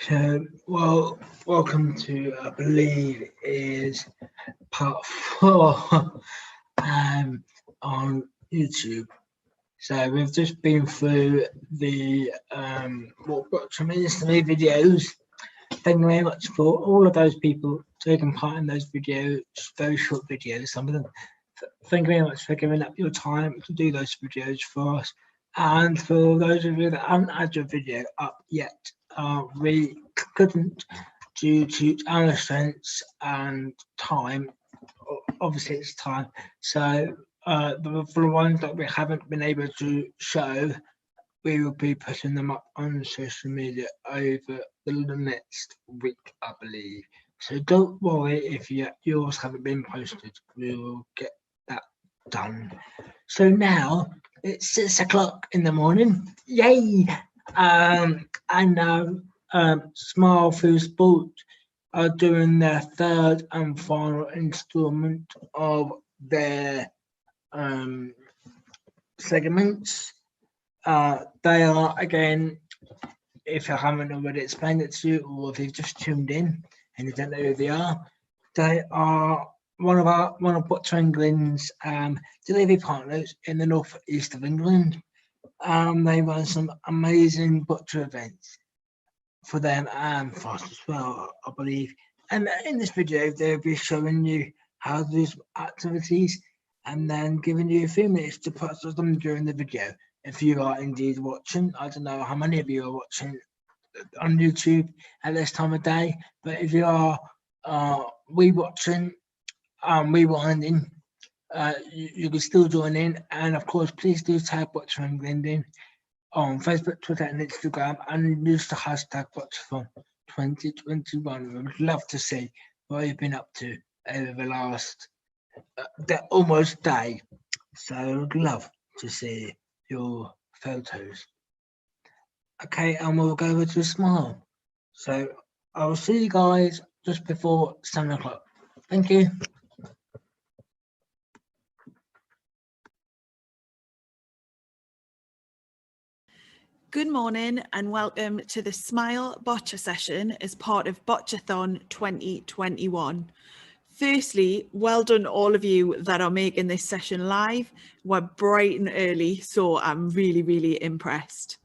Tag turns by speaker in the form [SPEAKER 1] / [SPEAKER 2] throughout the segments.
[SPEAKER 1] So, well, welcome to, I believe, is part 4 on YouTube. So we've just been through the what Boccia means to me videos. Thank you very much for all of those people taking part in those videos, very short videos, some of them. Thank you very much for giving up your time to do those videos for us. And for those of you that haven't had your video up yet, we couldn't due to our restraints and time. Obviously, it's time. So for the ones that we haven't been able to show, we will be putting them up on social media over the next week, I believe. So don't worry if yours haven't been posted. We will get that done. So now it's 6 o'clock in the morning. Yay! And now Smile Through Sport are doing their third and final instalment of their segments. They are, again, if I haven't already explained it to you, or if you've just tuned in and you don't know who they are one of Boccia England's delivery partners in the northeast of England. They run some amazing Boccia events for them and for us as well, I believe. And in this video, they'll be showing you how to do some activities and then giving you a few minutes to practice them during the video. If you are indeed watching, I don't know how many of you are watching on YouTube at this time of day, but if you are rewatching, rewinding, you can still join in. And of course, please do tag Boccia England in on Facebook, Twitter, and Instagram, and use the hashtag Bocciathon 2021. We would love to see what you've been up to over the last almost day. So I would love to see your photos. Okay, and we'll go over to Smile. So I will see you guys just before 7 o'clock. Thank you.
[SPEAKER 2] Good morning and welcome to the Smile Boccia session as part of Bocciathon 2021. Firstly, well done all of you that are making this session live. We're bright and early, so I'm really impressed.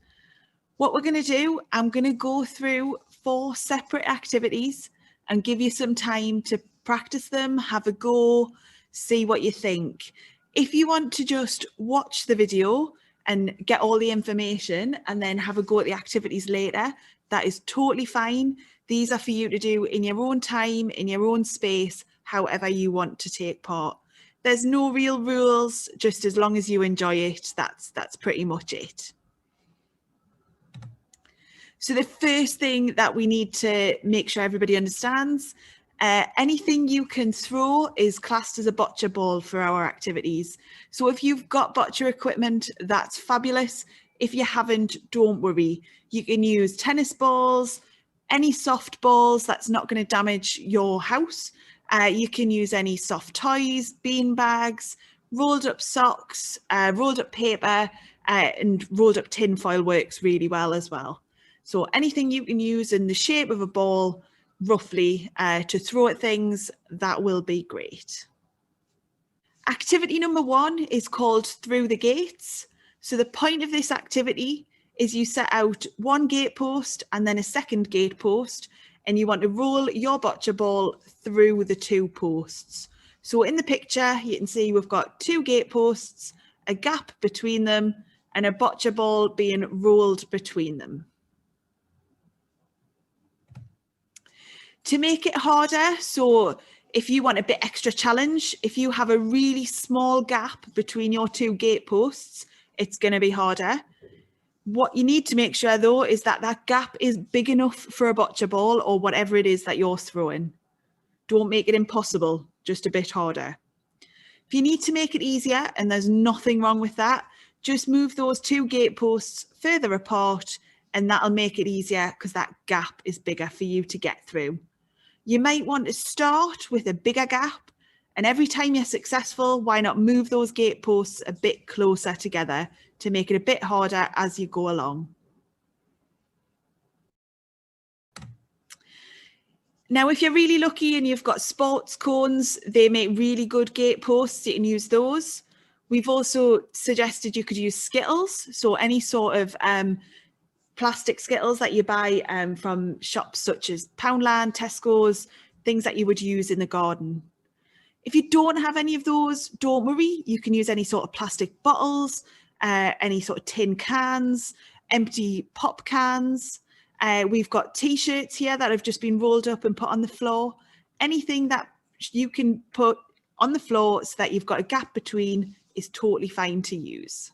[SPEAKER 2] What we're going to do, I'm going to go through 4 separate activities and give you some time to practice them, have a go, see what you think. If you want to just watch the video and get all the information and then have a go at the activities later, that is totally fine. These are for you to do in your own time, in your own space, however you want to take part. There's no real rules, just as long as you enjoy it, that's pretty much it. So the first thing that we need to make sure everybody understands, anything you can throw is classed as a boccia ball for our activities. So if you've got boccia equipment, that's fabulous. If you haven't, don't worry. You can use tennis balls, any soft balls that's not going to damage your house. You can use any soft toys, bean bags, rolled up socks, rolled up paper, and rolled up tin foil works really well as well. So anything you can use in the shape of a ball, roughly, to throw at things, that will be great. Activity number 1 is called Through the Gates. So the point of this activity is you set out one gate post and then a second gate post, and you want to roll your boccia ball through the 2 posts. So in the picture, you can see we've got 2 gate posts, a gap between them, and a boccia ball being rolled between them. To make it harder, so if you want a bit extra challenge, if you have a really small gap between your 2 gate posts, it's going to be harder. What you need to make sure though is that that gap is big enough for a boccia ball or whatever it is that you're throwing. Don't make it impossible, just a bit harder. If you need to make it easier, and there's nothing wrong with that, just move those 2 gate posts further apart and that'll make it easier because that gap is bigger for you to get through. You might want to start with a bigger gap, and every time you're successful, why not move those gate posts a bit closer together to make it a bit harder as you go along. Now, if you're really lucky and you've got sports cones, they make really good gate posts. You can use those. We've also suggested you could use Skittles. So any sort of plastic Skittles that you buy from shops such as Poundland, Tesco's, things that you would use in the garden. If you don't have any of those, don't worry. You can use any sort of plastic bottles, any sort of tin cans, empty pop cans. We've got T-shirts here that have just been rolled up and put on the floor. Anything that you can put on the floor so that you've got a gap between is totally fine to use.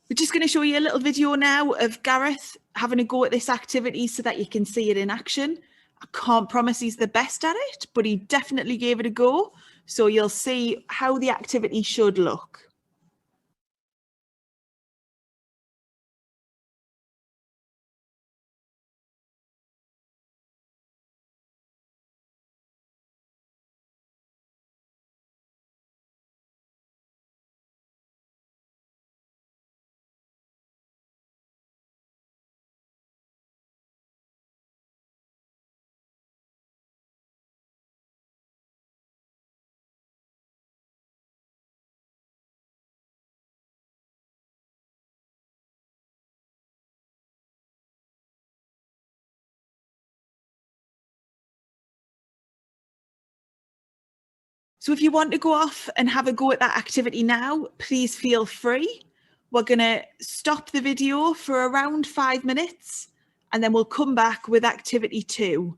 [SPEAKER 2] We're just going to show you a little video now of Gareth having a go at this activity so that you can see it in action. I can't promise he's the best at it, but he definitely gave it a go. So you'll see how the activity should look. So if you want to go off and have a go at that activity now, please feel free. We're going to stop the video for around 5 minutes and then we'll come back with activity 2.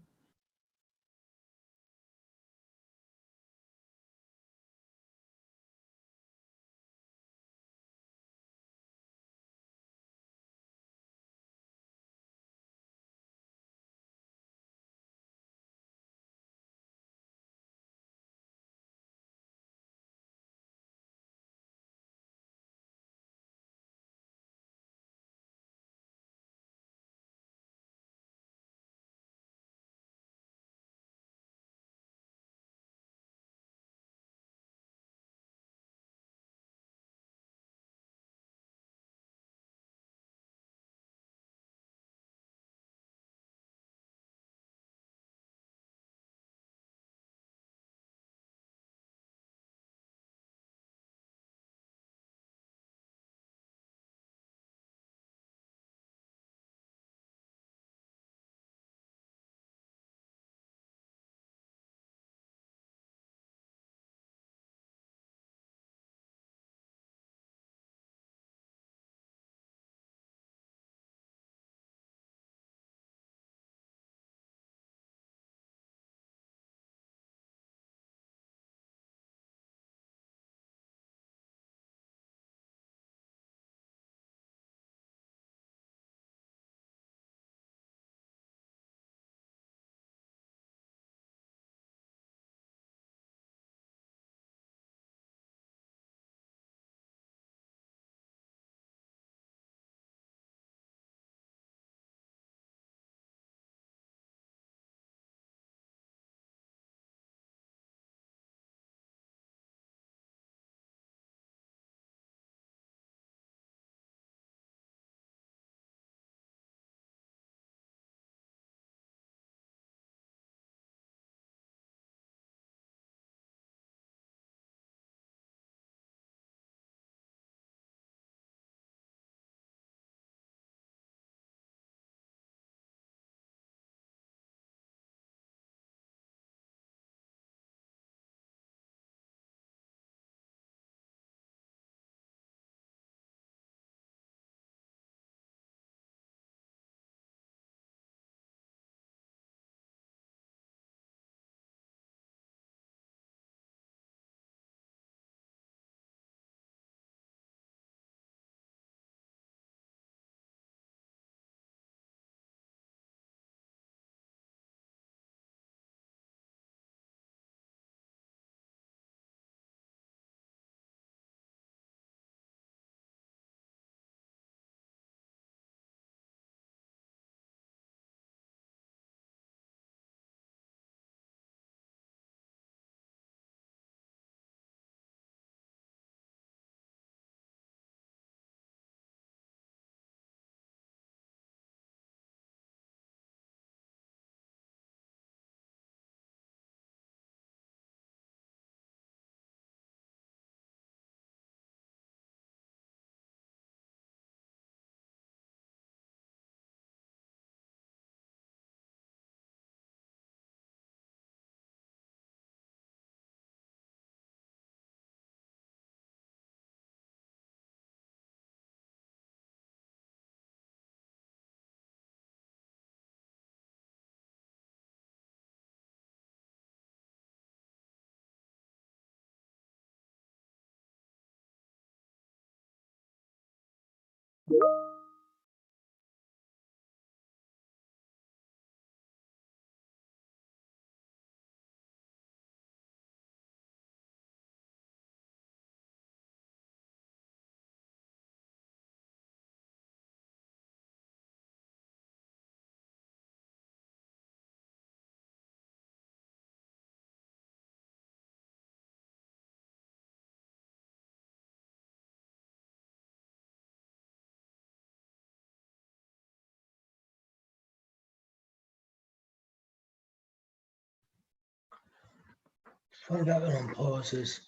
[SPEAKER 1] What about the on pauses?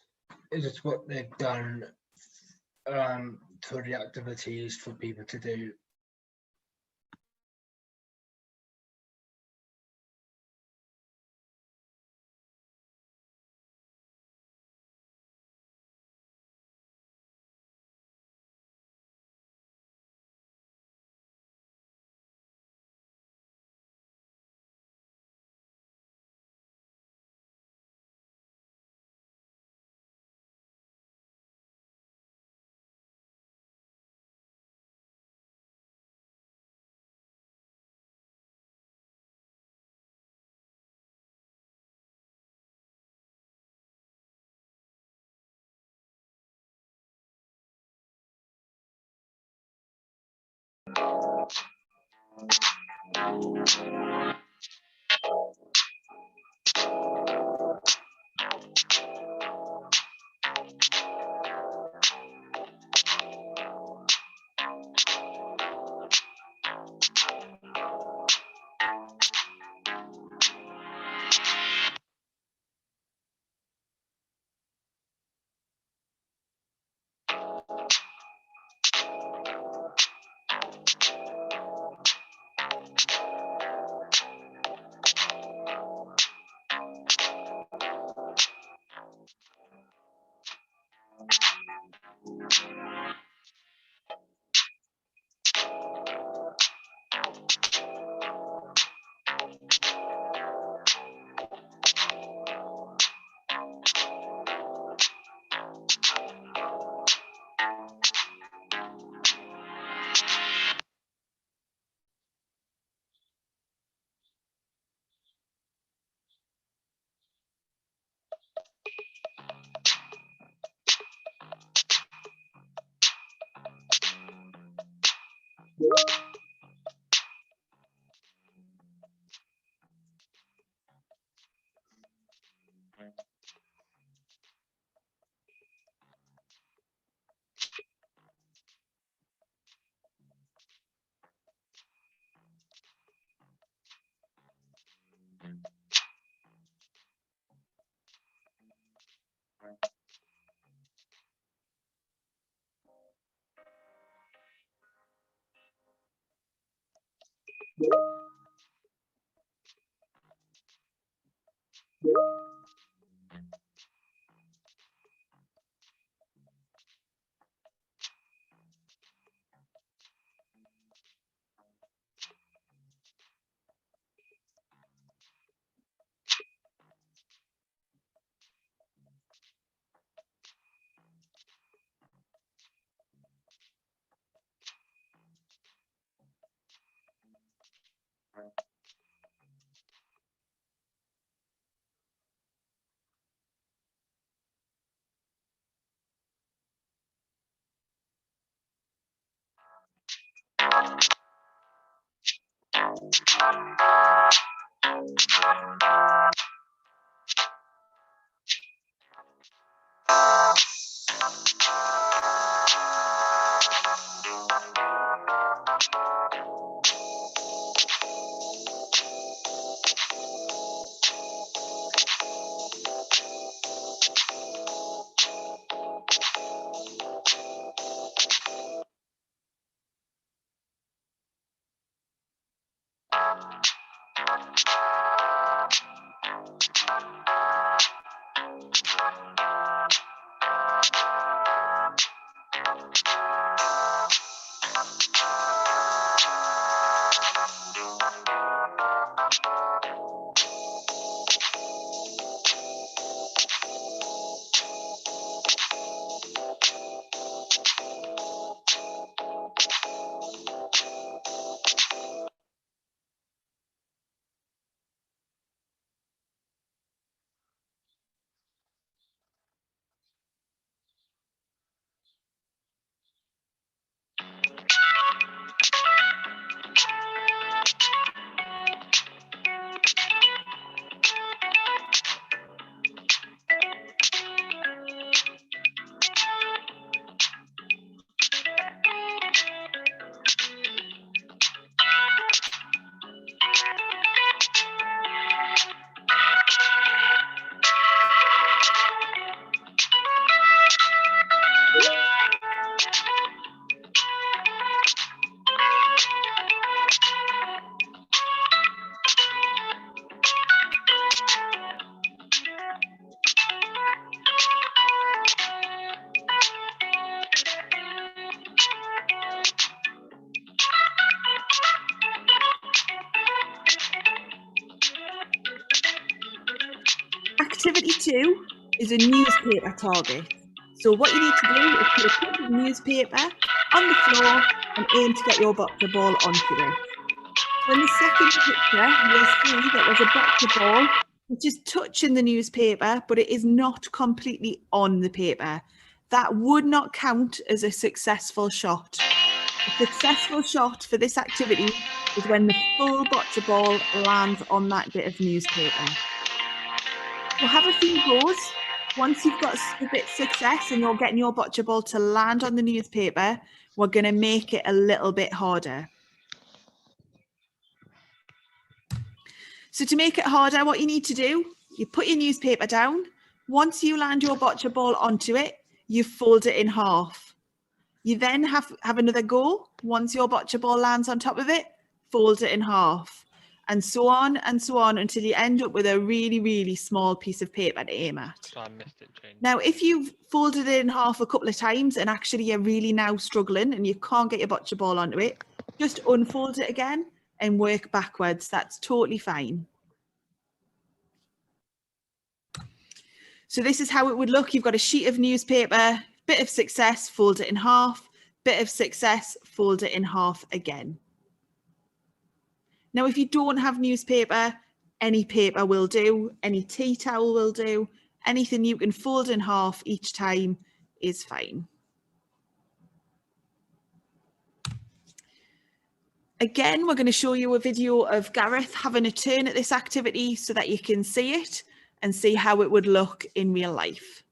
[SPEAKER 1] Is it what they've done for the activities for people to do?
[SPEAKER 2] Activity 2 is a newspaper target. So what you need to do is put a piece of newspaper on the floor and aim to get your boccia ball onto it. So in the second picture, you'll see that there's a boccia ball which is touching the newspaper, but it is not completely on the paper. That would not count as a successful shot. A successful shot for this activity is when the full boccia ball lands on that bit of newspaper. So have a few goes. Once you've got a bit of success and you're getting your boccia ball to land on the newspaper, we're going to make it a little bit harder. So to make it harder, what you need to do, you put your newspaper down. Once you land your boccia ball onto it, you fold it in half. You then have another go. Once your boccia ball lands on top of it, fold it in half. And so on until you end up with a really, really small piece of paper to aim at.
[SPEAKER 3] So I missed it, Jane.
[SPEAKER 2] Now, if you've folded it in half a couple of times and actually you're really now struggling and you can't get your boccia ball onto it, just unfold it again and work backwards. That's totally fine. So this is how it would look. You've got a sheet of newspaper, bit of success, fold it in half, bit of success, fold it in half again. Now, if you don't have newspaper, any paper will do, any tea towel will do, anything you can fold in half each time is fine. Again, we're going to show you a video of Gareth having a turn at this activity so that you can see it and see how it would look in real life.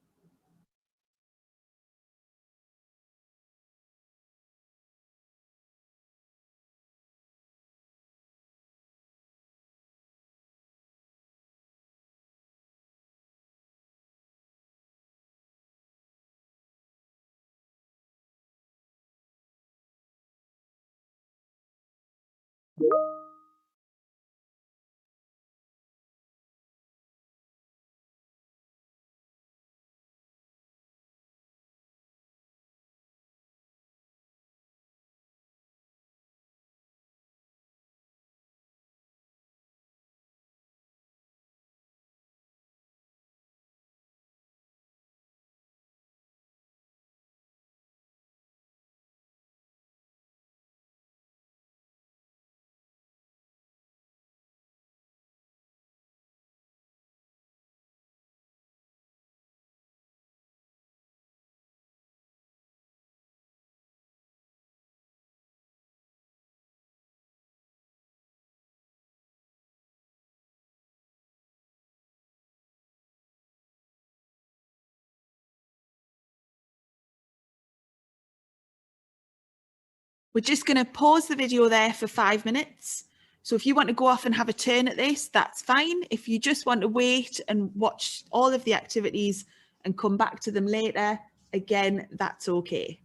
[SPEAKER 2] We're just going to pause the video there for 5 minutes. So if you want to go off and have a turn at this, that's fine. If you just want to wait and watch all of the activities and come back to them later, again, that's okay.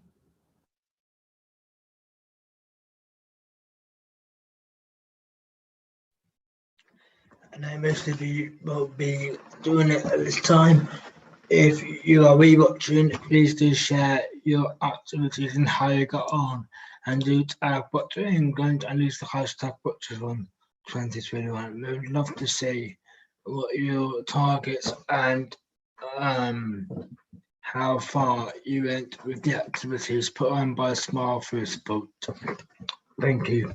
[SPEAKER 1] And I most of you will be doing it at this time. If you are rewatching, please do share your activities and how you got on, and do tag Boccia England and use the hashtag Bocciathon 2021. We would love to see what your targets and how far you went with the activities put on by Smile for Sport. Thank you.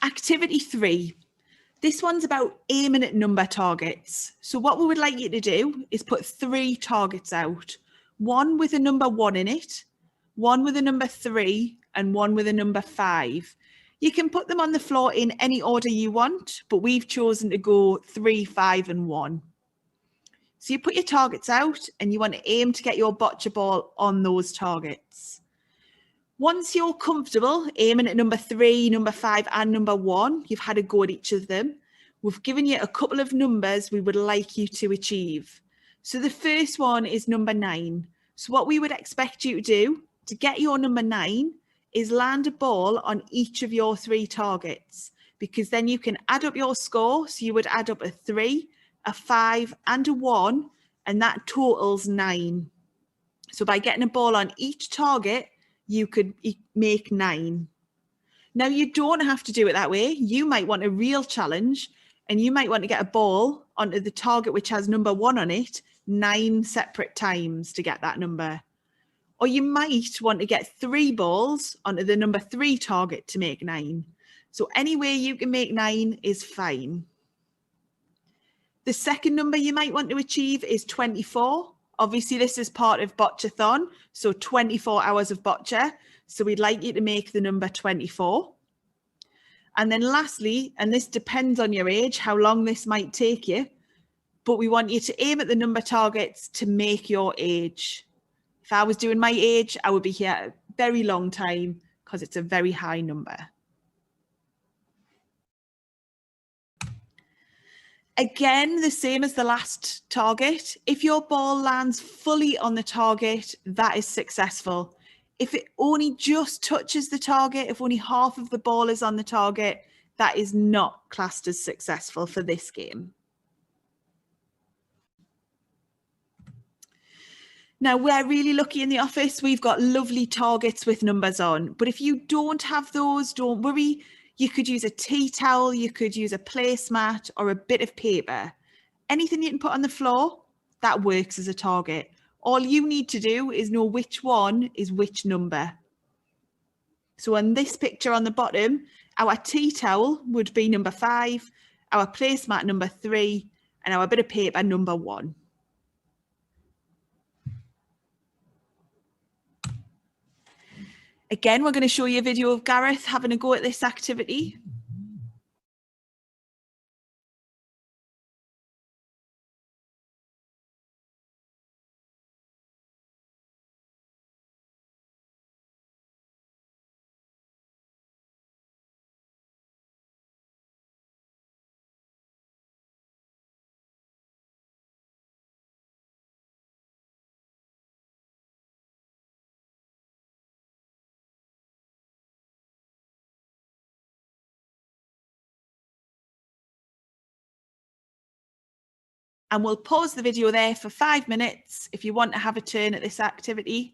[SPEAKER 2] Activity 3. This one's about aiming at number targets. So what we would like you to do is put 3 targets out. One with a number 1 in it, one with a number 3, and one with a number 5. You can put them on the floor in any order you want, but we've chosen to go 3, 5, and 1. So you put your targets out and you want to aim to get your boccia ball on those targets. Once you're comfortable aiming at number 3, number 5, and number 1, you've had a go at each of them. We've given you a couple of numbers we would like you to achieve. So the first one is number 9. So what we would expect you to do to get your number 9 is land a ball on each of your 3 targets, because then you can add up your score. So you would add up a 3, a 5, and a 1, and that totals 9. So by getting a ball on each target, you could make 9. Now, you don't have to do it that way. You might want a real challenge, and you might want to get a ball onto the target which has number 1 on it 9 separate times to get that number. Or you might want to get 3 balls onto the number 3 target to make 9. So any way you can make 9 is fine. The second number you might want to achieve is 24. Obviously, this is part of Bocciathon, so 24 hours of boccia. So we'd like you to make the number 24. And then lastly, and this depends on your age, how long this might take you, but we want you to aim at the number targets to make your age. If I was doing my age, I would be here a very long time because it's a very high number. Again, the same as the last target. If your ball lands fully on the target, that is successful. If it only just touches the target, if only half of the ball is on the target, that is not classed as successful for this game. Now, we're really lucky in the office. We've got lovely targets with numbers on. But if you don't have those, don't worry. You could use a tea towel, you could use a placemat or a bit of paper. Anything you can put on the floor, that works as a target. All you need to do is know which one is which number. So on this picture on the bottom, our tea towel would be number 5, our placemat number 3, and our bit of paper number 1. Again, we're going to show you a video of Gareth having a go at this activity. And we'll pause the video there for 5 minutes if you want to have a turn at this activity.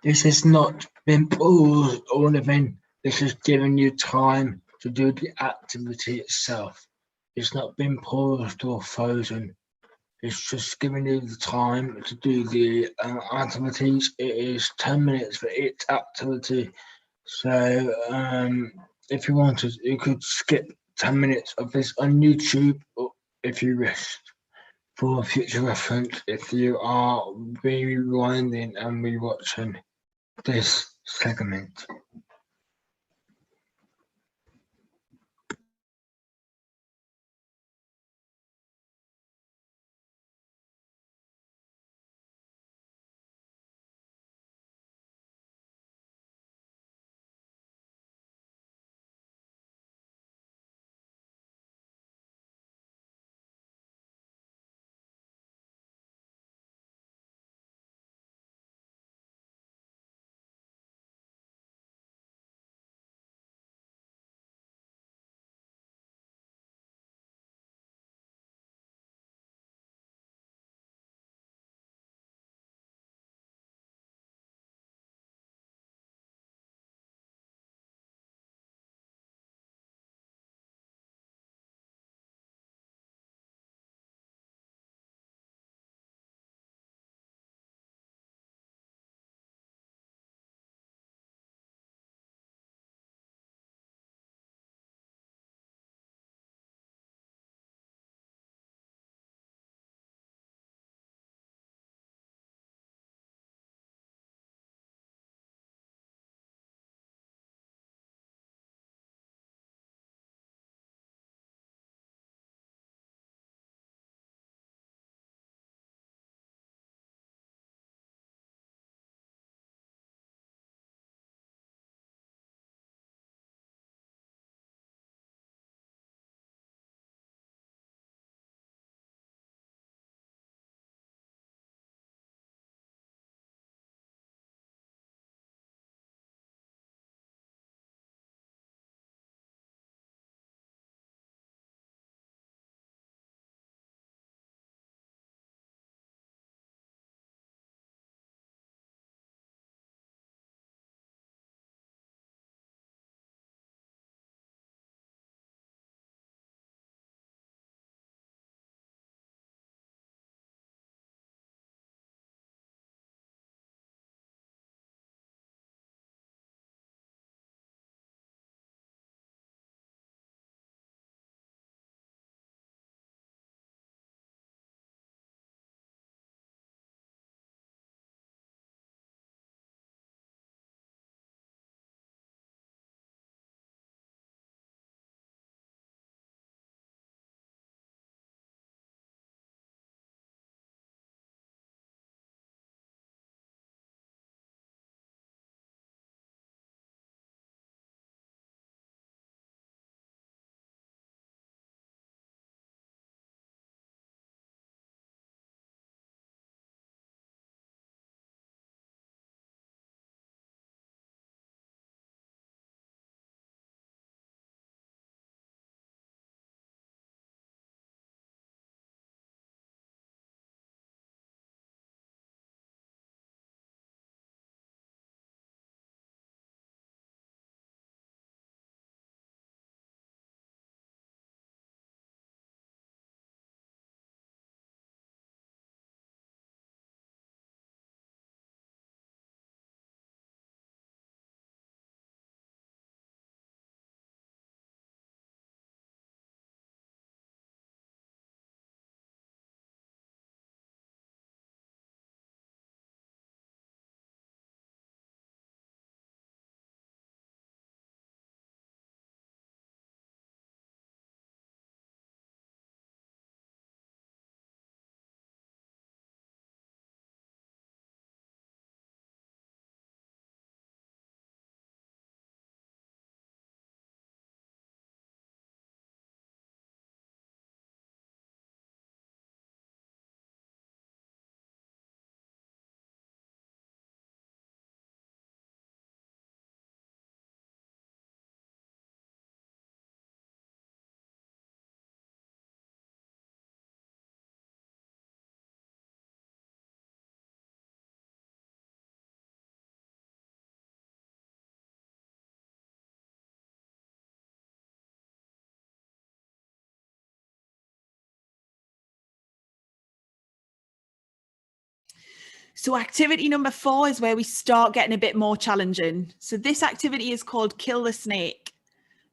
[SPEAKER 1] This has not been paused or anything. This has given you time to do the activity itself. It's not been paused or frozen. It's just giving you the time to do the activities. It is 10 minutes for each activity. So if you wanted, you could skip 10 minutes of this on YouTube if you wish, for future reference if you are rewinding and rewatching this segment.
[SPEAKER 2] So activity number 4 is where we start getting a bit more challenging. So this activity is called Kill the Snake.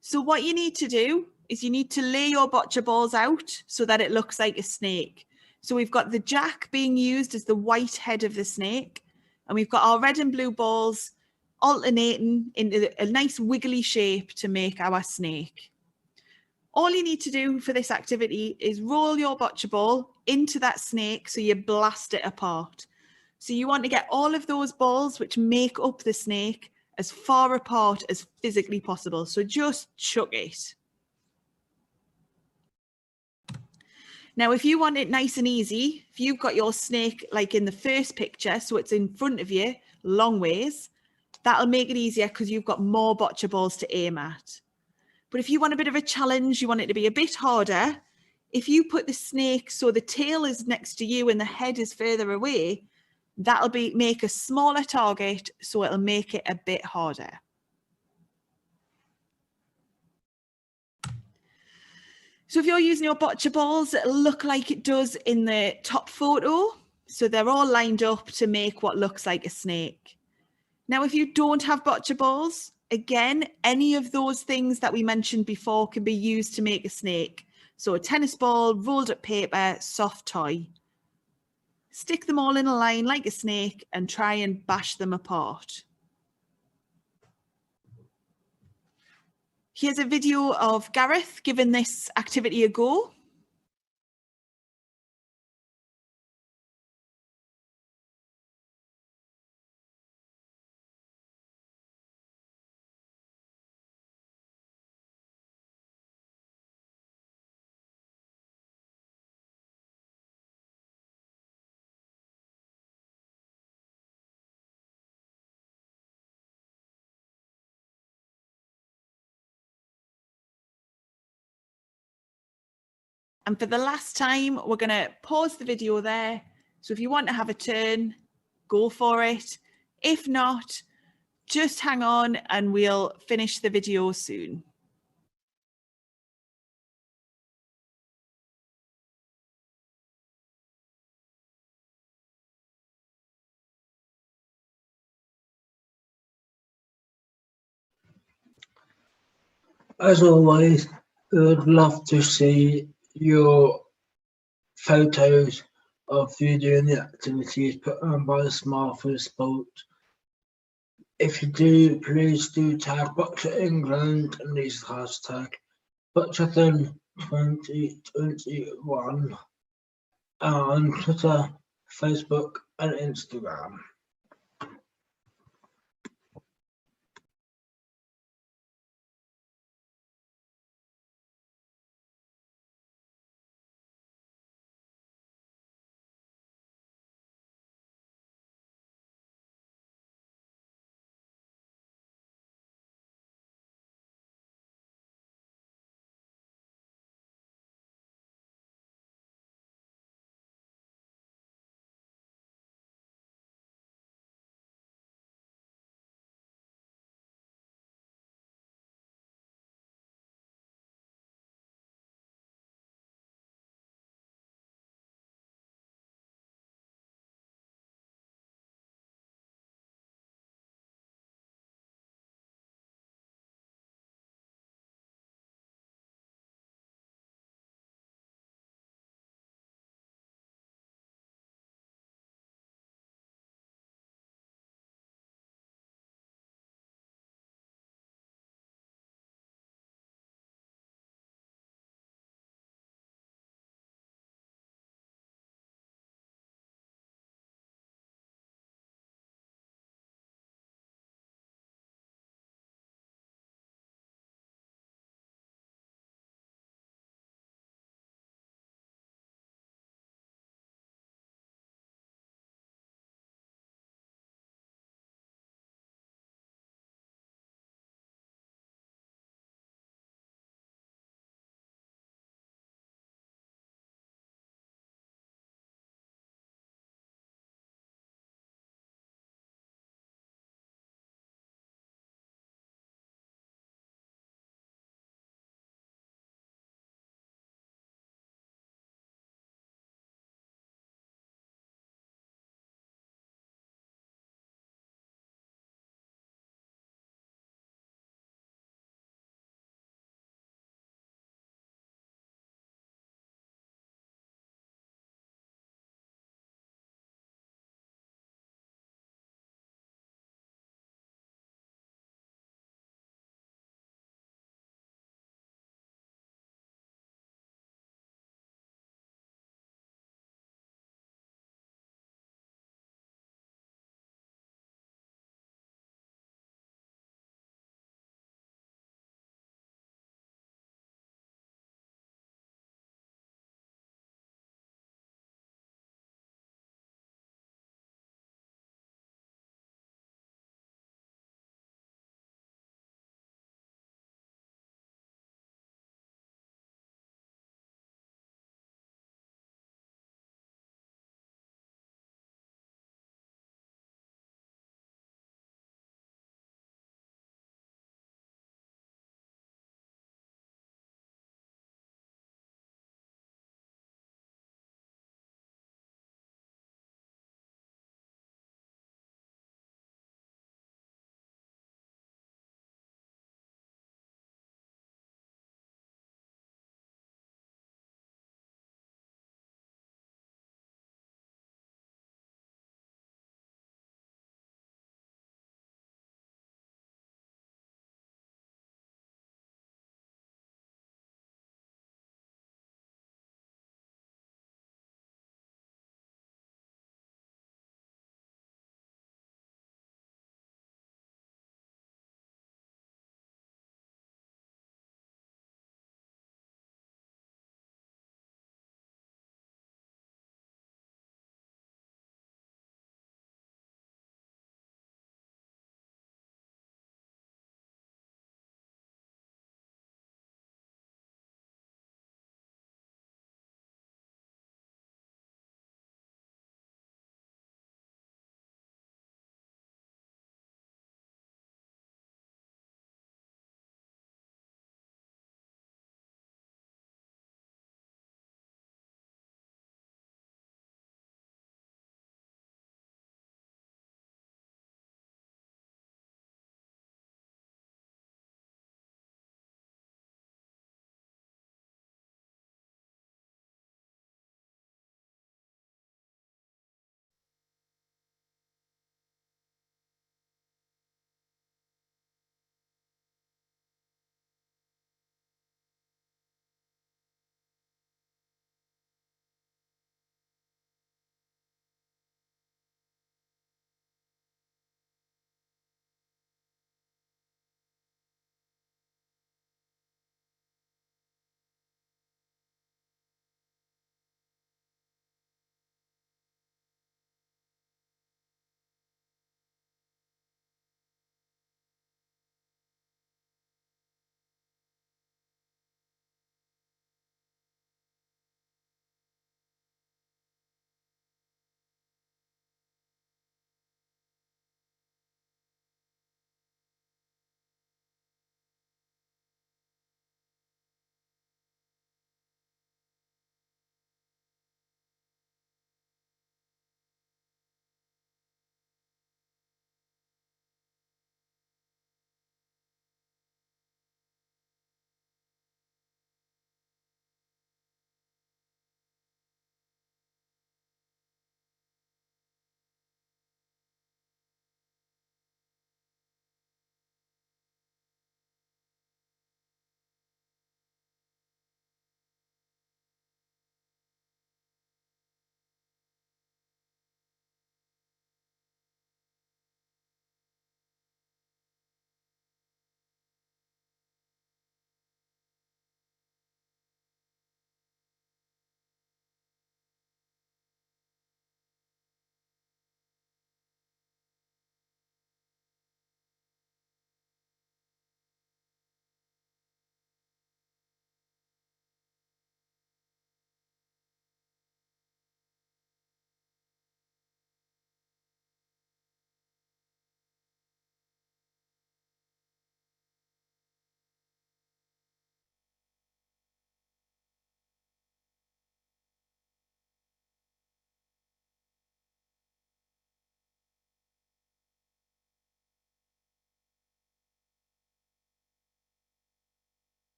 [SPEAKER 2] So what you need to do is you need to lay your boccia balls out so that it looks like a snake. So we've got the jack being used as the white head of the snake, and we've got our red and blue balls alternating in a nice wiggly shape to make our snake. All you need to do for this activity is roll your boccia ball into that snake so you blast it apart. So you want to get all of those balls which make up the snake as far apart as physically possible. So just chuck it. Now, if you want it nice and easy, if you've got your snake like in the first picture, so it's in front of you, long ways, that'll make it easier because you've got more boccia balls to aim at. But if you want a bit of a challenge, you want it to be a bit harder, if you put the snake so the tail is next to you and the head is further away, that'll make a smaller target, so it'll make it a bit harder. So if you're using your boccia balls, it'll look like it does in the top photo. So they're all lined up to make what looks like a snake. Now, if you don't have boccia balls, again, any of those things that we mentioned before can be used to make a snake. So a tennis ball, rolled up paper, soft toy. Stick them all in a line like a snake and try and bash them apart. Here's a video of Gareth giving this activity a go. And for the last time, we're going to pause the video there. So if you want to have a turn, go for it. If not, just hang on and we'll finish the video soon.
[SPEAKER 1] As always, we would love to see your photos of you doing the activities put on by the Smart for Sport. If you do, please do tag Boccia England and use the hashtag Bocciathon 2021 on Twitter, Facebook, and Instagram.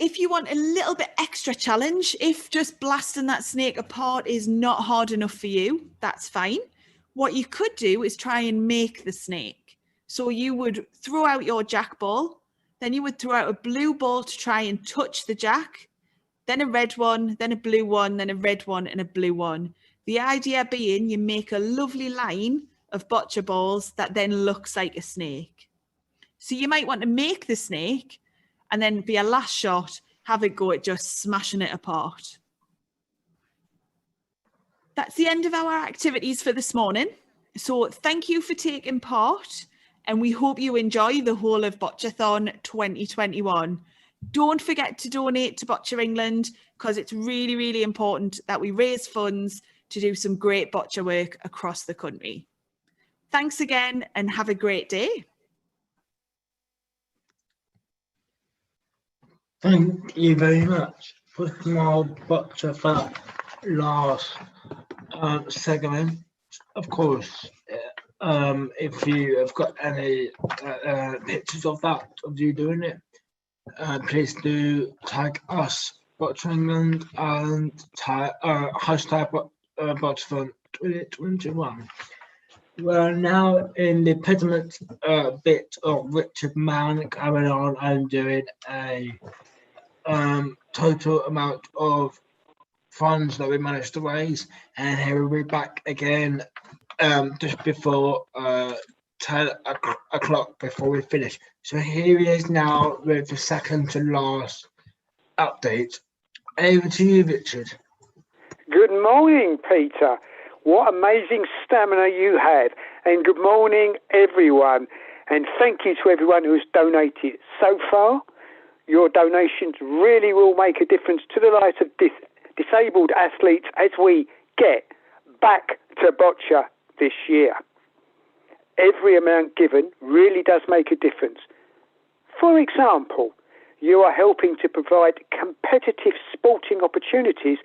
[SPEAKER 2] If you want a little bit extra challenge, if just blasting that snake apart is not hard enough for you, that's fine. What you could do is try and make the snake. So you would throw out your jack ball, then you would throw out a blue ball to try and touch the jack, then a red one, then a blue one, then a red one and a blue one. The idea being you make a lovely line of boccia balls that then looks like a snake. So you might want to make the snake and then be a last shot, have a go at just smashing it apart. That's the end of our activities for this morning. So thank you for taking part and we hope you enjoy the whole of Bocciathon 2021. Don't forget to donate to Boccia England because it's really, really important that we raise funds to do some great boccia work across the country. Thanks again and have a great day.
[SPEAKER 1] Thank you very much for small boccia for that last segment. Of course, if you have got any pictures of that, of you doing it, please do tag us, Boccia England, and hashtag Bocciathon 2021. We're now in the pediment bit of Richard Mann going on and doing a total amount of funds that we managed to raise, and he will be back again just before 10 o'clock before we finish. So here he is now with the second to last update. Over to you, Richard.
[SPEAKER 3] Good morning, Peter. What amazing stamina you have. And good morning, everyone. And thank you to everyone who's donated so far. Your donations really will make a difference to the lives of disabled athletes as we get back to boccia this year. Every amount given really does make a difference. For example, you are helping to provide competitive sporting opportunities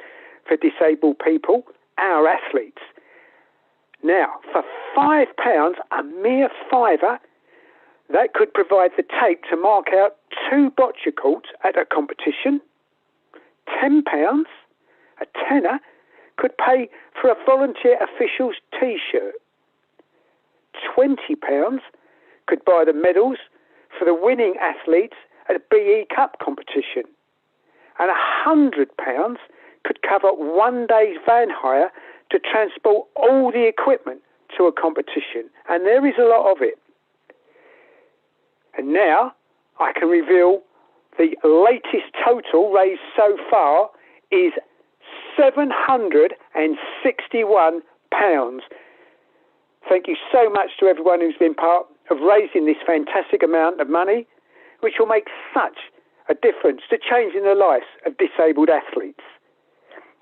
[SPEAKER 3] for disabled people, our athletes. Now, for £5, a mere fiver, that could provide the tape to mark out 2 boccia courts at a competition. £10, a tenner, could pay for a volunteer official's T-shirt. £20 could buy the medals for the winning athletes at a BE Cup competition. And £100 could cover one day's van hire to transport all the equipment to a competition. And there is a lot of it. And now I can reveal the latest total raised so far is £761. Thank you so much to everyone who's been part of raising this fantastic amount of money, which will make such a difference to changing the lives of disabled athletes.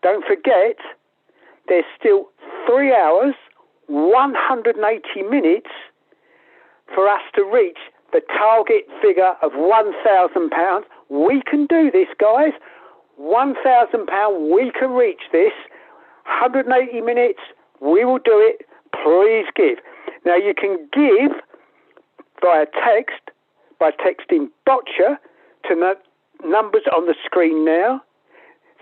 [SPEAKER 3] Don't forget, there's still 3 hours, 180 minutes for us to reach the target figure of £1,000. We can do this, guys. £1,000, we can reach this. 180 minutes, we will do it. Please give. Now, you can give via text by texting Boccia to the numbers on the screen now.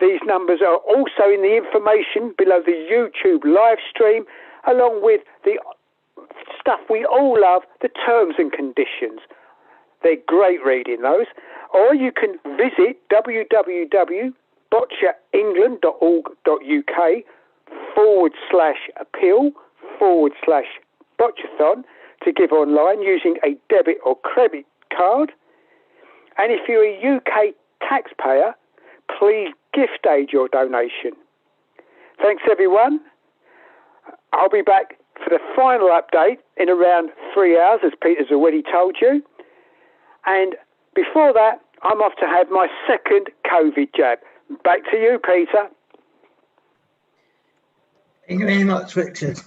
[SPEAKER 3] These numbers are also in the information below the YouTube live stream, along with the stuff we all love, the terms and conditions. They're great reading, those. Or you can visit www.bocciaengland.org.uk/appeal/Bocciathon to give online using a debit or credit card. And if you're a UK taxpayer, please gift aid your donation. Thanks, everyone. I'll be back for the final update in around 3 hours, as Peter's already told you. And before that, I'm off to have my second COVID jab. Back to you, Peter.
[SPEAKER 1] Thank you very much, Richard.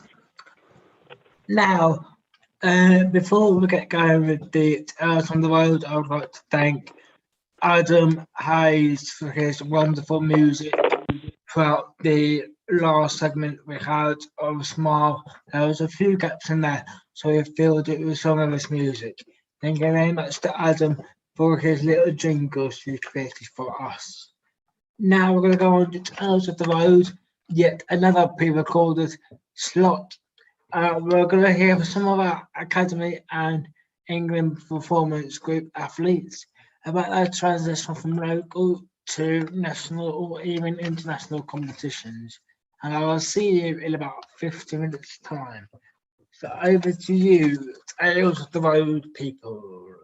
[SPEAKER 1] Now, before we get going with the Tales on the Road, I would like to thank Adam Hayes for his wonderful music throughout the last segment we had of Smile. There was a few gaps in there, so we filled it with some of his music. Thank you very much to Adam for his little jingles he created for us. Now we're going to go on to Tales of the Road, yet another pre-recorded slot. We're going to hear from some of our Academy and England performance group athletes about their transition from local to national or even international competitions. And I will see you in about 50 minutes' time. So over to you, Tales of the Road people.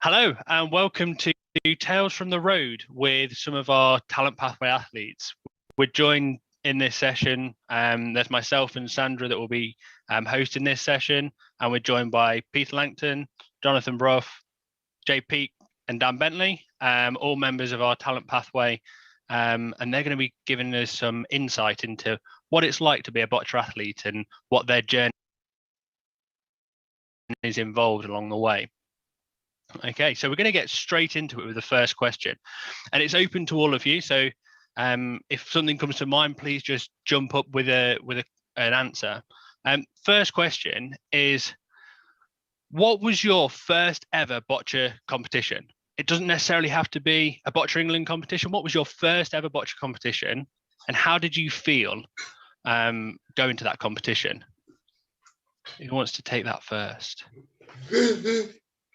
[SPEAKER 4] Hello and welcome to Tales from the Road with some of our Talent Pathway athletes. We're joined in this session, there's myself and Sandra that will be hosting this session, and we're joined by Peter Langton, Jonathan Brough, Jay Peake and Dan Bentley, all members of our Talent Pathway, and they're going to be giving us some insight into what it's like to be a boccia athlete and what their journey is involved along the way. Okay, so we're going to get straight into it with the first question, and it's open to all of you. So if something comes to mind, please just jump up with an answer. First question is, what was your first ever boccia competition? It doesn't necessarily have to be a Boccia England competition. What was your first ever boccia competition, and how did you feel going to that competition? Who wants to take that first?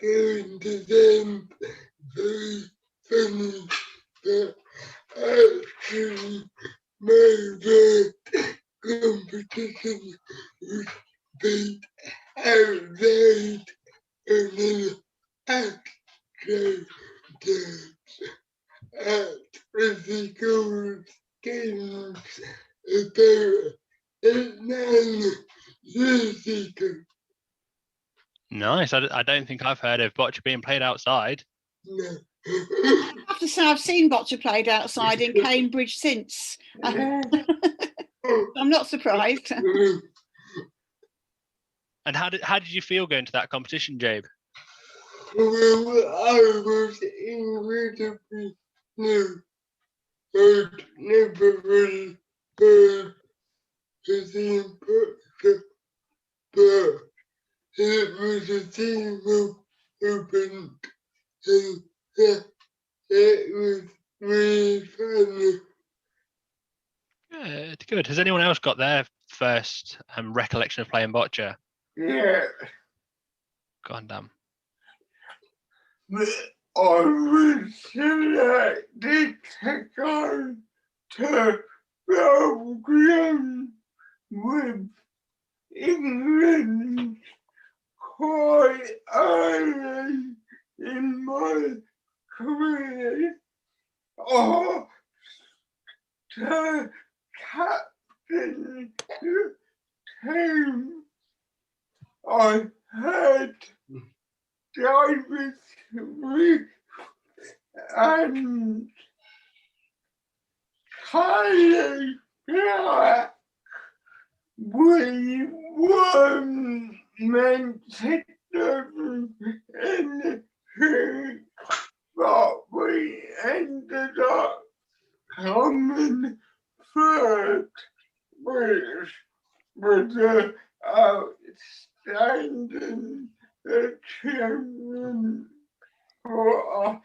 [SPEAKER 5] Going to them very funny, but actually my first competition was beat outside and then actual games at physical games about 9 years ago.
[SPEAKER 4] Nice. I don't think I've heard of boccia being played outside.
[SPEAKER 5] No.
[SPEAKER 6] I have to say I've seen boccia played outside in Cambridge since. I'm not surprised.
[SPEAKER 4] And how did you feel going to that competition, Jabe?
[SPEAKER 5] Well, I was incredibly new. I'd never really heard the team boccia, but it was a team open, and it was really fun.
[SPEAKER 4] Good. Has anyone else got their first recollection of playing boccia?
[SPEAKER 5] Yeah.
[SPEAKER 4] Go on, Dan.
[SPEAKER 5] I was selected to go to program with England quite early in my career. To captain the team, I had David Smith and highly black. We won Manchester in the but we ended up coming third, which was an outstanding achievement for us.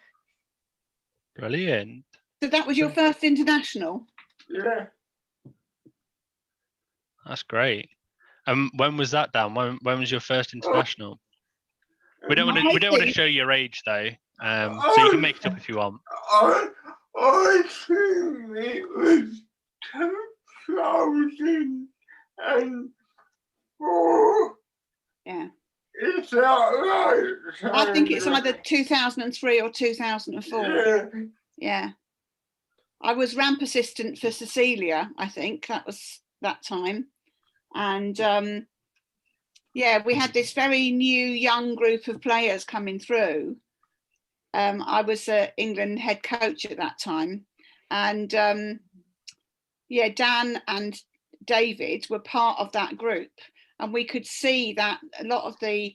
[SPEAKER 4] Brilliant.
[SPEAKER 6] So that was your first international?
[SPEAKER 5] Yeah.
[SPEAKER 4] That's great. When was that, Dan? When was your first international? We don't want to show your age though. So you can make it up if you want.
[SPEAKER 5] I think it was 2004.
[SPEAKER 6] Yeah.
[SPEAKER 5] Is that right?
[SPEAKER 6] I think it's either 2003 or 2004.
[SPEAKER 5] Yeah.
[SPEAKER 6] Yeah. I was ramp assistant for Cecilia, I think that was that time. And yeah, we had this very new young group of players coming through. I was England head coach at that time. And yeah, Dan and David were part of that group. And we could see that a lot of the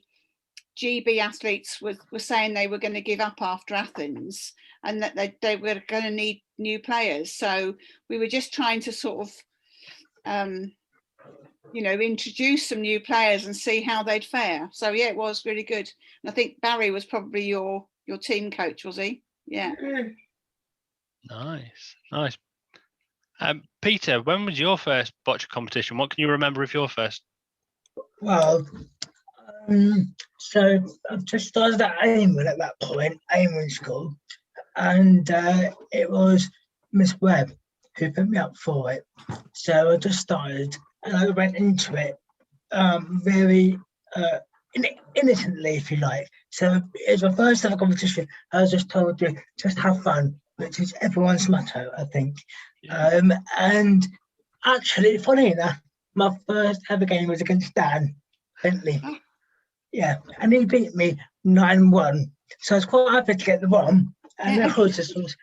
[SPEAKER 6] GB athletes were saying they were going to give up after Athens and that they were going to need new players. So we were just trying to sort of, you know, introduce some new players and see how they'd fare. So yeah, it was really good. And I think Barry was probably your team coach, was he? Yeah.
[SPEAKER 4] Nice. Peter, when was your first boccia competition? What can you remember of your first?
[SPEAKER 1] Well, so I've just started at Ayman at that point, Ayman School, and it was Miss Webb who put me up for it. So I just started and I went into it very innocently, if you like. So it was my first ever competition. I was just told to just have fun, which is everyone's motto, I think.
[SPEAKER 4] Yeah.
[SPEAKER 1] And actually, funny enough, my first ever game was against Dan Bentley. Yeah, and he beat me 9-1. So I was quite happy to get the one. And of course, this was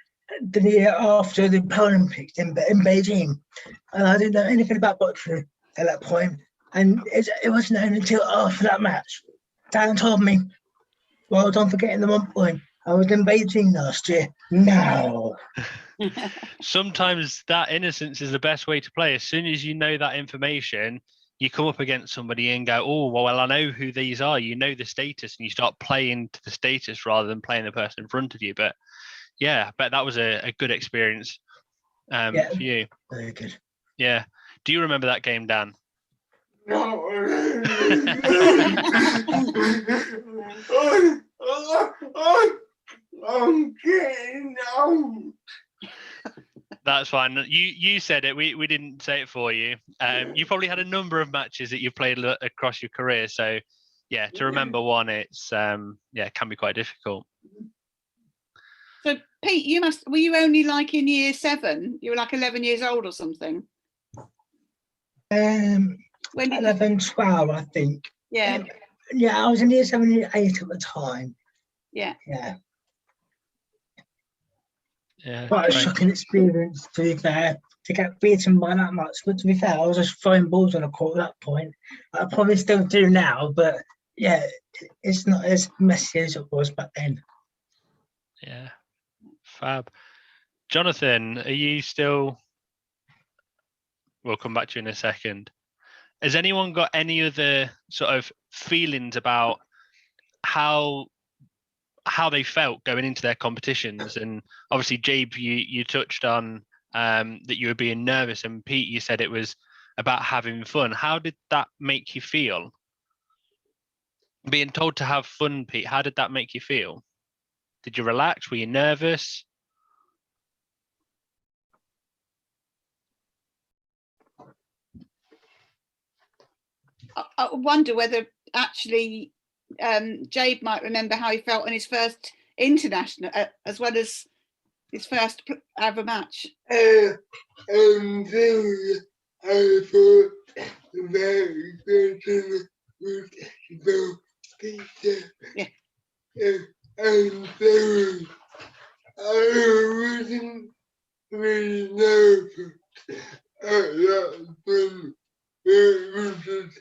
[SPEAKER 1] the year after the Paralympics in Beijing. And I didn't know anything about boxing at that point. And it wasn't known until after that match. Dan told me, well done for getting the 1 point. I was in Beijing last year. No.
[SPEAKER 4] Sometimes that innocence is the best way to play. As soon as you know that information, you come up against somebody and go, oh, well, I know who these are. You know the status, and you start playing to the status rather than playing the person in front of you. But yeah, I bet that was a good experience for you.
[SPEAKER 1] Very good.
[SPEAKER 4] Yeah. Do you remember that game, Dan?
[SPEAKER 5] No. I'm getting old.
[SPEAKER 4] That's fine. You said it. We didn't say it for you. You probably had a number of matches that you've played across your career. So yeah, to remember one, it's it can be quite difficult.
[SPEAKER 6] So Pete, were you only like in year 7? You were like 11 years old or something?
[SPEAKER 1] When 11, 12, I think.
[SPEAKER 6] Yeah.
[SPEAKER 1] Yeah, I was in year 7, year 8 at the time.
[SPEAKER 6] Yeah.
[SPEAKER 1] Yeah.
[SPEAKER 4] Yeah.
[SPEAKER 1] Quite a shocking experience, to be fair, to get beaten by that much. But to be fair, I was just throwing balls on the court at that point. I probably still do now, but yeah, it's not as messy as it was back then.
[SPEAKER 4] Yeah. Fab. Jonathan, are you still? We'll come back to you in a second. Has anyone got any other sort of feelings about how they felt going into their competitions? And obviously, Jabe, you touched on that you were being nervous, and Pete, you said it was about having fun. How did that make you feel? Being told to have fun, Pete, how did that make you feel? Did you relax? Were you nervous?
[SPEAKER 6] I wonder whether actually Jabe might remember how he felt in his first international as well as his first ever match.
[SPEAKER 5] I thought very good with the pizza.
[SPEAKER 6] Yeah.
[SPEAKER 5] And so I wasn't really nervous at that point. It was just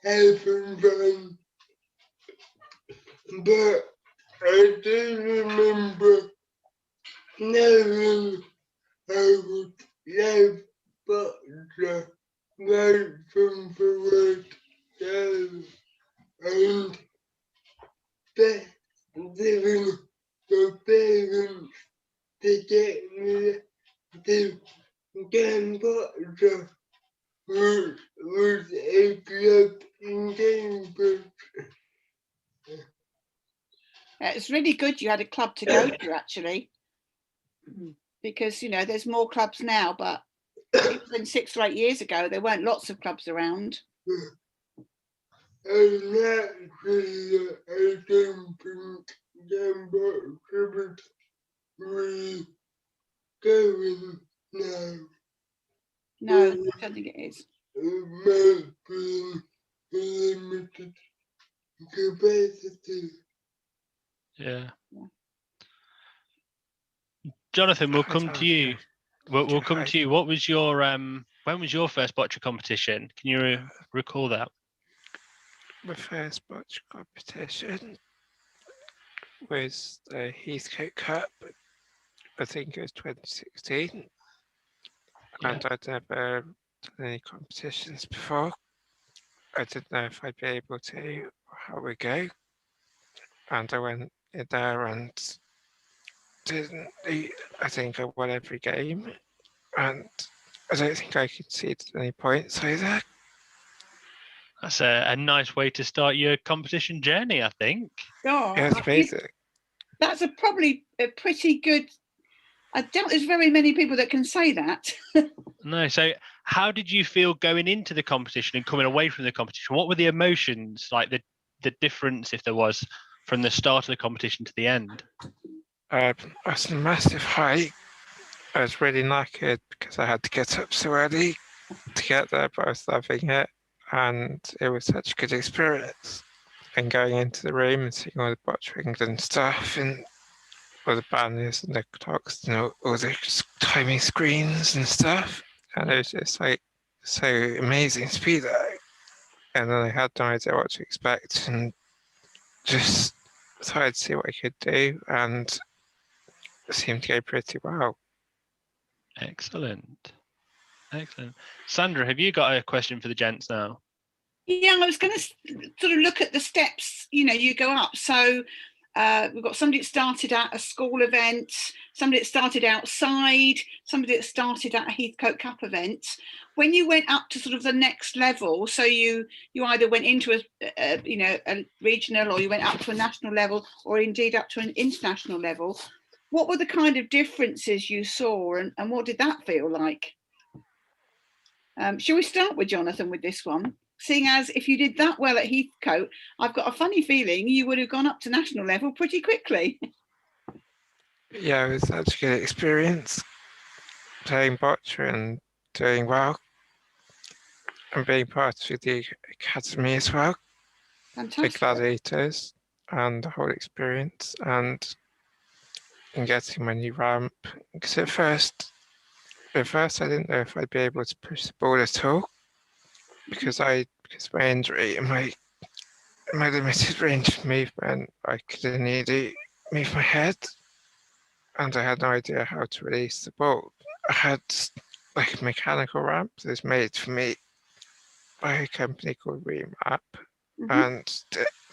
[SPEAKER 5] having fun. But I do remember knowing I would love Boccia right from the word go, and that living for parents to get me to game Boccia was a club in Cambridge.
[SPEAKER 6] It's really good you had a club to go to, actually, because, you know, there's more clubs now, but even 6 or 8 years ago, there weren't lots of clubs around.
[SPEAKER 5] And naturally, I don't think game Boccia was really going now.
[SPEAKER 6] No, I don't think it is.
[SPEAKER 5] It might be limited capacity.
[SPEAKER 4] Yeah.
[SPEAKER 6] Yeah.
[SPEAKER 4] Jonathan, we'll
[SPEAKER 7] I
[SPEAKER 4] come
[SPEAKER 7] don't
[SPEAKER 4] to you.
[SPEAKER 7] know.
[SPEAKER 4] We'll come
[SPEAKER 7] Hi.
[SPEAKER 4] to you. What was your when was your first boccia competition? Can you recall that?
[SPEAKER 7] My first boccia competition was the Heathcote Cup. I think it was 2016.
[SPEAKER 4] Yeah.
[SPEAKER 7] And I'd never done any competitions before. I didn't know if I'd be able to or how we go. And I went in there and I think I won every game. And I don't think I conceded any points either.
[SPEAKER 4] That's a nice way to start your competition journey, I think.
[SPEAKER 6] Oh,
[SPEAKER 7] Yeah, it's amazing.
[SPEAKER 6] that's probably a pretty good. I doubt there's very many people that can say that.
[SPEAKER 4] No, so how did you feel going into the competition and coming away from the competition? What were the emotions, like the difference, if there was, from the start of the competition to the end?
[SPEAKER 7] I was a massive high. I was really knackered because I had to get up so early to get there, but I was loving it. And it was such a good experience. And going into the room and seeing all the Boccia England stuff and all the banners and the clocks and all the timing screens and stuff. And it was just like so amazing to be there. And then I had no idea what to expect and just tried to see what I could do, and it seemed to go pretty well.
[SPEAKER 4] Excellent. Excellent. Sandra, have you got a question for the gents now?
[SPEAKER 6] Yeah, I was going to sort of look at the steps, you know, you go up. So we've got somebody that started at a school event, somebody that started outside, somebody that started at a Heathcote Cup event. When you went up to sort of the next level, so you either went into a regional, or you went up to a national level, or indeed up to an international level, what were the kind of differences you saw, and what did that feel like? Shall we start with Jonathan with this one? Seeing as if you did that well at Heathcote, I've got a funny feeling you would have gone up to national level pretty quickly.
[SPEAKER 7] Yeah, it was such a good experience playing Boccia and doing well, and being part of the academy as well, the
[SPEAKER 6] Fantastic.
[SPEAKER 7] gladiators, and the whole experience, and getting my new ramp. Because at first I didn't know if I'd be able to push the ball at all, because my injury and my limited range of movement, I could only move my head, and I had no idea how to release the ball. I had like a mechanical ramp that was made for me by a company called Remap, and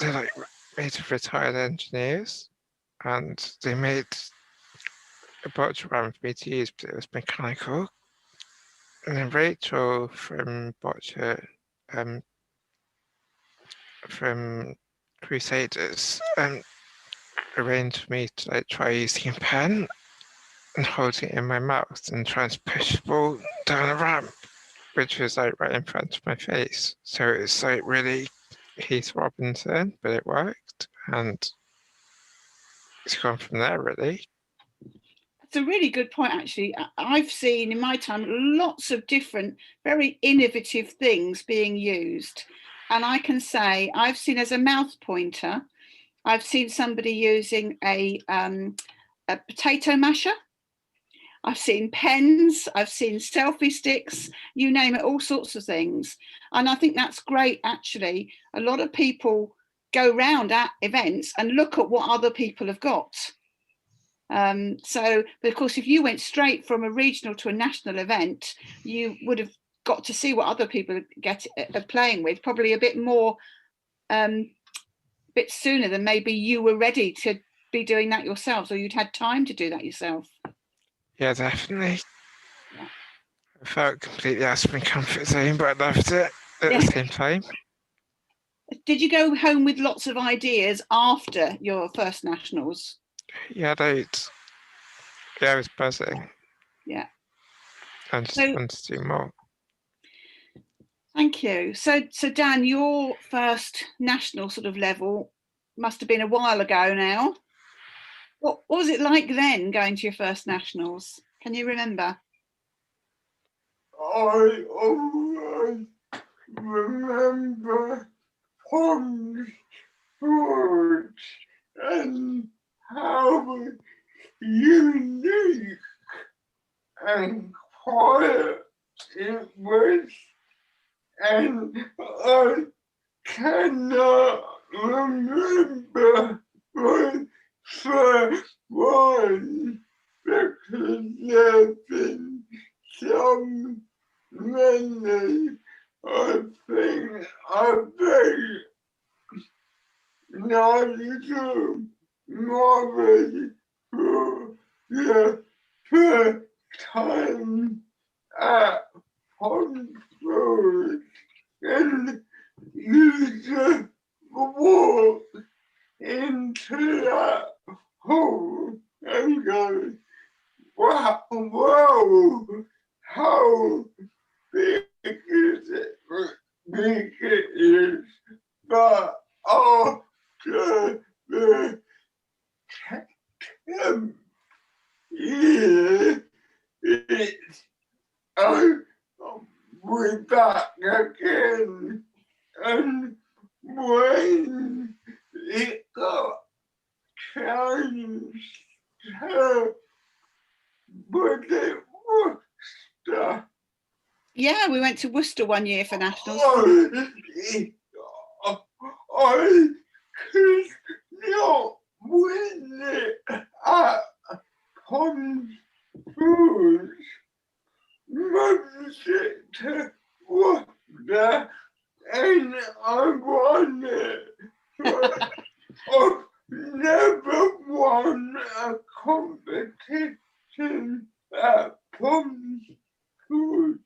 [SPEAKER 7] they're like made of retired engineers, and they made a Boccia ramp for me to use, but it was mechanical. And then Rachel from Boccia, from Crusaders, arranged for me to like try using a pen and holding it in my mouth and trying to push the ball down a ramp, which was like right in front of my face. So it was like really Heath Robinson, but it worked, and it's gone from there really.
[SPEAKER 6] It's a really good point, actually. I've seen in my time lots of different, very innovative things being used. And I can say I've seen as a mouth pointer, I've seen somebody using a potato masher. I've seen pens, I've seen selfie sticks, you name it, all sorts of things. And I think that's great, actually. A lot of people go round at events and look at what other people have got. But of course, if you went straight from a regional to a national event, you would have got to see what other people are playing with, probably a bit more, bit sooner than maybe you were ready to be doing that yourselves, or you'd had time to do that yourself.
[SPEAKER 7] Yeah, definitely.
[SPEAKER 6] Yeah.
[SPEAKER 7] I felt completely out of my comfort zone, but I loved it at the same time.
[SPEAKER 6] Did you go home with lots of ideas after your first nationals?
[SPEAKER 7] Yeah, I was buzzing.
[SPEAKER 6] Yeah.
[SPEAKER 7] And just wanted to do more.
[SPEAKER 6] Thank you. So Dan, your first national sort of level must have been a while ago now. What was it like then, going to your first nationals? Can you remember?
[SPEAKER 5] I always remember Tom's words and how unique and quiet it was, and I cannot remember my first one because there have been so many. I think I played national Norway for the first time at Oxford, and you just walk into that hole and go, wow, how big is it? Big it is, but after the 10th year, it's we're back again, and when it got changed, but it was Worcester.
[SPEAKER 6] Yeah, we went to Worcester one year for nationals.
[SPEAKER 5] I could not win it at Tom's Foods. Moved it to Worcester and I won it. I've never won a competition at Tom's Foods.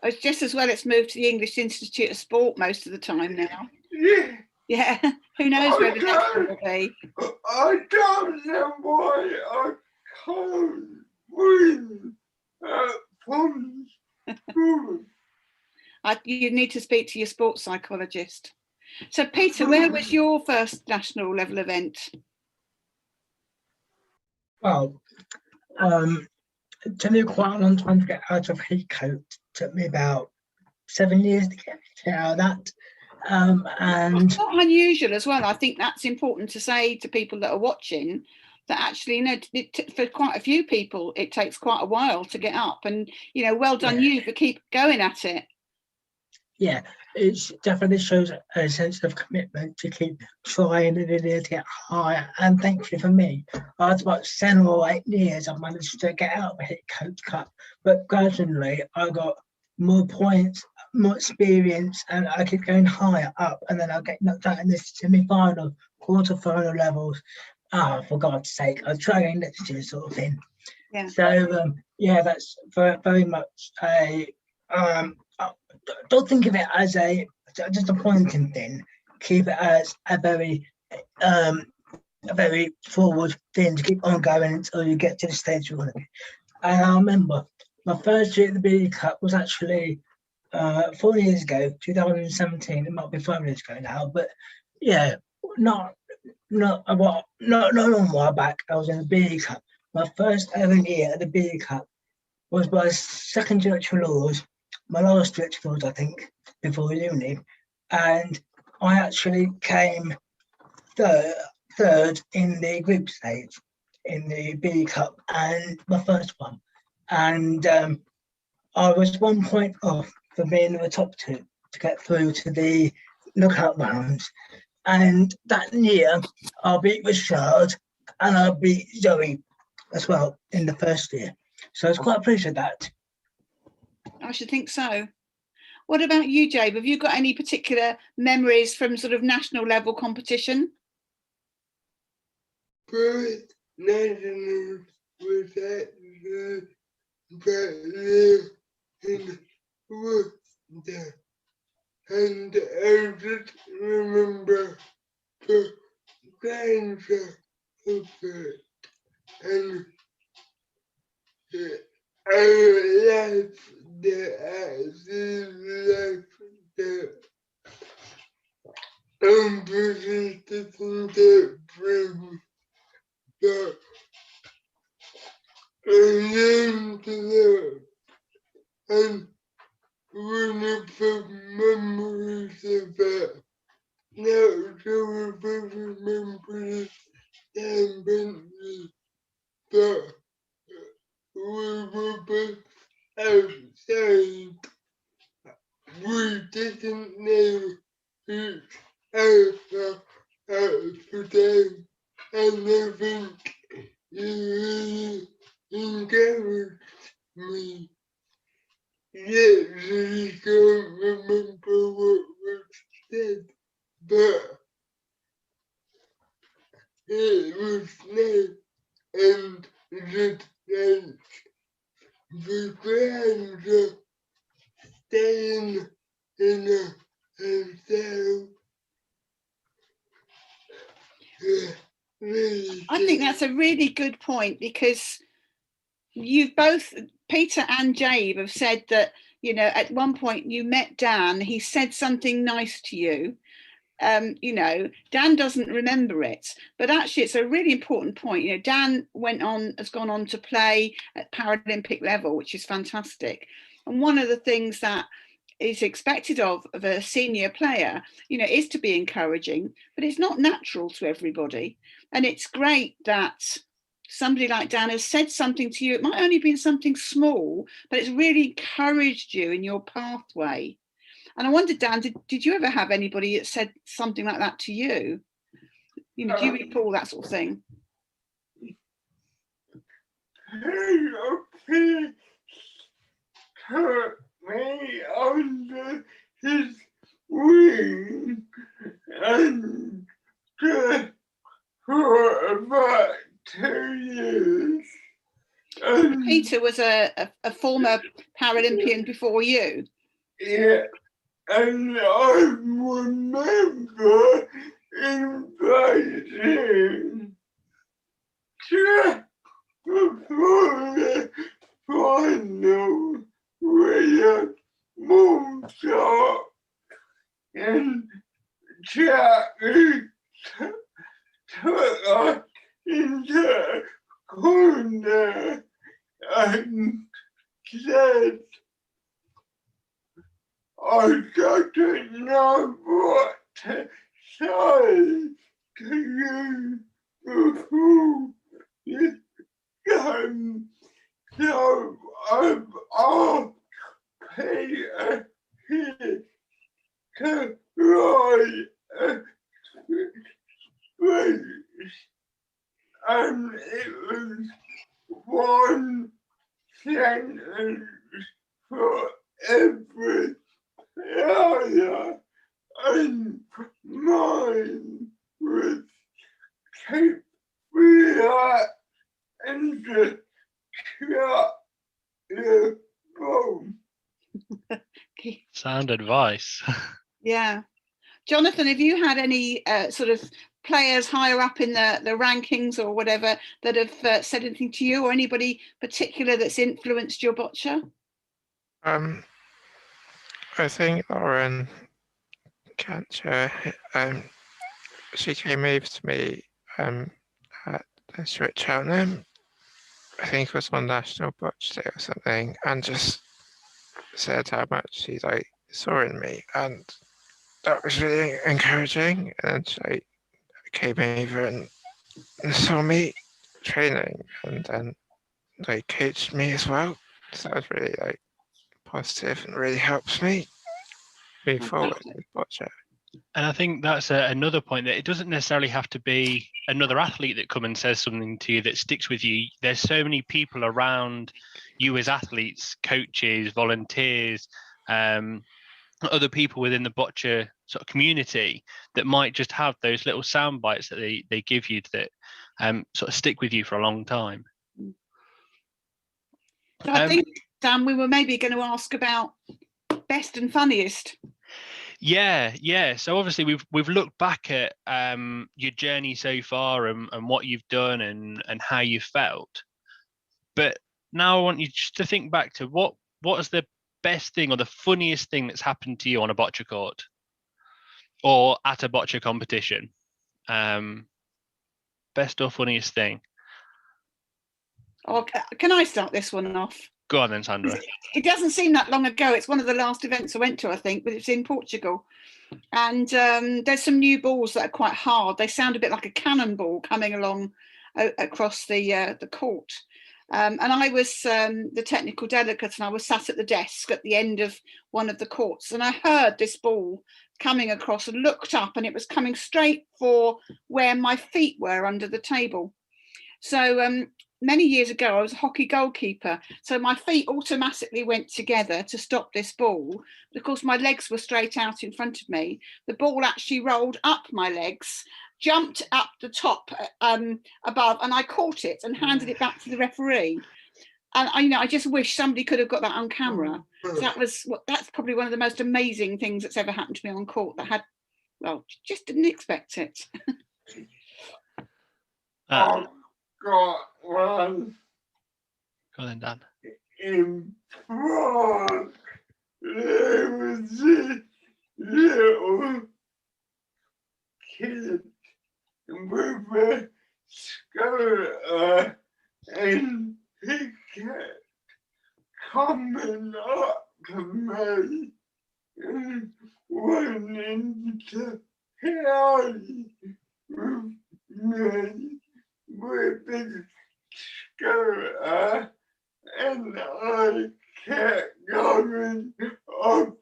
[SPEAKER 6] It's just as well it's moved to the English Institute of Sport most of the time now.
[SPEAKER 5] Yeah.
[SPEAKER 6] Yeah, who knows where the next one will be.
[SPEAKER 5] I don't know why I can't win at Tom's Foods.
[SPEAKER 6] You need to speak to your sports psychologist. So Peter, where was your first national level event?
[SPEAKER 1] Well, it took me quite a long time to get out of Heathcote. It took me about 7 years to get out of that. And
[SPEAKER 6] it's not unusual as well. I think that's important to say to people that are watching, that actually, you know, for quite a few people, it takes quite a while to get up. And, you know, well done you for keep going at it.
[SPEAKER 1] Yeah, it definitely shows a sense of commitment to keep trying and to get higher. And thankfully for me, after about 7 or 8 years, I managed to get out of the Heathcote Cup. But gradually, I got more points, more experience, and I keep going higher up. And then I'll get knocked out in the semi-final, quarter-final levels. For God's sake, I'll try again next year, sort of thing.
[SPEAKER 6] Yeah.
[SPEAKER 1] So, yeah, that's very much a. Don't think of it as a disappointing thing. Keep it as a very forward thing to keep on going until you get to the stage you want to be. And I remember my first year at the BD Cup was actually 4 years ago, 2017. It might be 5 years ago now, but yeah, not a long while back. I was in the BD Cup. My first ever year at the BD Cup was my second director laws. My last director laws, I think, before uni, and I actually came third in the group stage. in the B Cup and my first one. And I was 1 point off for being in the top 2 to get through to the knockout rounds. And that year, I beat Richard and I beat Zoe as well in the first year. So I was quite pleased with that.
[SPEAKER 6] I should think so. What about you, Jabe? Have you got any particular memories from sort of national level competition?
[SPEAKER 5] First national was at the in Worcester, and I just remember the grandeur of it, and I left the unprecedented dream that I named to and one of the memories of it. Now, so if I remember Dan Bentley, that we were both outside. We didn't know each other at the time, and I think you really encouraged me. Yes, I can't remember what was said, but it was nice and just like the grandeur staying in a hotel. Really
[SPEAKER 6] I think that's a really good point, because you've both, Peter and Jabe, have said that, you know, at one point you met Dan, he said something nice to you. You know, Dan doesn't remember it, but actually it's a really important point. You know, Dan has gone on to play at Paralympic level, which is fantastic. And one of the things that is expected of a senior player, you know, is to be encouraging, but it's not natural to everybody. And it's great that somebody like Dan has said something to you. It might only be something small, but it's really encouraged you in your pathway. And I wondered, Dan, did you ever have anybody that said something like that to you? You know, do you recall that sort of thing?
[SPEAKER 5] He took me under his wing and for about 2 years.
[SPEAKER 6] Peter was a former Paralympian before you.
[SPEAKER 5] Yeah, and I remember inviting just before the final with Boccia, and Jackie took us into a corner and said, I don't know what to say to you before you come. So I've asked Peter to write a speech, and it was one sentence for every area, and mine was keep relaxed and just shut the phone.
[SPEAKER 4] Sound advice.
[SPEAKER 6] Yeah. Jonathan, have you had any sort of players higher up in the rankings or whatever that have said anything to you, or anybody particular that's influenced your boccia?
[SPEAKER 7] I think Lauren Cantor, she came over to me at this at Cheltenham, I think it was on National Boccia Day or something, and just said how much she saw in me, and that was really encouraging. And she came over and saw me training, and then they coached me as well. So that was really like positive and really helps me move forward with boccia.
[SPEAKER 4] And I think that's another point, that it doesn't necessarily have to be another athlete that come and says something to you that sticks with you. There's so many people around you as athletes, coaches, volunteers, other people within the boccia sort of community that might just have those little sound bites that they give you that sort of stick with you for a long time.
[SPEAKER 6] So I think, Dan, we were maybe going to ask about best and funniest.
[SPEAKER 4] Yeah. So obviously we've looked back at your journey so far and what you've done and how you felt. But now I want you just to think back to what is the best thing or the funniest thing that's happened to you on a boccia court or at a boccia competition. Best or funniest thing?
[SPEAKER 6] Oh, can I start this one off?
[SPEAKER 4] Go on then, Sandra.
[SPEAKER 6] It doesn't seem that long ago. It's one of the last events I went to, I think, but it's in Portugal. And there's some new balls that are quite hard. They sound a bit like a cannonball coming along across the court. And I was the technical delegate, and I was sat at the desk at the end of one of the courts. And I heard this ball coming across and looked up, and it was coming straight for where my feet were under the table. So many years ago, I was a hockey goalkeeper. So my feet automatically went together to stop this ball. Because my legs were straight out in front of me, the ball actually rolled up my legs, jumped up the top above, and I caught it and handed it back to the referee. And I just wish somebody could have got that on camera. So that's probably one of the most amazing things that's ever happened to me on court. Just didn't expect it.
[SPEAKER 5] Got one.
[SPEAKER 4] Go on then, Dan.
[SPEAKER 5] In Prague, there was this little kid with a scooter, and he kept coming up to me and wanting to play with me with his scooter, and I kept going. I've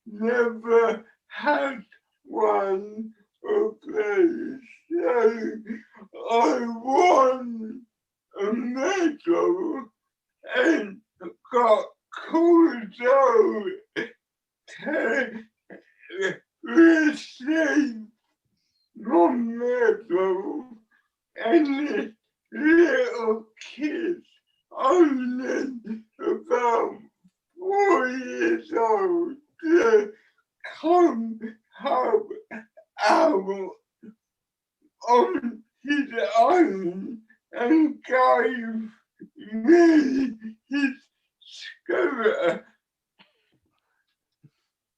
[SPEAKER 5] never had one of these, so I won a medal and got called out to receive my medal, and the little kid only about 4 years old come out on his own and gave me his scooter.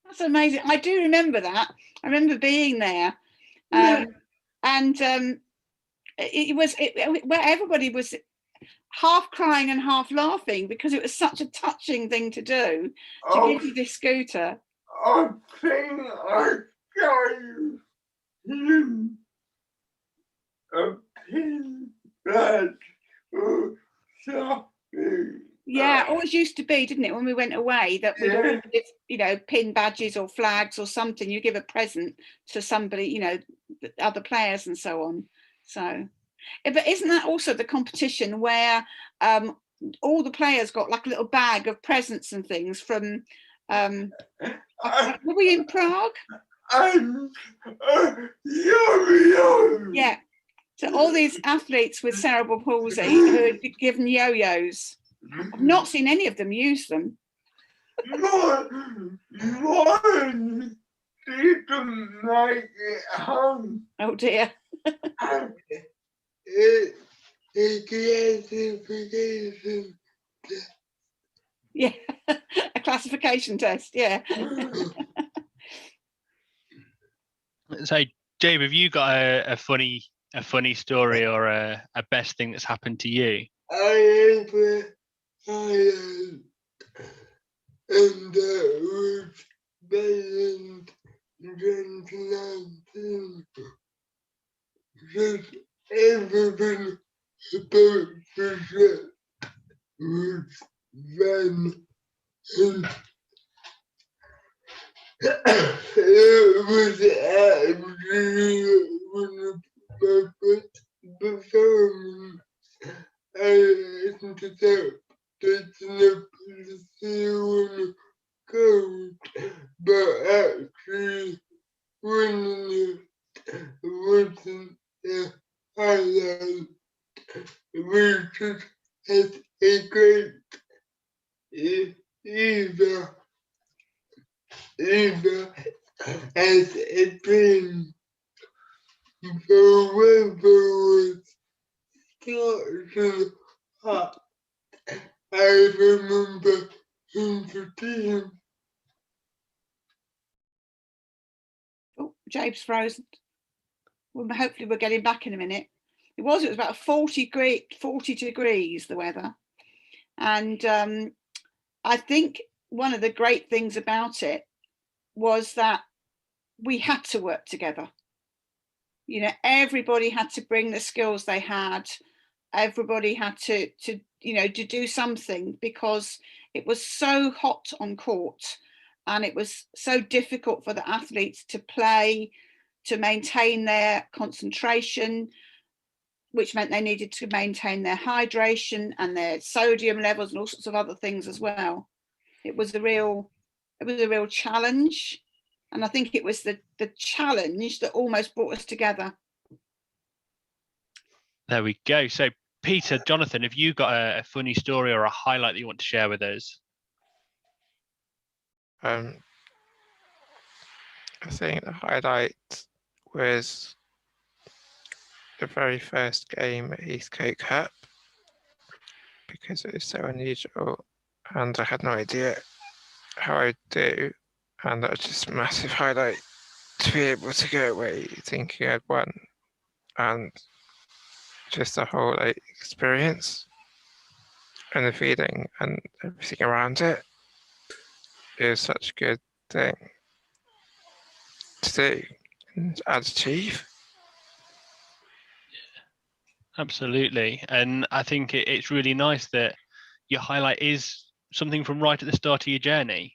[SPEAKER 6] That's amazing. I do remember that. I remember being there. And where everybody was half crying and half laughing because it was such a touching thing to do, to give you this scooter.
[SPEAKER 5] I think I gave him a pin badge or something.
[SPEAKER 6] Yeah, always used to be, didn't it, when we went away, that we would give, pin badges or flags or something. You give a present to somebody, other players and so on. So, but isn't that also the competition where all the players got like a little bag of presents and things from? Were we in Prague? Yeah. So all these athletes with cerebral palsy who had been given yo-yos. I've not seen any of them use them.
[SPEAKER 5] Mine didn't make it home.
[SPEAKER 6] Oh dear. Yeah, a classification test. Yeah.
[SPEAKER 4] So, Jabe, have you got a funny story or a best thing that's happened to you?
[SPEAKER 5] I am, and that was back in 2019. Just everything about the ship was then, and it was actually one of my first performances. I ended up taking up the seal gold, but actually winning it wasn't the highlight. We just had a great either as a team. The weather was scorching hot. I remember in the team.
[SPEAKER 6] Oh, James frozen. Well, hopefully we're getting back in a minute. It was about 40 degrees, the weather. And I think one of the great things about it was that we had to work together. You know, everybody had to bring the skills they had. Everybody had to do something, because it was so hot on court and it was so difficult for the athletes to play, to maintain their concentration, which meant they needed to maintain their hydration and their sodium levels and all sorts of other things as well. It was a real challenge. And I think it was the challenge that almost brought us together.
[SPEAKER 4] There we go. So Peter, Jonathan, have you got a funny story or a highlight that you want to share with us?
[SPEAKER 7] I think the highlight was the very first game at Eastcote Cup, because it was so unusual and I had no idea how I'd do, and that was just a massive highlight to be able to go away thinking I'd won, and just the whole experience and the feeling and everything around it is such a good thing to do and achieve.
[SPEAKER 4] Absolutely. And I think it's really nice that your highlight is something from right at the start of your journey.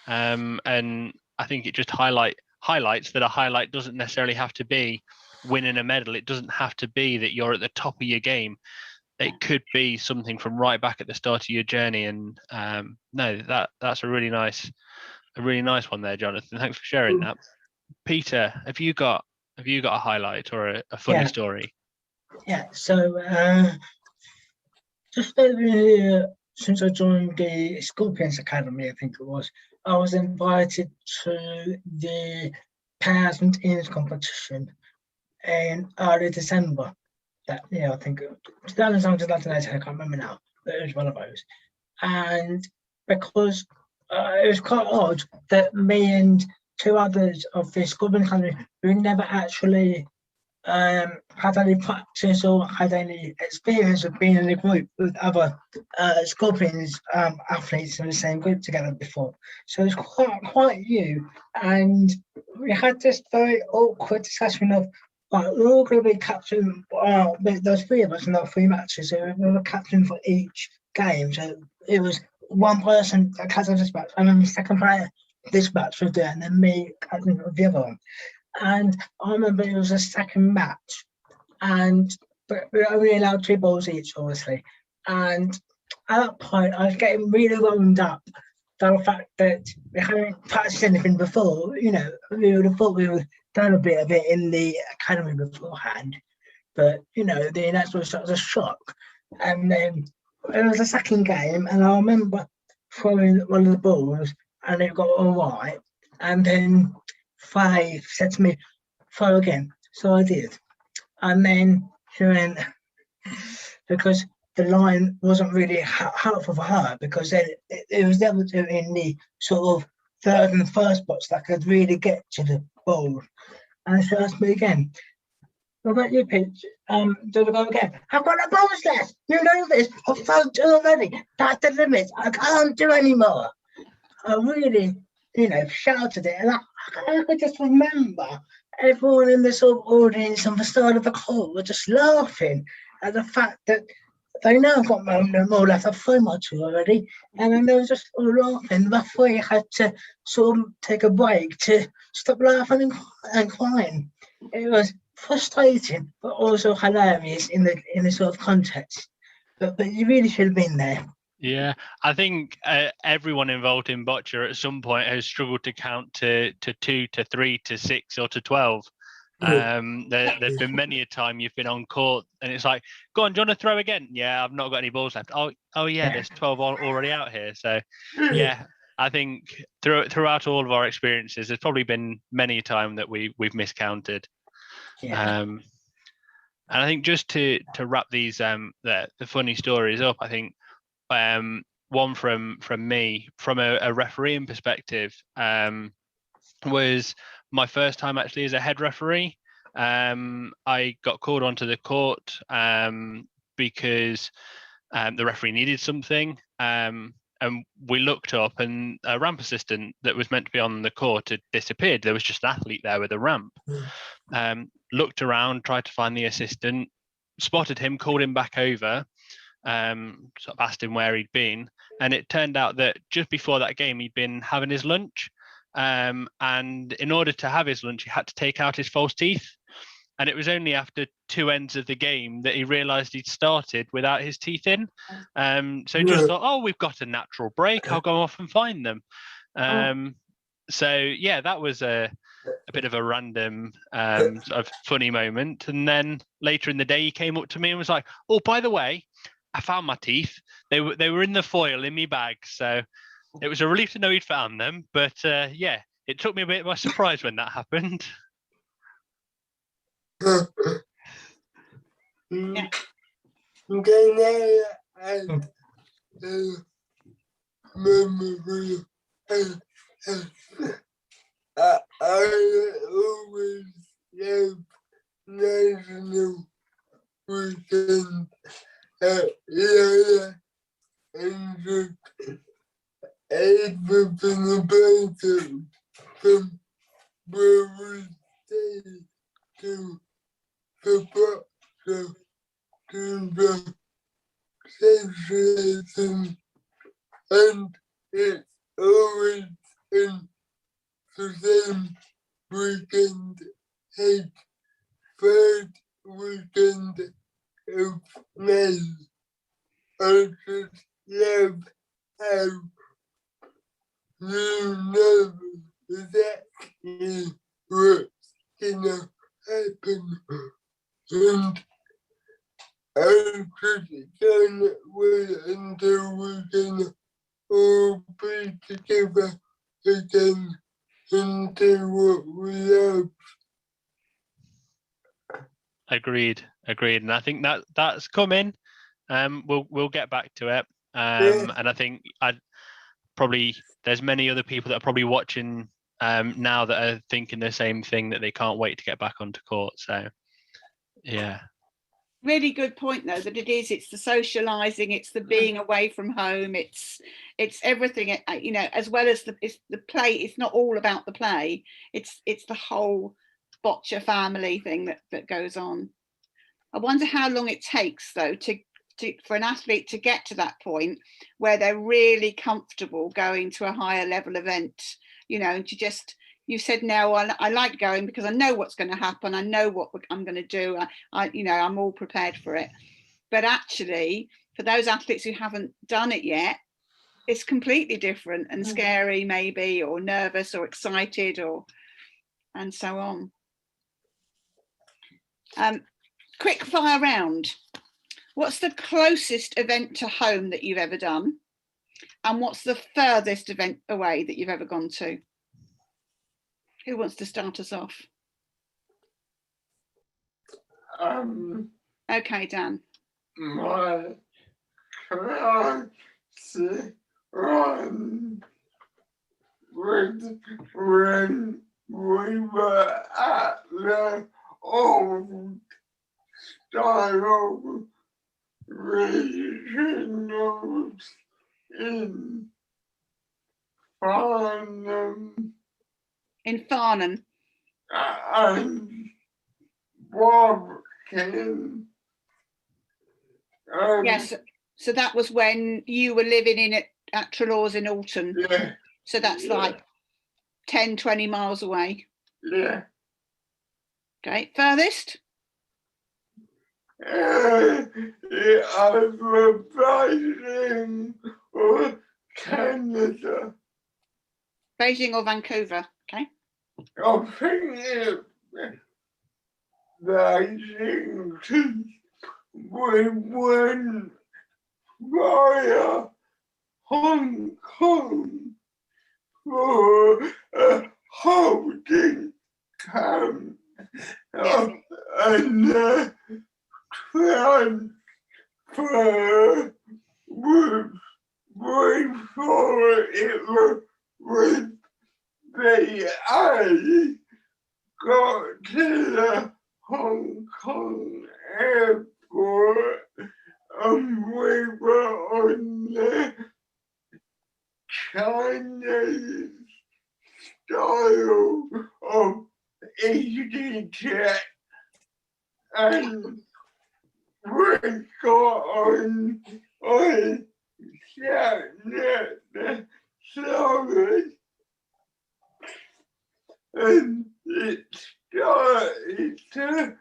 [SPEAKER 4] And I think it just highlights that a highlight doesn't necessarily have to be winning a medal. It doesn't have to be that you're at the top of your game. It could be something from right back at the start of your journey. And no, that's a really nice one there, Jonathan. Thanks for sharing that. Peter, have you got a highlight or a funny story?
[SPEAKER 1] Yeah, so just since I joined the Scorpions Academy, I think it was, I was invited to the Pairs and Teams competition in early December. That, I think 2017, 2018, I can't remember now, but it was one of those. And because it was quite odd that me and two others of the Scorpions Academy who never actually had any practice or had any experience of being in a group with other Scorpions athletes in the same group together before. So it was quite new, and we had this very awkward discussion of, right, we're all going to be captain. There's three of us in our 3 matches, so we were captain for each game. So it was one person that captained this match, and then the second player this match was there, and then me captain of the other one. And I remember it was a second match, but we were only allowed 2 balls each, obviously. And at that point, I was getting really wound up by the fact that we hadn't practiced anything before. We would have thought we would done a bit of it in the academy beforehand, but the actual shot was a shock. And then it was the second game, and I remember throwing one of the balls, and it got all right. And then Faye said to me, throw again. So I did. And then she went, because the line wasn't really helpful for her, because it was never in the sort of third and first box that could really get to the ball. And she asked me again, what about you, Pete? Do we go again? I've got the balls left. You know this. I've thrown 2 already. That's the limit. I can't do any more. I really, shouted it. And I could just remember everyone in the sort of audience on the side of the court were just laughing. at the fact that they now got them all left. I've thrown my two already, and then they were just all laughing. The referee had to sort of take a break to stop laughing and crying. It was frustrating, but also hilarious in the sort of context. But you really should have been there.
[SPEAKER 4] Yeah, I think everyone involved in boccia at some point has struggled to count to 2 to 3 to 6 or to 12. There's been many a time you've been on court and it's like, go on, do you want to throw again? Yeah, I've not got any balls left. Oh yeah, there's 12 already out here. So yeah, I think throughout all of our experiences, there's probably been many a time that we've miscounted.
[SPEAKER 1] Yeah.
[SPEAKER 4] And I think just to wrap these the funny stories up, I think one from me from a refereeing perspective was my first time actually as a head referee. I got called onto the court because the referee needed something, and we looked up and a ramp assistant that was meant to be on the court had disappeared. There was just an athlete there with a ramp. Looked around, tried to find the assistant, spotted him, called him back over, sort of asked him where he'd been, and it turned out that just before that game he'd been having his lunch, and in order to have his lunch he had to take out his false teeth, and it was only after 2 ends of the game that he realized he'd started without his teeth in. So he just thought, oh, we've got a natural break, I'll go off and find them. So yeah, that was a bit of a random sort of funny moment. And then later in the day he came up to me and was like, oh, by the way, I found my teeth. They were in the foil in my bag. So it was a relief to know he'd found them. But yeah, it took me a bit by surprise when that happened.
[SPEAKER 6] Yeah.
[SPEAKER 5] Can I add memory? I always love national weekend at Yale and just everything about it, from where we stay to the Boccia to the sensation, and it's always in the same weekend as third weekend of May. I just love how you know exactly what's gonna happen, and I just can't wait until we can all be together again and do what we love.
[SPEAKER 4] Agreed. And I think that's coming. We'll get back to it. And I think there's many other people that are probably watching now that are thinking the same thing, that they can't wait to get back onto court. So yeah.
[SPEAKER 6] Really good point though, that it's the socializing, it's the being away from home, it's everything, you know, as well as the play. It's not all about the play, it's the whole boccia family thing that goes on. I wonder how long it takes though for an athlete to get to that point where they're really comfortable going to a higher level event, you know, and to just, you said, no, I like going because I know what's going to happen. I know what I'm going to do. You know, I'm all prepared for it. But actually, for those athletes who haven't done it yet, it's completely different and scary, maybe, or nervous or excited, and so on. Quick fire round. What's the closest event to home that you've ever done? And what's the furthest event away that you've ever gone to? Who wants to start us off? Okay, Dan.
[SPEAKER 5] My closest one was when we were at the old style regionals in Farnham.
[SPEAKER 6] In Farnham.
[SPEAKER 5] And walking
[SPEAKER 6] Yes. So that was when you were living in at Trelaws in Alton.
[SPEAKER 5] Yeah.
[SPEAKER 6] So that's like 10, 20 miles away.
[SPEAKER 5] Yeah.
[SPEAKER 6] Okay. Furthest?
[SPEAKER 5] I'm Beijing or Canada.
[SPEAKER 6] Beijing or Vancouver? Okay.
[SPEAKER 5] I think it's Beijing, 'cause we went via Hong Kong for a holding camp and transfer was before it was the I got to the Hong Kong airport and we were on the Chinese style of EasyJet and we got on sat near the service and it started to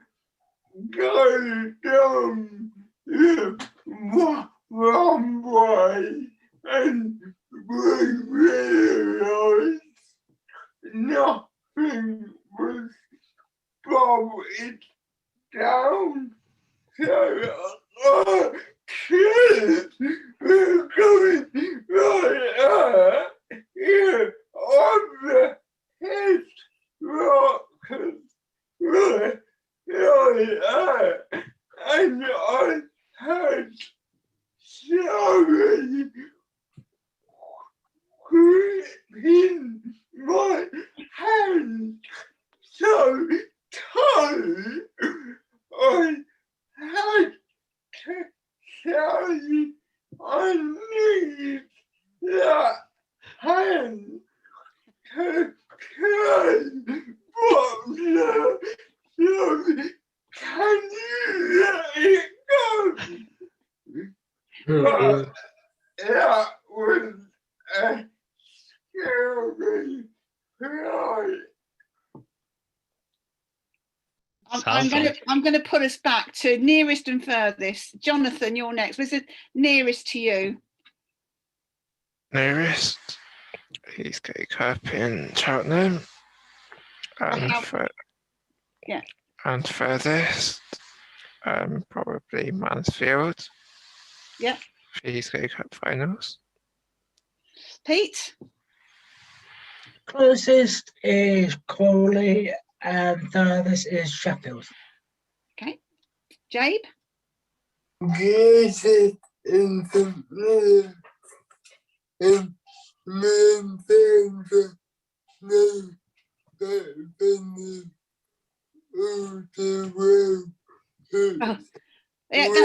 [SPEAKER 5] go down the runway and we realised nothing was going down. So kids were going right here on the head rockers right and I had sorry gripping my hand so tight I had to say I need that hand to carry Boccia. So can you let it go? But that was a scary ride.
[SPEAKER 6] I'm going to put us back to nearest and furthest. Jonathan, you're next. Was it nearest to you?
[SPEAKER 7] Nearest, he's Gate up in Cheltenham, and and furthest, probably Mansfield.
[SPEAKER 6] Yep.
[SPEAKER 7] For his Gate Cup finals.
[SPEAKER 6] Pete?
[SPEAKER 1] Closest is Crawley and furthest is Sheffield.
[SPEAKER 6] Okay. Jabe?
[SPEAKER 5] Closest in the main things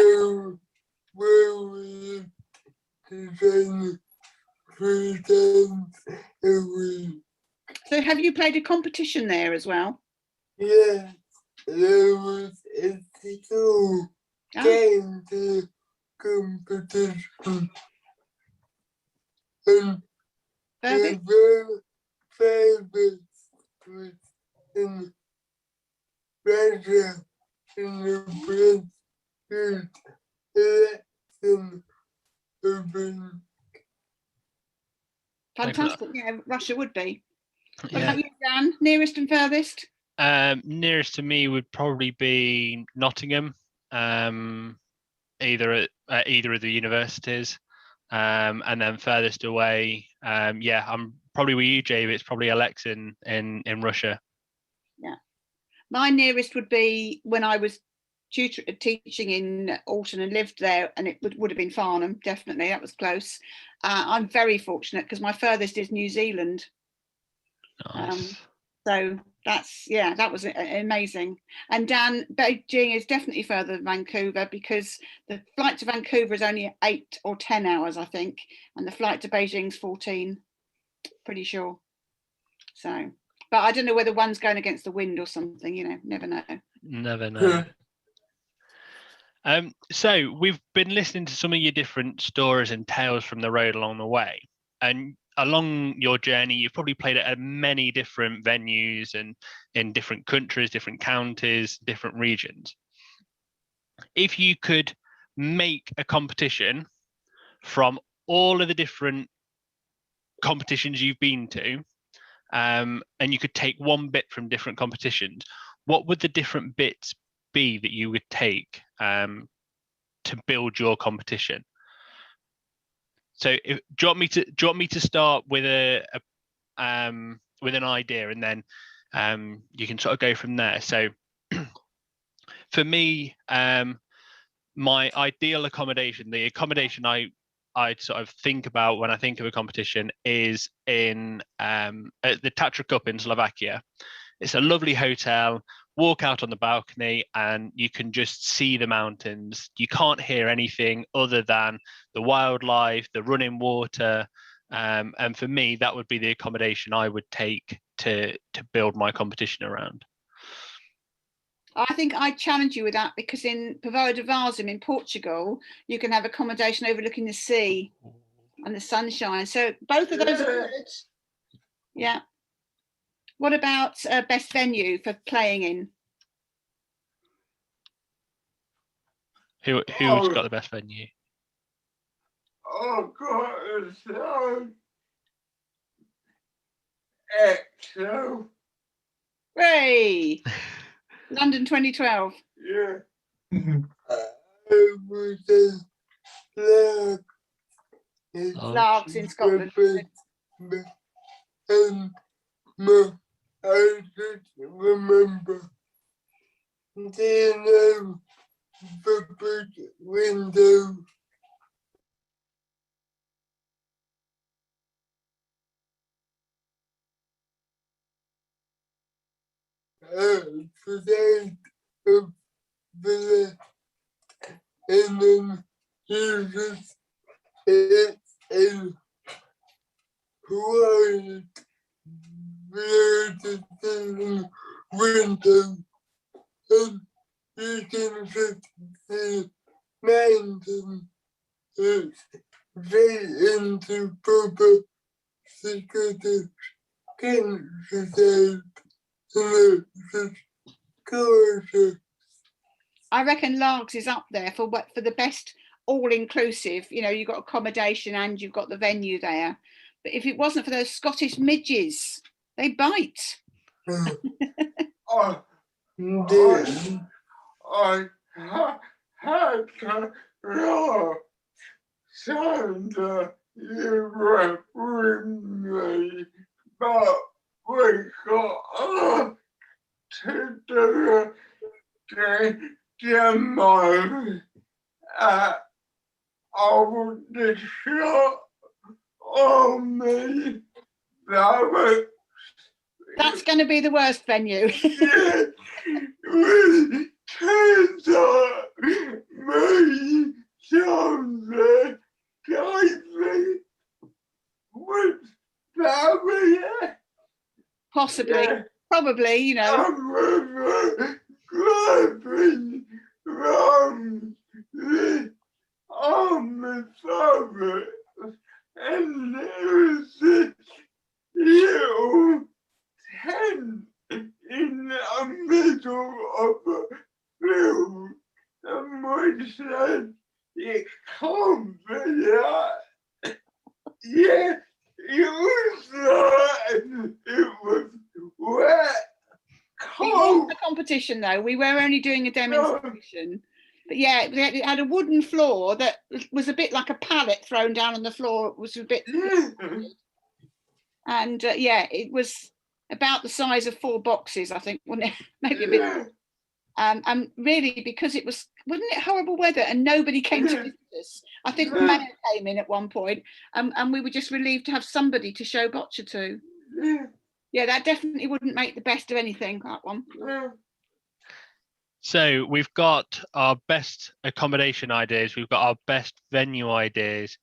[SPEAKER 5] no where we train 3 times a week.
[SPEAKER 6] So have you played a competition there as well?
[SPEAKER 5] Yeah, there was a school game to competition. And the very favorite was in Russia in the British election open.
[SPEAKER 6] Fantastic. Yeah, Russia would be. What
[SPEAKER 4] Yeah.
[SPEAKER 6] about you, Dan? Nearest and furthest?
[SPEAKER 4] Nearest to me would probably be Nottingham, either at either of the universities, and then furthest away, yeah, I'm probably with you, Jave. It's probably Alex in Russia.
[SPEAKER 6] Yeah, my nearest would be when I was teaching in Alton and lived there, and it would have been Farnham. Definitely, that was close. I'm very fortunate because my furthest is New Zealand.
[SPEAKER 4] Nice.
[SPEAKER 6] So that was amazing. And Dan, Beijing is definitely further than Vancouver because the flight to Vancouver is only 8 or 10 hours, I think, and the flight to Beijing's 14, pretty sure. So, but I don't know whether one's going against the wind or something, you know, never know.
[SPEAKER 4] Never know. So we've been listening to some of your different stories and tales from the road along the way, and along your journey, you've probably played at many different venues and in different countries, different counties, different regions. If you could make a competition from all of the different competitions you've been to, and you could take one bit from different competitions, what would the different bits be that you would take to build your competition? So, do you want me to start with with an idea, and then you can sort of go from there? So, for me, my ideal accommodation, the accommodation I sort of think about when I think of a competition, is in at the Tatra Cup in Slovakia. It's a lovely hotel. Walk out on the balcony and you can just see the mountains. You can't hear anything other than the wildlife, the running water. And for me, that would be the accommodation I would take to build my competition around.
[SPEAKER 6] I think I'd challenge you with that, because in Povoa de Varzim in Portugal, you can have accommodation overlooking the sea and the sunshine. So both of those. Yeah. What about best venue for playing in?
[SPEAKER 4] Who's got the best venue?
[SPEAKER 5] Oh God, it's so excellent.
[SPEAKER 6] Hey, London 2012.
[SPEAKER 5] Yeah.
[SPEAKER 1] Mhm.
[SPEAKER 6] Largs in Scotland.
[SPEAKER 5] I just remember, do you know the big window? Today of the and then uses it a quiet beautiful window, and you can just see mountain. It's very into proper secretive countryside, and it's just gorgeous.
[SPEAKER 6] I reckon Largs is up there for the best all-inclusive. You know, you've got accommodation and you've got the venue there. But if it wasn't for those Scottish midges, they bite.
[SPEAKER 5] I had to laugh. Sandra, you were with me, but we got up to do the demo at all the shot on me.
[SPEAKER 6] That's going to be the worst venue.
[SPEAKER 5] We turned up me, Sandra, Daisy, with Barry.
[SPEAKER 6] Possibly.
[SPEAKER 5] Yeah.
[SPEAKER 6] Probably, you know.
[SPEAKER 5] I remember grabbing from the army service, and there was this little tent in the middle of the field, and we said, it can't be that. Yeah, it was wet.
[SPEAKER 6] It wasn't a competition though. We were only doing a demonstration. But yeah, it had a wooden floor that was a bit like a pallet thrown down on the floor. It was a bit, and yeah, it was about the size of 4 boxes, I think, wasn't it? Maybe a bit. And really, because wasn't it horrible weather and nobody came to visit us? I think the mayor came in at one point, and we were just relieved to have somebody to show Boccia to. Yeah, that definitely wouldn't make the best of anything, that one.
[SPEAKER 4] So we've got our best accommodation ideas. We've got our best venue ideas.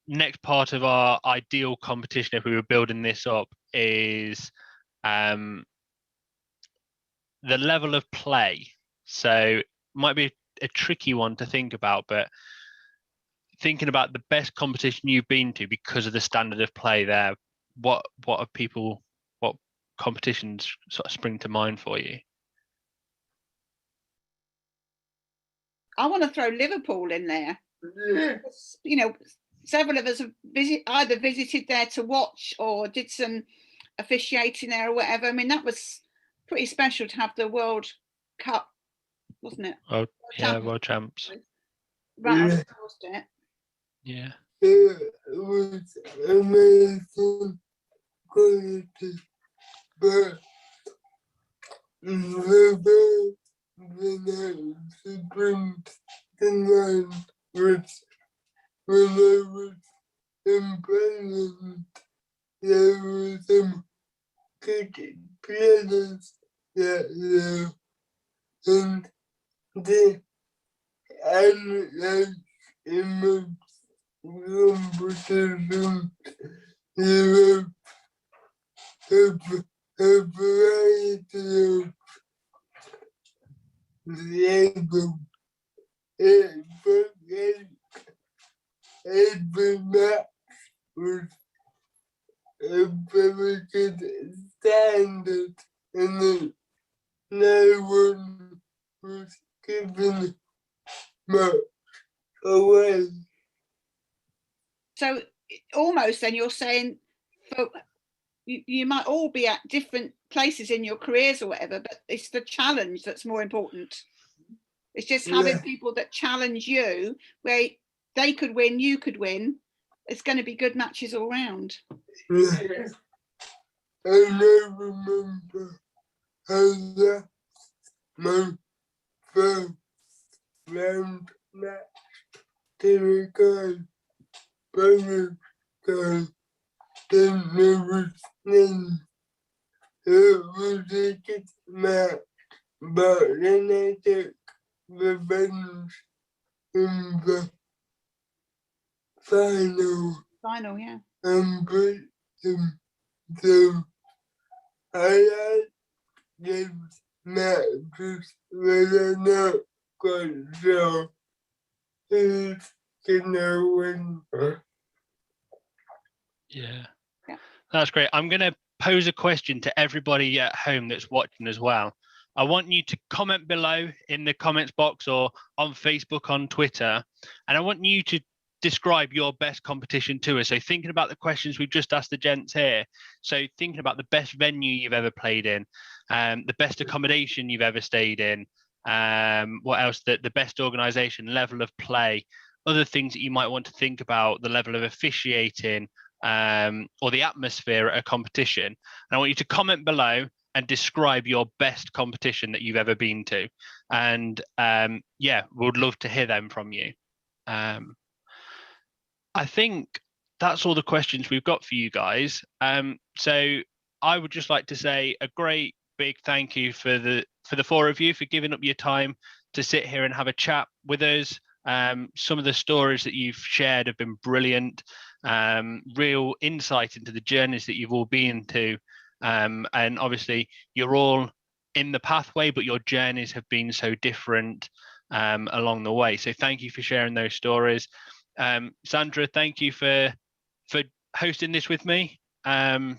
[SPEAKER 4] Next part of our ideal competition, if we were building this up, is the level of play. So might be a tricky one to think about, but thinking about the best competition you've been to because of the standard of play there, what competitions sort of spring to mind for you?
[SPEAKER 6] I want to throw Liverpool in there. You know, several of us have either visited there to watch or did some officiating there or whatever. I mean, that was pretty special to have the World Cup, wasn't it?
[SPEAKER 4] Oh, yeah, World Champs.
[SPEAKER 6] Right on the doorstep.
[SPEAKER 4] Yeah.
[SPEAKER 5] It was amazing quality, but the able to bring to mind was when I was in Poland, there were some good players that and the analyze in competition, you have a variety of labels. Every match was a very good standard, and no one was given much away.
[SPEAKER 6] So almost then you're saying you might all be at different places in your careers or whatever, but it's the challenge that's more important. It's just having people that challenge you, where they could win, you could win. It's going to be good matches all round.
[SPEAKER 5] Yeah. And I remember how that my first round match to go Boccia, then there was none. It was a good match, but then I took revenge in the final
[SPEAKER 6] Yeah.
[SPEAKER 5] and beat him. So I like these matches where I'm not quite sure who's gonna win.
[SPEAKER 4] Yeah.
[SPEAKER 6] Yeah.
[SPEAKER 4] That's great. I'm going to pose a question to everybody at home that's watching as well. I want you to comment below in the comments box or on Facebook, on Twitter, and I want you to describe your best competition to us. So thinking about the questions we've just asked the gents here. So thinking about the best venue you've ever played in, the best accommodation you've ever stayed in, what else, the best organisation, level of play, other things that you might want to think about, the level of officiating, or the atmosphere at a competition. And I want you to comment below and describe your best competition that you've ever been to. And yeah, we'd love to hear them from you. I think that's all the questions we've got for you guys. So I would just like to say a great big thank you for the four of you for giving up your time to sit here and have a chat with us. Some of the stories that you've shared have been brilliant. Real insight into the journeys that you've all been to. And obviously you're all in the pathway, but your journeys have been so different along the way. So thank you for sharing those stories. Sandra, thank you for hosting this with me. I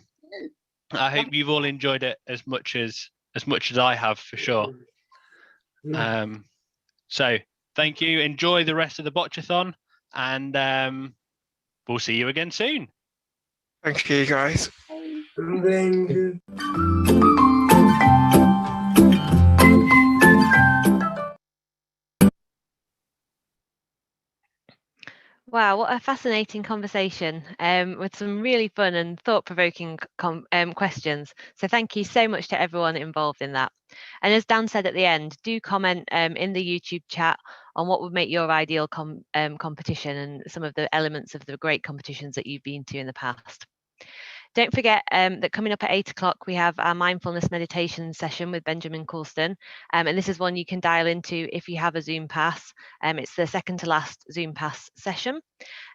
[SPEAKER 4] hope you've all enjoyed it as much as I have, for sure. So thank you. Enjoy the rest of the Bocciathon, and we'll see you again soon.
[SPEAKER 7] Thank you, guys.
[SPEAKER 5] Thank you.
[SPEAKER 8] Wow, what a fascinating conversation with some really fun and thought-provoking questions. So thank you so much to everyone involved in that. And as Dan said at the end, do comment in the YouTube chat on what would make your ideal competition and some of the elements of the great competitions that you've been to in the past. Don't forget that coming up at 8 o'clock, we have our mindfulness meditation session with Benjamin Coulston. And this is one you can dial into if you have a Zoom pass. It's the second to last Zoom pass session.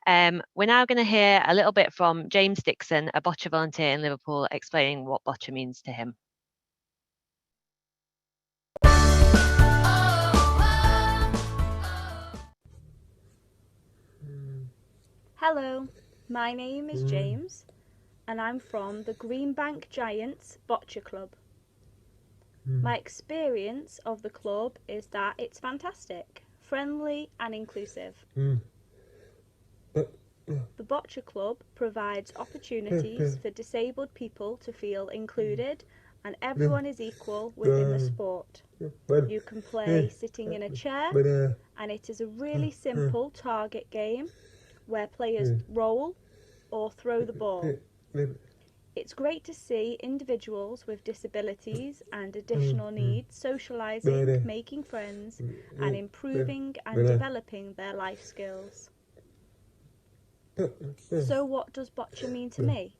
[SPEAKER 8] We're now going to hear a little bit from James Dixon, a Boccia volunteer in Liverpool, explaining what Boccia means to him.
[SPEAKER 9] Hello, my name is James and I'm from the Greenbank Giants Boccia Club. My experience of the club is that it's fantastic, friendly and inclusive. The Boccia Club provides opportunities for disabled people to feel included and everyone is equal within the sport. You can play sitting in a chair and it is a really simple target game where players roll or throw the ball. It's great to see individuals with disabilities and additional needs socialising, making friends and improving and developing their life skills. So what does Boccia mean to me?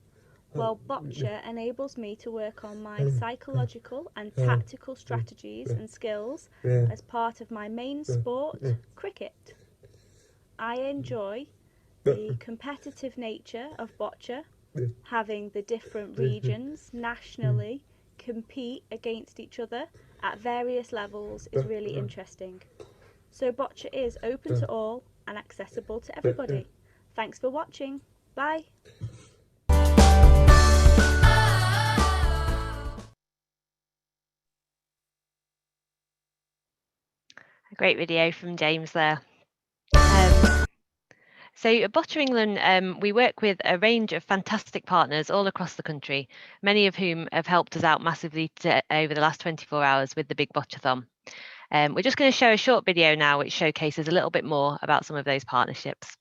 [SPEAKER 9] Well, Boccia enables me to work on my psychological and tactical strategies and skills as part of my main sport, cricket. I enjoy the competitive nature of Boccia, having the different regions nationally compete against each other at various levels is really interesting. So Boccia is open to all and accessible to everybody. Thanks for watching. Bye.
[SPEAKER 8] A great video from James there. So at Boccia England, we work with a range of fantastic partners all across the country, many of whom have helped us out massively over the last 24 hours with the Big Bocciathon. We're just going to show a short video now which showcases a little bit more about some of those partnerships.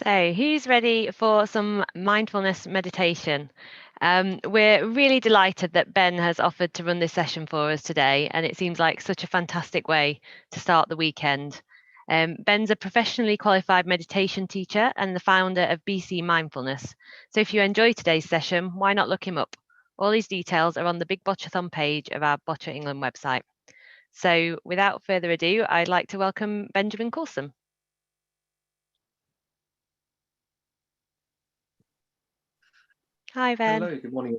[SPEAKER 8] So who's ready for some mindfulness meditation? We're really delighted that Ben has offered to run this session for us today, and it seems like such a fantastic way to start the weekend. Ben's a professionally qualified meditation teacher and the founder of BC Mindfulness. So if you enjoy today's session, why not look him up? All these details are on the Big Bocciathon page of our Boccia England website. So without further ado, I'd like to welcome Benjamin Coulson. Hi, Ben.
[SPEAKER 10] Hello, good morning.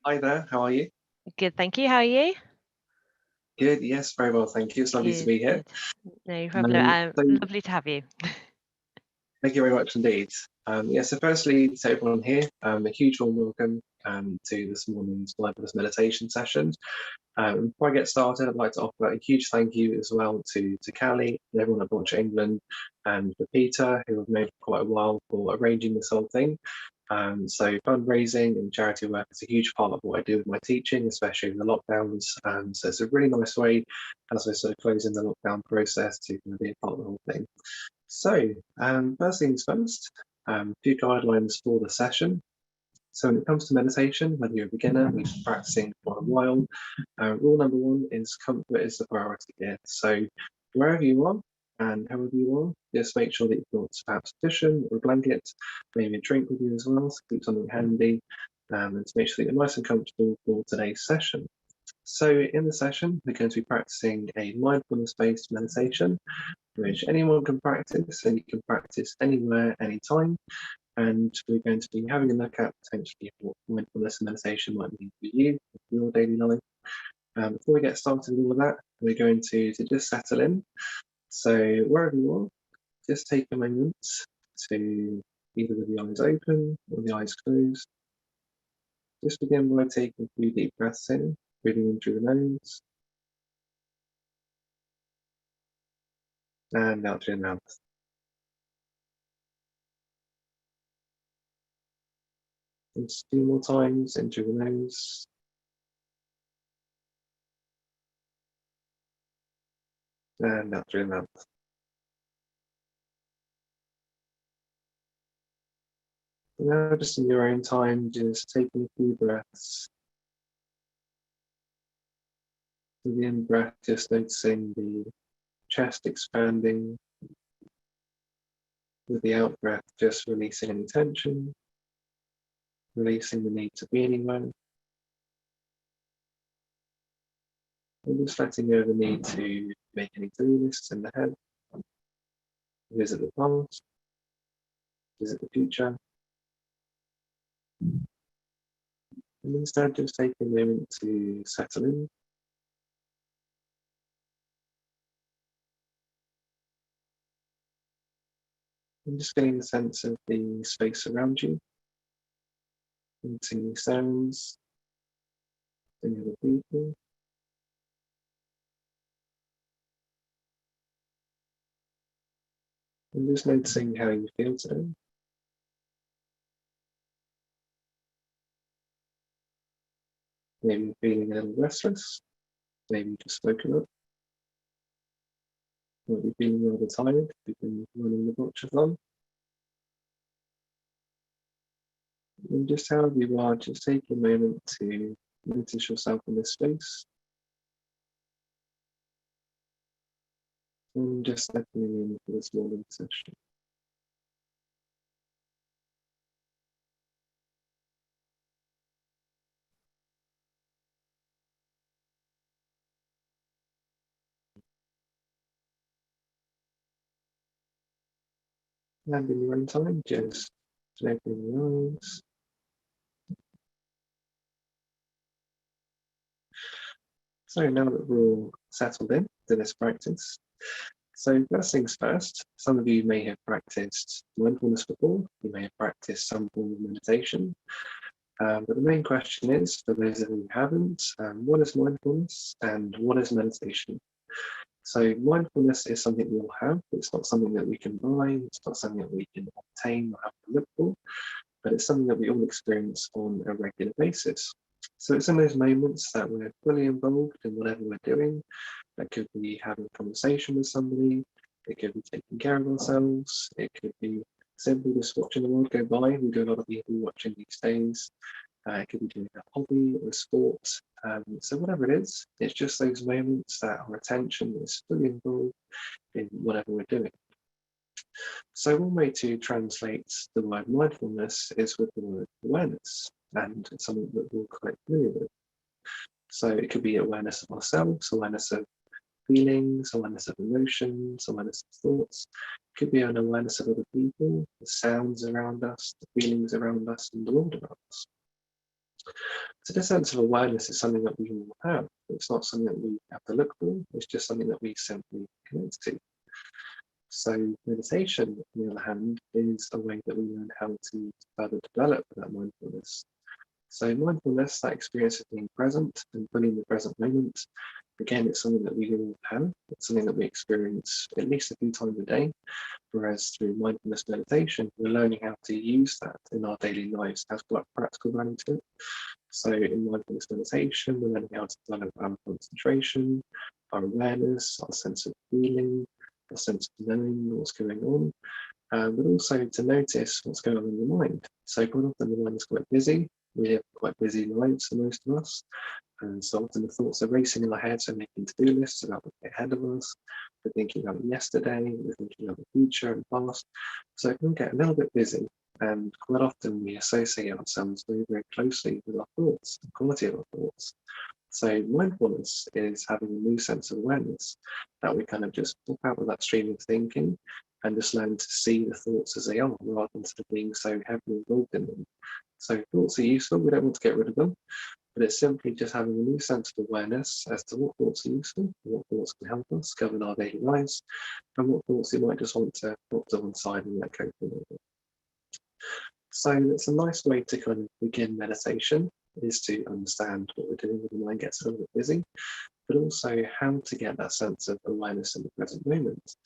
[SPEAKER 10] Hi there, how are you?
[SPEAKER 8] Good, thank you. How are you?
[SPEAKER 10] Good, yes, very well, thank you. It's lovely to be here.
[SPEAKER 8] Good. No problem.
[SPEAKER 10] So,
[SPEAKER 8] Lovely to have you.
[SPEAKER 10] thank you very much indeed. So firstly, to everyone here, a huge warm welcome to this morning's mindfulness meditation session. Before I get started, I'd like to offer a huge thank you as well to Callie and everyone at Boccia England and for Peter, who have made quite a while for arranging this whole thing. So fundraising and charity work is a huge part of what I do with my teaching, especially in the lockdowns. So it's a really nice way, as we're sort of closing the lockdown process, to kind of be a part of the whole thing. So first things first, a few guidelines for the session. So when it comes to meditation, whether you're a beginner, you've been practicing for a while, rule number one is comfort is the priority here. So wherever you are and however you are, just make sure that you've got perhaps a cushion or a blanket, maybe a drink with you as well, so keep something handy, and to make sure that you're nice and comfortable for today's session. So in the session, we're going to be practicing a mindfulness-based meditation, which anyone can practice, and you can practice anywhere, anytime. And we're going to be having a look at potentially what mindfulness and meditation might mean for you, for your daily life. Before we get started with all of that, we're going to just settle in. So wherever you are, just take a moment to, either with the eyes open or the eyes closed, just begin by taking a few deep breaths in, breathing in through the nose and out through the mouth. And just 2 more times, in through the nose and out through the mouth. And now, just in your own time, just taking a few breaths. With the in breath, just noticing the chest expanding. With the out breath, just releasing any tension, releasing the need to be anywhere. And just letting go of the need to make any to-do lists in the head, visit the past, visit the future. And instead, just take a moment to settle in. And just getting a sense of the space around you, noticing the sounds, any other people. And just noticing how you feel today. Maybe you're feeling a little restless, maybe you just woken up. Might be feeling rather tired, you've been running the Bocciathon. And just however you are, just take a moment to notice yourself in this space. And just settling in for this morning session. And in your own time, just opening your eyes. So now that we're all settled in to this practice, so first things first, some of you may have practiced mindfulness before, you may have practiced some form of meditation, but the main question is, for those of you who haven't, what is mindfulness and what is meditation? So mindfulness is something we all have. It's not something that we can buy, it's not something that we can obtain or have to look for, but it's something that we all experience on a regular basis. So it's in those moments that we're fully involved in whatever we're doing. That could be having a conversation with somebody, it could be taking care of ourselves, it could be simply just watching the world go by. We do a lot of people watching these days. It could be doing a hobby or a sport. So whatever it is, it's just those moments that our attention is fully involved in whatever we're doing. So one way to translate the word mindfulness is with the word awareness, and it's something that we're quite familiar with. So it could be awareness of ourselves, awareness of feelings, awareness of emotions, awareness of thoughts. It could be an awareness of other people, the sounds around us, the feelings around us, and the world around us. So this sense of awareness is something that we all have. It's not something that we have to look for, it's just something that we simply connect to. So meditation, on the other hand, is a way that we learn how to further develop that mindfulness. So mindfulness, that experience of being present and fully in the present moment, again, it's something that we all have. It's something that we experience at least a few times a day. Whereas through mindfulness meditation, we're learning how to use that in our daily lives, has got practical value to it. So in mindfulness meditation, we're learning how to develop our concentration, our awareness, our sense of feeling, our sense of knowing what's going on, but also to notice what's going on in the mind. So quite often the mind is quite busy. We have quite busy lives for most of us. And so often the thoughts are racing in our heads and making to-do lists about what's ahead of us. We're thinking about yesterday, we're thinking about the future and past. So it can get a little bit busy. And quite often we associate ourselves very, very closely with our thoughts, the quality of our thoughts. So mindfulness is having a new sense of awareness that we kind of just pop out of that stream of thinking and just learn to see the thoughts as they are rather than sort of being so heavily involved in them. So thoughts are useful, we don't want to get rid of them, but it's simply just having a new sense of awareness as to what thoughts are useful, what thoughts can help us govern our daily lives, and what thoughts you might just want to put to one side and let go for a little bit. So it's a nice way to kind of begin meditation, is to understand what we're doing when the mind gets a little bit busy, but also how to get that sense of awareness in the present moment.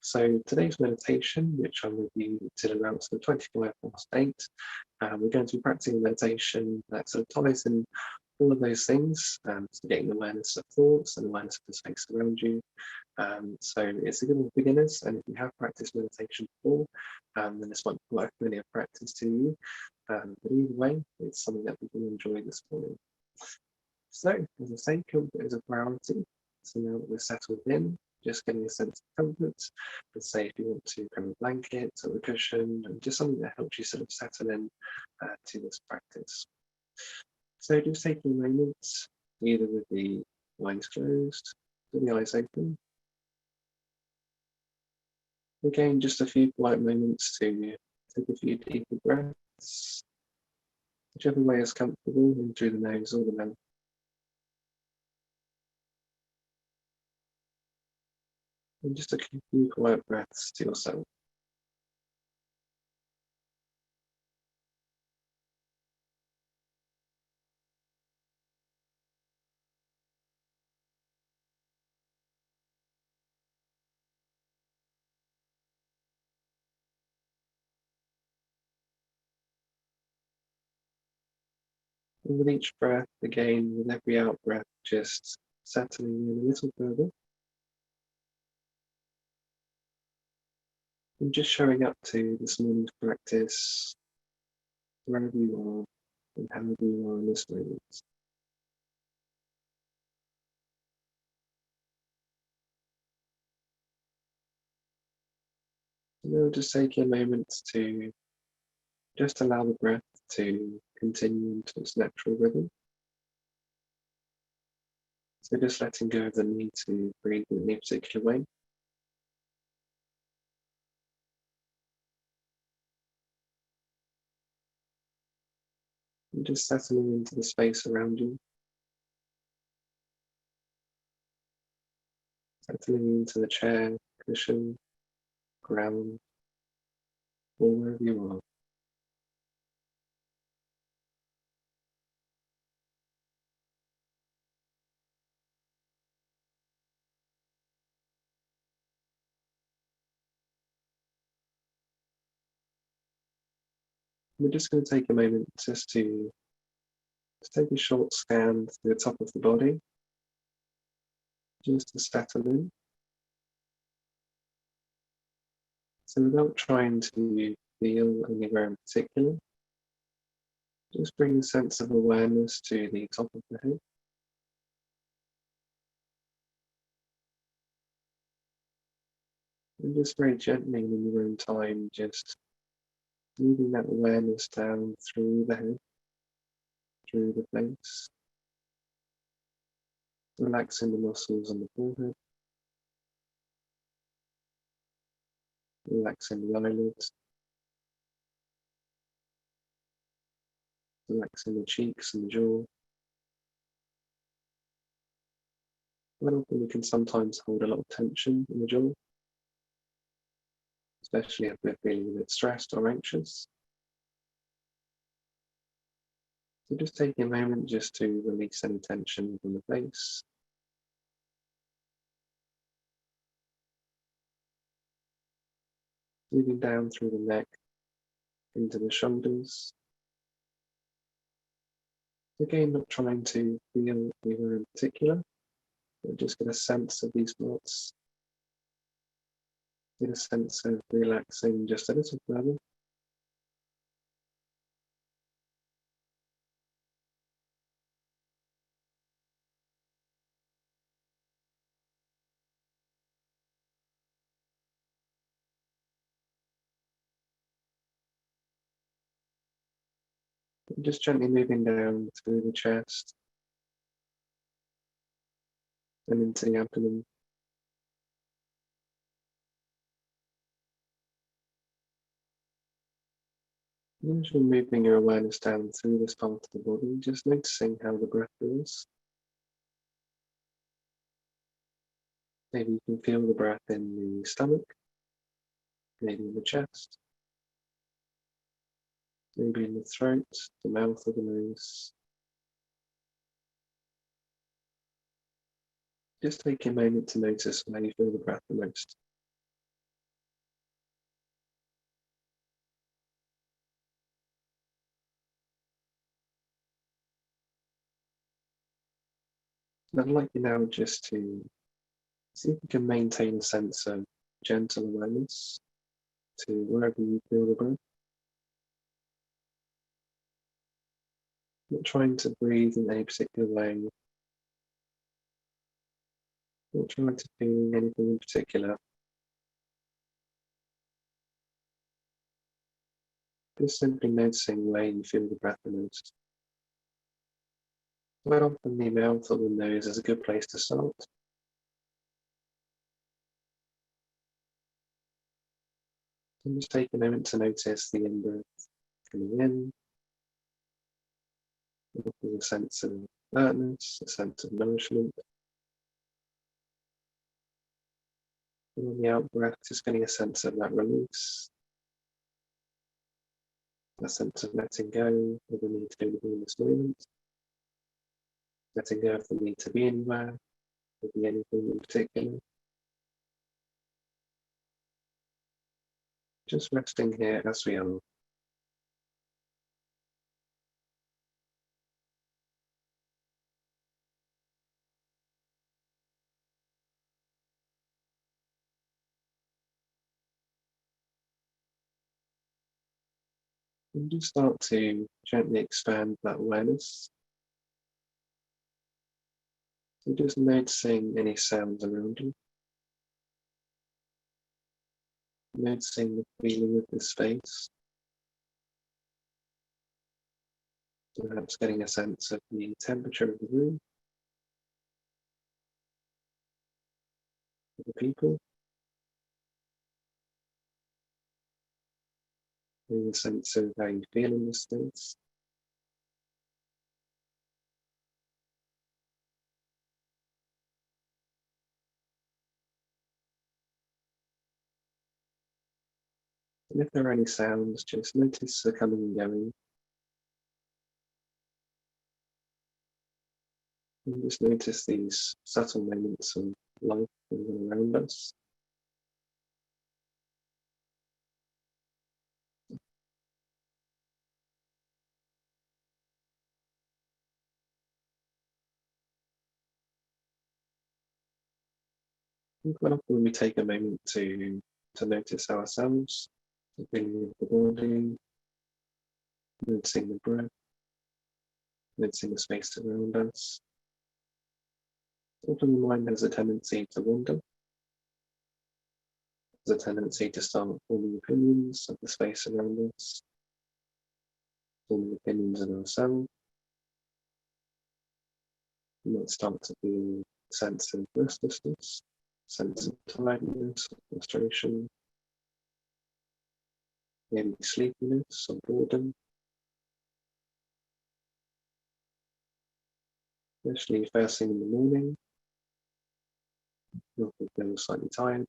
[SPEAKER 10] So today's meditation, which I'm with you till around sort of 8:25, we're going to be practicing meditation that sort of ties in all of those things, so getting awareness of thoughts and awareness of the space around you. So it's a good one for beginners, and if you have practiced meditation before, then this might be quite a familiar practice to you. But either way, it's something that we can enjoy this morning. So, as I say, comfort is a priority. So now that we're settled in, just getting a sense of comfort. And say if you want to grab a blanket or a cushion, and just something that helps you sort of settle in to this practice. So just taking a moment, either with the eyes closed or the eyes open. Again, just a few quiet moments to take a few deeper breaths, whichever way is comfortable, in through the nose or the mouth. And just a few quiet breaths to yourself. And with each breath, again, with every out breath, just settling in a little further. And just showing up to this morning's practice, wherever you are and however you are in this moment. And then just take a moment to just allow the breath to continue into its natural rhythm. So just letting go of the need to breathe in any particular way. And just settling into the space around you. Settling into the chair, cushion, ground, or wherever you are. We're just going to take a moment just to take a short scan to the top of the body, just to settle in. So without trying to feel anywhere in particular, just bring a sense of awareness to the top of the head. And just very gently in your own time, just moving that awareness down through the head, through the face, relaxing the muscles on the forehead, relaxing the eyelids, relaxing the cheeks and the jaw. Quite often we can sometimes hold a lot of tension in the jaw, especially if we're feeling a bit stressed or anxious. So just taking a moment just to release any tension from the face. Moving down through the neck into the shoulders. Again, not trying to feel anywhere in particular, but just get a sense of these knots. Get a sense of relaxing just a little further. Just gently moving down through the chest and into the abdomen. As you're moving your awareness down through this part of the body, just noticing how the breath feels. Maybe you can feel the breath in the stomach, maybe in the chest, maybe in the throat, the mouth, or the nose. Just take a moment to notice where you feel the breath the most. I'd like you now just to see if you can maintain a sense of gentle awareness to wherever you feel the breath. Not trying to breathe in any particular way. Not trying to feel anything in particular. Just simply noticing where you feel the breath the most. Quite often the mouth or the nose is a good place to start. And just take a moment to notice the in-breath coming in. With a sense of alertness, a sense of nourishment. And on the out-breath, just getting a sense of that release. A sense of letting go of the need to do anything in this moment. Letting go of the need to be anywhere, or be anything in particular. Just resting here as we are. And just start to gently expand that awareness. So just noticing any sounds around you. Noticing the feeling of the space. Perhaps getting a sense of the temperature of the room, of the people. Getting a sense of how you feel in the space. And if there are any sounds, just notice the coming and going. And just notice these subtle moments of life around us. And quite often we take a moment to notice ourselves, the feeling of the body, noticing the breath, noticing the space around us. Often the mind has a tendency to wander. There's a tendency to start forming opinions of the space around us, forming opinions of ourselves. You might start to feel a sense of restlessness, sense of tiredness, frustration, maybe sleepiness or boredom. Especially first thing in the morning, you'll feel slightly tired.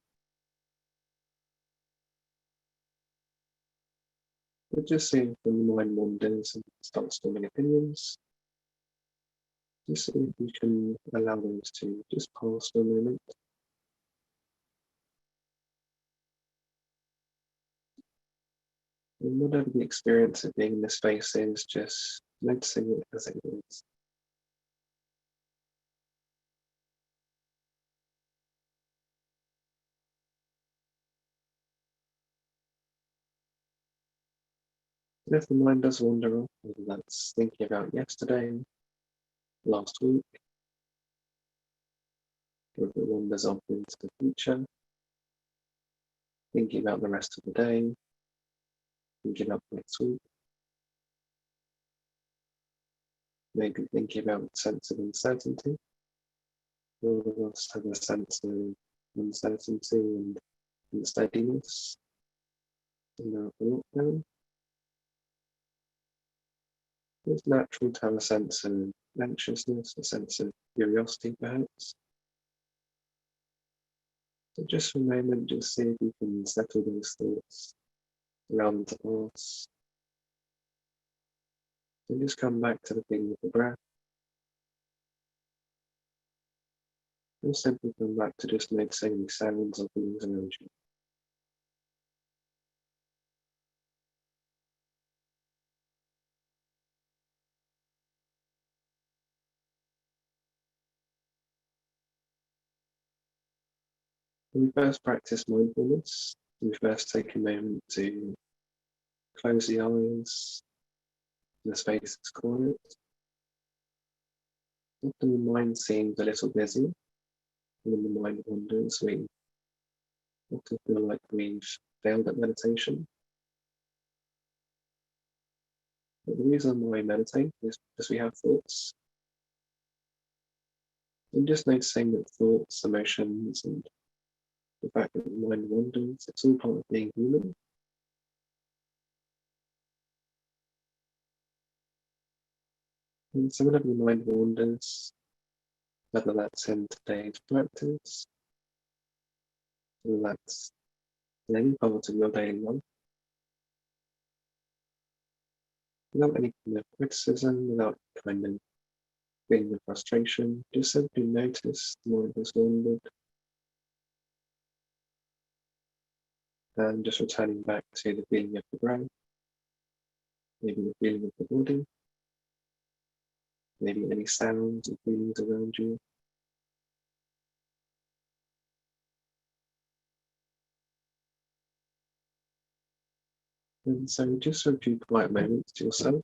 [SPEAKER 10] But just see if the mind wanders and starts forming opinions. Just see if you can allow those to just pass for a moment. And whatever the experience of being in this space is, just noticing it as it is. And if the mind does wander off, whether that's thinking about yesterday, last week, or if it wanders off into the future, thinking about the rest of the day, thinking about next week, maybe thinking about a sense of uncertainty. All of us have a sense of uncertainty and unsteadiness in our thought pattern. It's natural to have a sense of anxiousness, a sense of curiosity perhaps. So just for a moment, just see if you can settle those thoughts around the us. And just come back to the feeling of the breath. Or simply come back to just noticing any sounds or things around you. When we first practice mindfulness, we first take a moment to close the eyes, the space is quiet. Often the mind seems a little busy, and when the mind wanders, we often feel like we've failed at meditation. But the reason why we meditate is because we have thoughts. And just noticing that thoughts, emotions, and the fact that the mind wanders, it's all part of being human. And so whenever the mind wanders, whether that's in today's practice, whether that's in any part of your daily life, without any kind of criticism, without kind of feeling of frustration, just simply notice the mind has wandered and just returning back to the feeling of the breath, maybe the feeling of the body, maybe any sounds or feelings around you. And so just for a few quiet moments to yourself,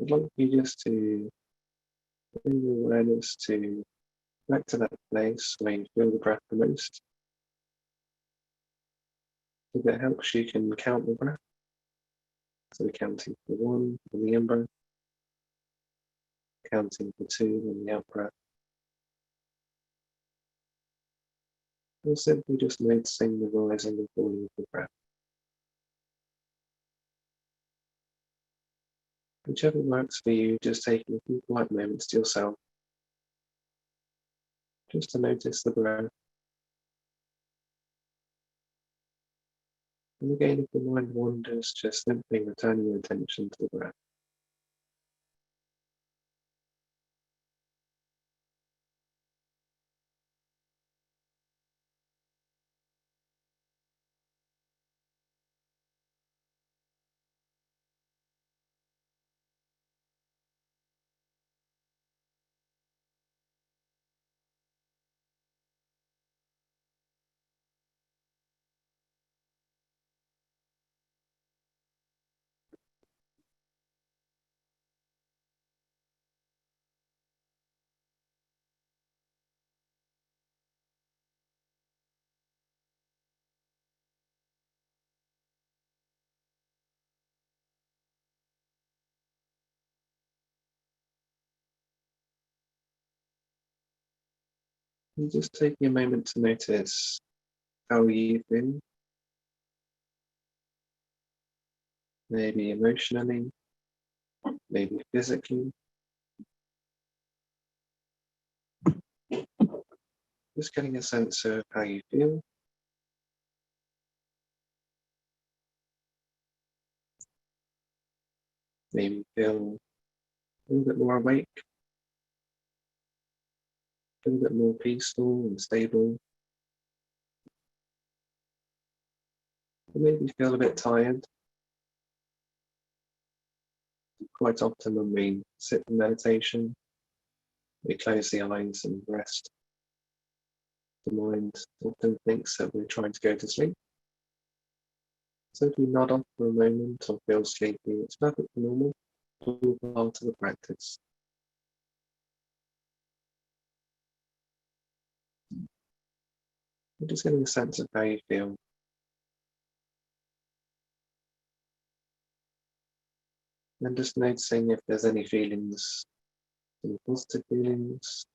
[SPEAKER 10] I'd like you just to bring your awareness to back to that place where you feel the breath the most. If it helps, you can count the breath. So counting for 1 on the in-breath, counting for 2 on the out-breath. Or simply just noticing the rising and falling of the breath. Whichever works for you, just taking a few quiet moments to yourself, just to notice the breath. And again, if the mind wanders, just simply returning your attention to the breath. And just taking a moment to notice how you've been, maybe emotionally, maybe physically. Just getting a sense of how you feel. feel a little bit more awake, a little bit more peaceful and stable. Or maybe feel a bit tired. Quite often when we sit in meditation, we close the eyes and rest. The mind often thinks that we're trying to go to sleep. So if we nod off for a moment or feel sleepy, it's perfectly normal. It's all part of the practice. We're just getting a sense of how you feel. And just noticing if there's any feelings, any positive feelings.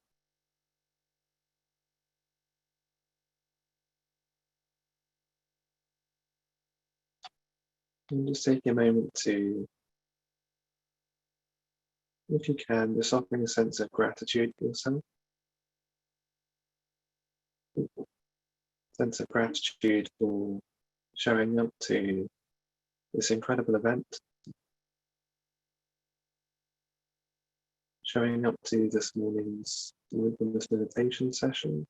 [SPEAKER 10] And just take a moment to, if you can, just offering a sense of gratitude for yourself. Sense of gratitude for showing up to this incredible event. Showing up to this morning's mindfulness meditation session.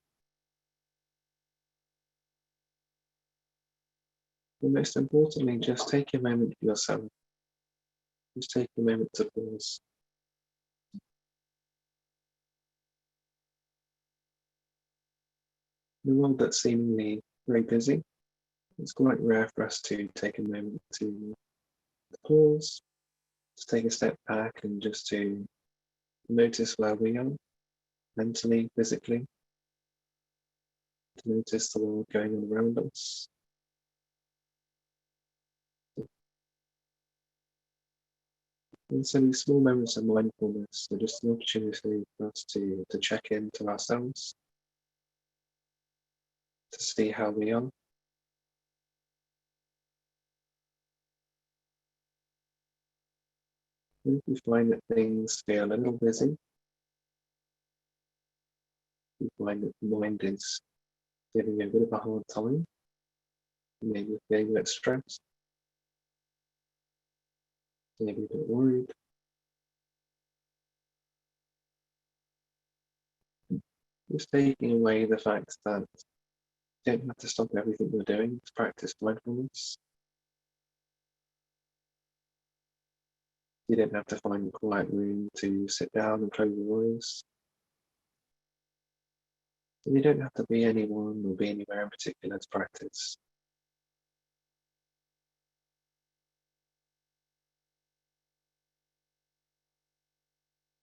[SPEAKER 10] And most importantly, just take a moment for yourself. Just take a moment to pause. In a world that's seemingly very busy, it's quite rare for us to take a moment to pause, to take a step back and just to notice where we are, mentally, physically, to notice the world going on around us. And so these small moments of mindfulness are just an opportunity for us to check in to ourselves, to see how we are. And if you find that things feel a little busy, you find that the mind is giving you a bit of a hard time, maybe feeling a bit stressed, maybe a bit worried, just taking away the fact that you don't have to stop everything you're doing to practice mindfulness. You don't have to find a quiet room to sit down and close your eyes. And you don't have to be anyone or be anywhere in particular to practice.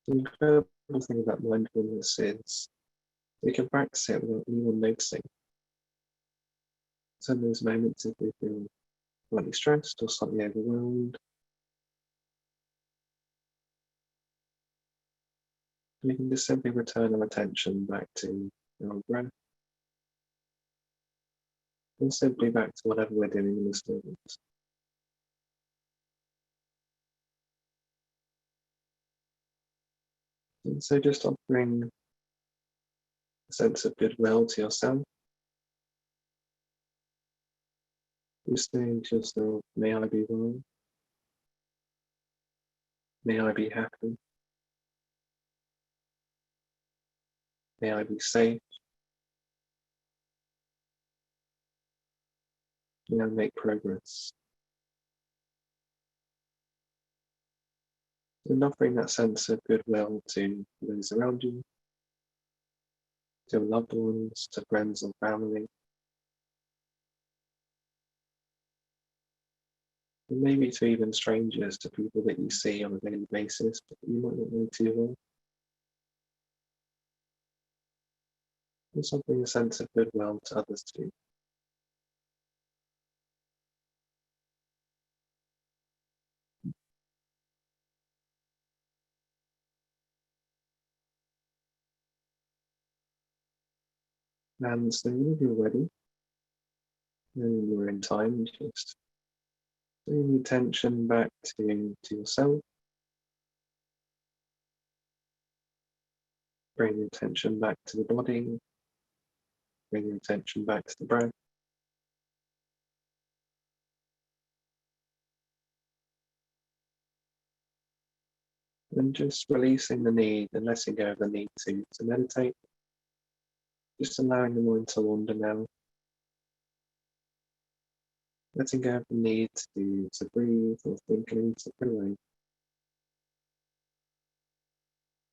[SPEAKER 10] The incredible thing about mindfulness is we can practice it without anyone noticing. So in those moments if we feel slightly stressed or slightly overwhelmed, we can just simply return our attention back to our breath, or simply back to whatever we're doing in this moment. And so just offering a sense of goodwill to yourself, just saying to yourself, may I be well, may I be happy, may I be safe, may I make progress. And offering that sense of goodwill to those around you, to loved ones, to friends and family, and maybe to even strangers, to people that you see on a daily basis, but you might not know too well. And offering a sense of goodwill to others too. And so when you're ready, and you're in time, just bring the attention back to yourself. Bring the attention back to the body. Bring the attention back to the breath. and just releasing the need and letting go of the need to meditate. Just allowing the mind to wander now. Letting go of the need to breathe or think and to put away.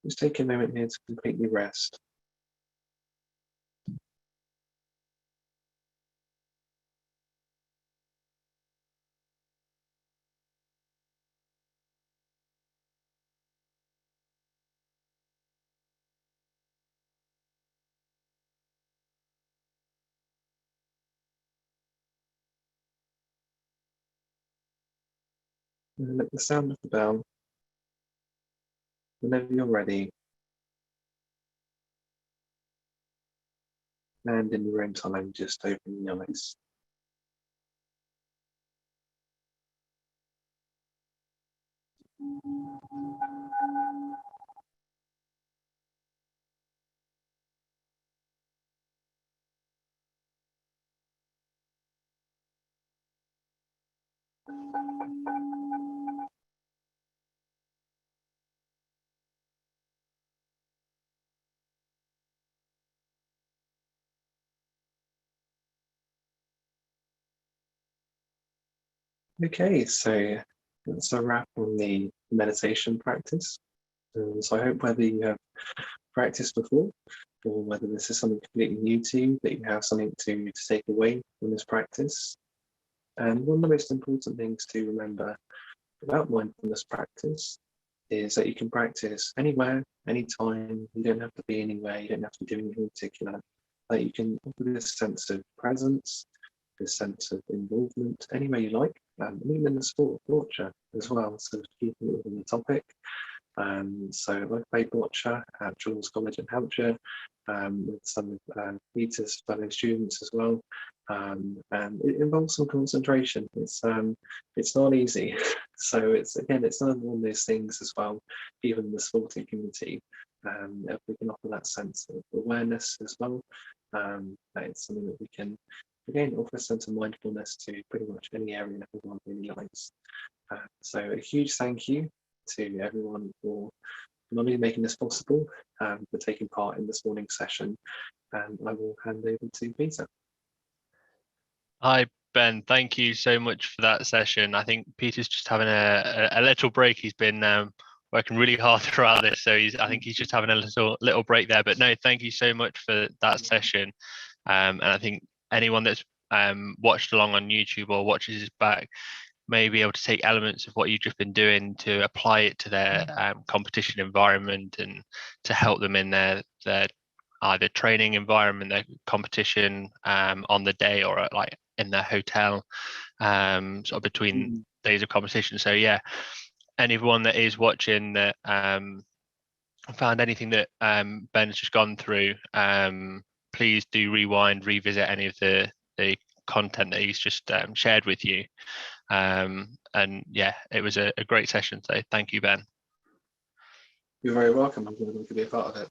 [SPEAKER 10] Just take a moment here to completely rest. And at the sound of the bell, whenever you're ready, and in your own time, just open your eyes. Okay, so that's a wrap on the meditation practice. So I hope whether you have practiced before or whether this is something completely new to you, that you have something to take away from this practice. And one of the most important things to remember about mindfulness practice is that you can practice anywhere, anytime. You don't have to be anywhere, you don't have to be doing anything particular. That you can offer this sense of presence, this sense of involvement anywhere you like, and even in the sport of Boccia as well. So keeping it within the topic. So I played Boccia at Jules College in Hampshire with some of Peter's fellow students as well, and it involves some concentration. It's not easy, so it's another one of those things as well. Even in the sporting community, if we can offer that sense of awareness as well, it's something that we can again offer a sense of mindfulness to pretty much any area of our daily lives. So a huge thank you to everyone for not only making this possible, for taking part in this morning's session. And I will hand over to Peter.
[SPEAKER 4] Hi, Ben. Thank you so much for that session. I think Peter's just having a little break. He's been working really hard throughout this, so I think he's just having a little break there. But no, thank you so much for that session. And I think anyone that's watched along on YouTube or watches this back may be able to take elements of what you've just been doing to apply it to their competition environment and to help them in their either training environment, their competition on the day, or like in their hotel, sort of between days of competition. So yeah, anyone that is watching that found anything that Ben's just gone through, please do rewind, revisit any of the content that he's just shared with you. And yeah, it was a great session. So thank you, Ben.
[SPEAKER 10] You're very welcome. I'm going to be a part of it.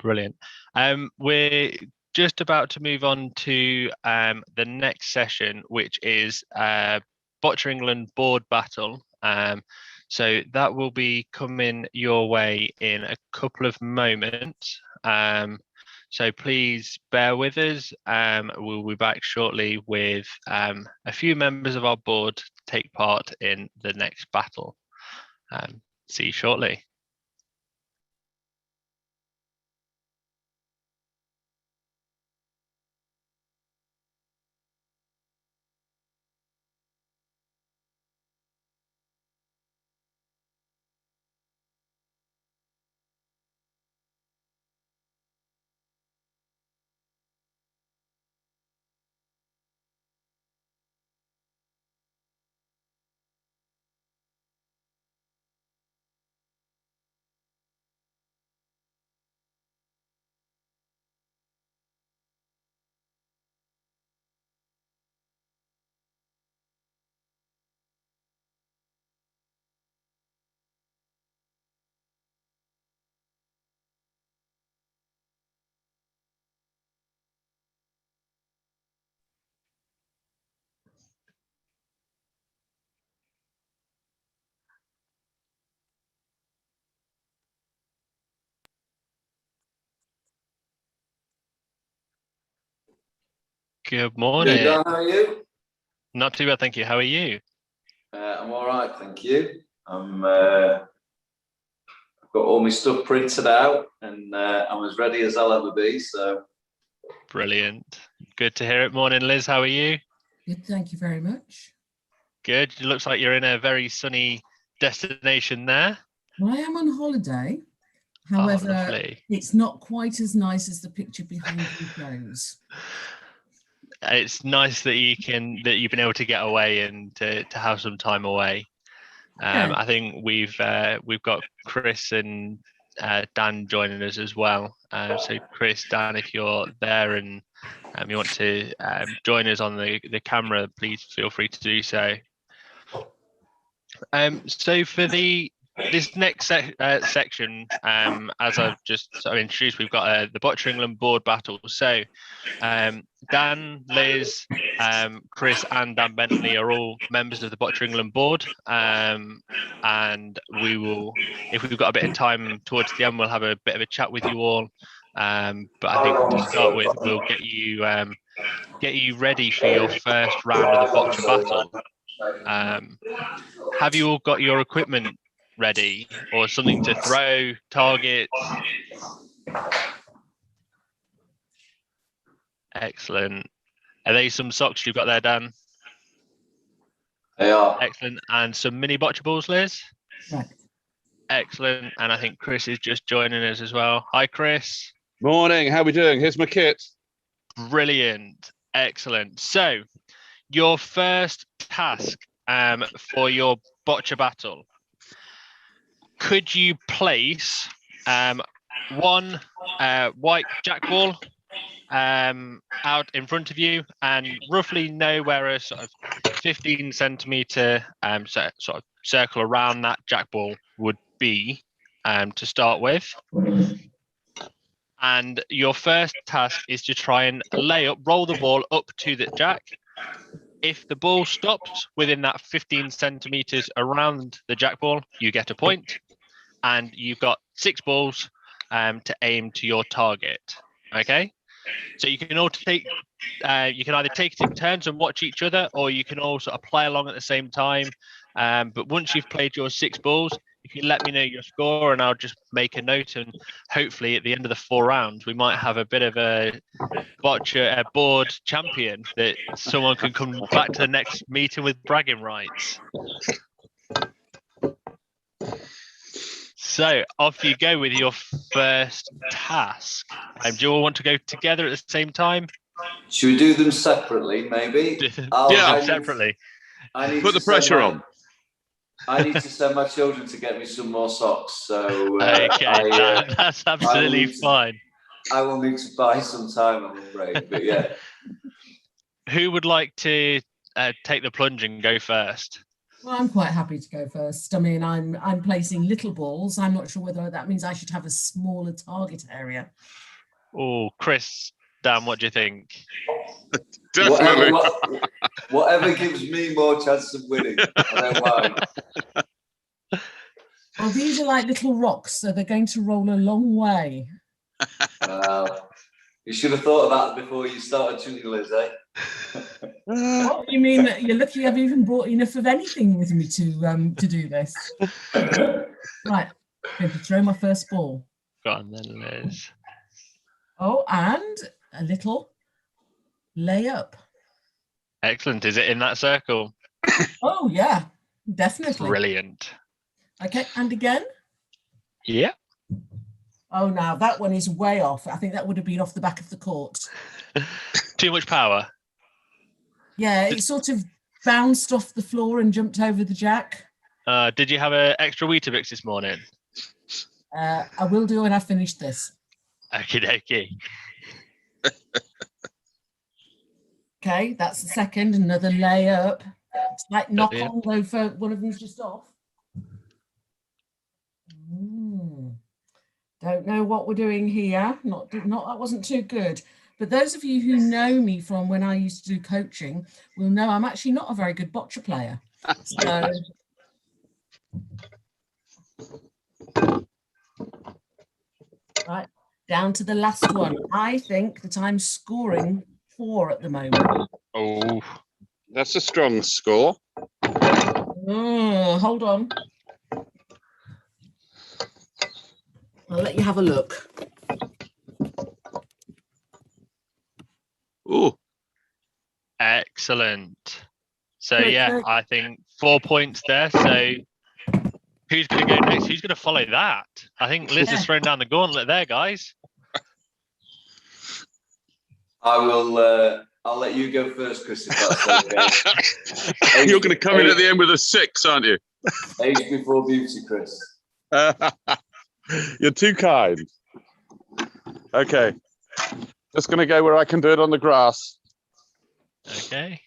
[SPEAKER 4] Brilliant. We're just about to move on to the next session, which is Boccia England board battle. So that will be coming your way in a couple of moments. So please bear with us. We'll be back shortly with a few members of our board to take part in the next battle. See you shortly. Good
[SPEAKER 11] Hey,
[SPEAKER 4] morning.
[SPEAKER 11] Dan, how are you?
[SPEAKER 4] Not too bad, thank you. How are you?
[SPEAKER 11] I'm all right, thank you. I've got all my stuff printed out, and I'm as ready as I'll ever be. So
[SPEAKER 4] Brilliant. Good to hear it. Morning, Liz. How are you?
[SPEAKER 12] Good, thank you very much.
[SPEAKER 4] Good. It looks like you're in a very sunny destination there.
[SPEAKER 12] Well, I am on holiday.
[SPEAKER 4] Oh,
[SPEAKER 12] However,
[SPEAKER 4] lovely.
[SPEAKER 12] it's not quite as nice as the picture behind you shows.
[SPEAKER 4] It's nice that you've been able to get away and to have some time away.
[SPEAKER 12] Yeah.
[SPEAKER 4] I think we've got Chris and Dan joining us as well. So Chris, Dan, if you're there and you want to join us on the camera, please feel free to do so. So for this next section, as I've just sort of introduced, we've got the Boccia England board battle. So Dan, Liz, Chris and Dan Bentley are all members of the Boccia England board, and we will, if we've got a bit of time towards the end, we'll have a bit of a chat with you all. But I think to start with, we'll get you ready for your first round of the Boccia battle. Have you all got your equipment ready, or something to throw, targets? Excellent. Are they some socks you've got there, Dan?
[SPEAKER 11] they are.
[SPEAKER 4] Excellent. And some mini bocce balls, Liz?
[SPEAKER 12] Right.
[SPEAKER 4] Excellent. And I think Chris is just joining us as well. Hi, Chris.
[SPEAKER 13] Morning. How are we doing? Here's my kit.
[SPEAKER 4] Brilliant. Excellent. So your first task for your bocce battle, could you place one white jack ball out in front of you and roughly know where a sort of 15 centimeter sort of circle around that jack ball would be to start with? And your first task is to try and roll the ball up to the jack. If the ball stops within that 15 centimeters around the jack ball, you get a point, and you've got 6 balls to aim to your target. Okay, so you can all take, you can either take it in turns and watch each other, or you can all sort of play along at the same time. But once you've played your 6 balls, if you let me know your score, and I'll just make a note, and hopefully at the end of the 4 rounds, we might have a bit of a boccia board champion that someone can come back to the next meeting with bragging rights. So off you go with your first task. Do you all want to go together at the same time?
[SPEAKER 11] Should we do them separately, maybe?
[SPEAKER 13] Yeah,
[SPEAKER 4] separately.
[SPEAKER 11] I need
[SPEAKER 13] Put
[SPEAKER 11] to
[SPEAKER 13] the pressure on.
[SPEAKER 11] I need to send my children to get me some more socks. So
[SPEAKER 4] okay, that's absolutely fine.
[SPEAKER 11] I will need to buy some time, I'm afraid. But yeah.
[SPEAKER 4] Who would like to take the plunge and go first?
[SPEAKER 12] Well, I'm quite happy to go first. I mean, I'm placing little balls. I'm not sure whether that means I should have a smaller target area.
[SPEAKER 4] Oh, Chris, Dan, what do you think?
[SPEAKER 13] Definitely.
[SPEAKER 11] Whatever gives me more chance of winning. I don't mind.
[SPEAKER 12] Well, these are like little rocks, so they're going to roll a long way.
[SPEAKER 11] You should have thought of that before you started shooting, Liz, eh?
[SPEAKER 12] What do you mean? You're lucky I've even brought enough of anything with me to do this. Right, I'm going to throw my first ball.
[SPEAKER 4] Go on then, Liz.
[SPEAKER 12] Oh, and a little layup.
[SPEAKER 4] Excellent. Is it in that circle?
[SPEAKER 12] Oh, yeah, definitely.
[SPEAKER 4] Brilliant.
[SPEAKER 12] Okay, and again?
[SPEAKER 4] Yeah.
[SPEAKER 12] Oh, now that one is way off. I think that would have been off the back of the court.
[SPEAKER 4] Too much power.
[SPEAKER 12] Yeah, it sort of bounced off the floor and jumped over the jack.
[SPEAKER 4] Did you have an extra Weetabix this morning?
[SPEAKER 12] I will do when I finish this.
[SPEAKER 4] Okie dokie.
[SPEAKER 12] Okay, that's the second. Another layup. It's like knock on, though, for one of them's just off. Don't know what we're doing here. Not that wasn't too good. But those of you who know me from when I used to do coaching will know I'm actually not a very good boccia player. So right, down to the last one. I think that I'm scoring 4 at the moment.
[SPEAKER 13] Oh, that's a strong score.
[SPEAKER 12] Hold on. I'll let you have a look.
[SPEAKER 13] Ooh.
[SPEAKER 4] Excellent. So
[SPEAKER 12] Great,
[SPEAKER 4] yeah,
[SPEAKER 12] great.
[SPEAKER 4] I think 4 points there. So who's going to go next? Who's going to follow that? I think Liz has thrown down the gauntlet there, guys.
[SPEAKER 11] I will. I'll let you go first, Chris, if that's okay.
[SPEAKER 13] You're going to come in at the end with a 6, aren't you?
[SPEAKER 11] Age before beauty, Chris.
[SPEAKER 13] You're too kind. Okay. Just going to go where I can do it on the grass.
[SPEAKER 4] Okay.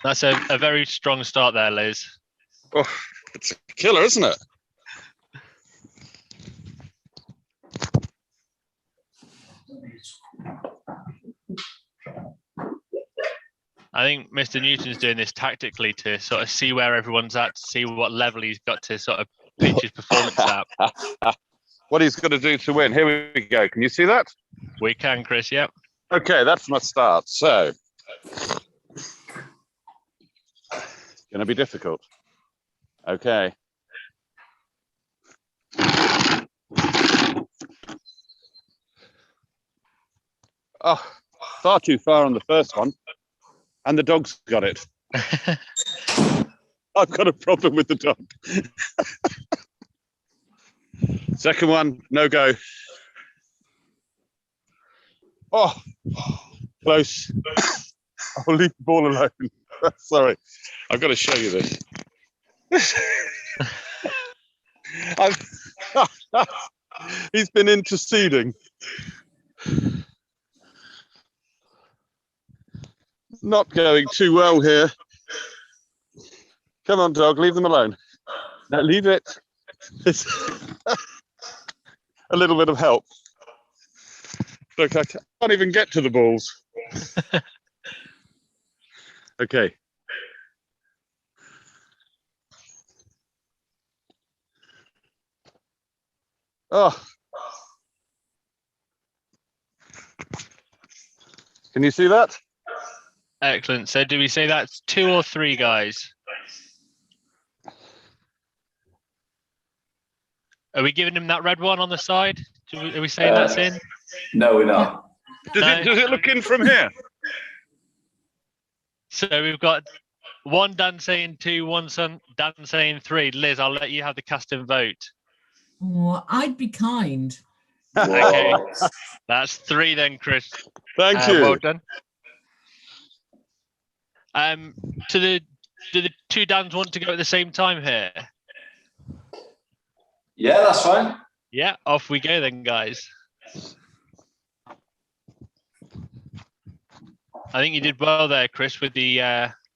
[SPEAKER 4] That's a very strong start there, Liz.
[SPEAKER 13] Oh, it's a killer, isn't it?
[SPEAKER 4] I think Mr. Newton's doing this tactically to sort of see where everyone's at, to see what level he's got to sort of pitch his performance at.
[SPEAKER 13] What he's going to do to win. Here we go. Can you see that?
[SPEAKER 4] We can, Chris, yep.
[SPEAKER 13] Okay, that's my start. So, going to be difficult. Okay. Oh, far too far on the first one. And the dog's got it. I've got a problem with the dog. Second one, no go. Oh, close. I'll leave the ball alone. Sorry, I've got to show you this. He's been interceding. Not going too well here. Come on, dog, leave them alone. No, leave it. It's a little bit of help. Look, I can't even get to the balls. Okay. Oh. Can you see that?
[SPEAKER 4] Excellent. So do we say that's 2 or 3, guys? Are we giving him that red one on the side? Are we saying that's in?
[SPEAKER 11] No, we're not.
[SPEAKER 13] Does it look in from here?
[SPEAKER 4] So we've got 1 Dan saying 2, 1 Dan saying 3. Liz, I'll let you have the cast and vote.
[SPEAKER 12] Oh, I'd be kind.
[SPEAKER 4] Okay, that's 3 then, Chris.
[SPEAKER 13] Thank you.
[SPEAKER 4] Well done. Do the 2 Dans want to go at the same time here?
[SPEAKER 11] Yeah, that's fine.
[SPEAKER 4] Yeah, off we go then, guys. I think you did well there, Chris, with the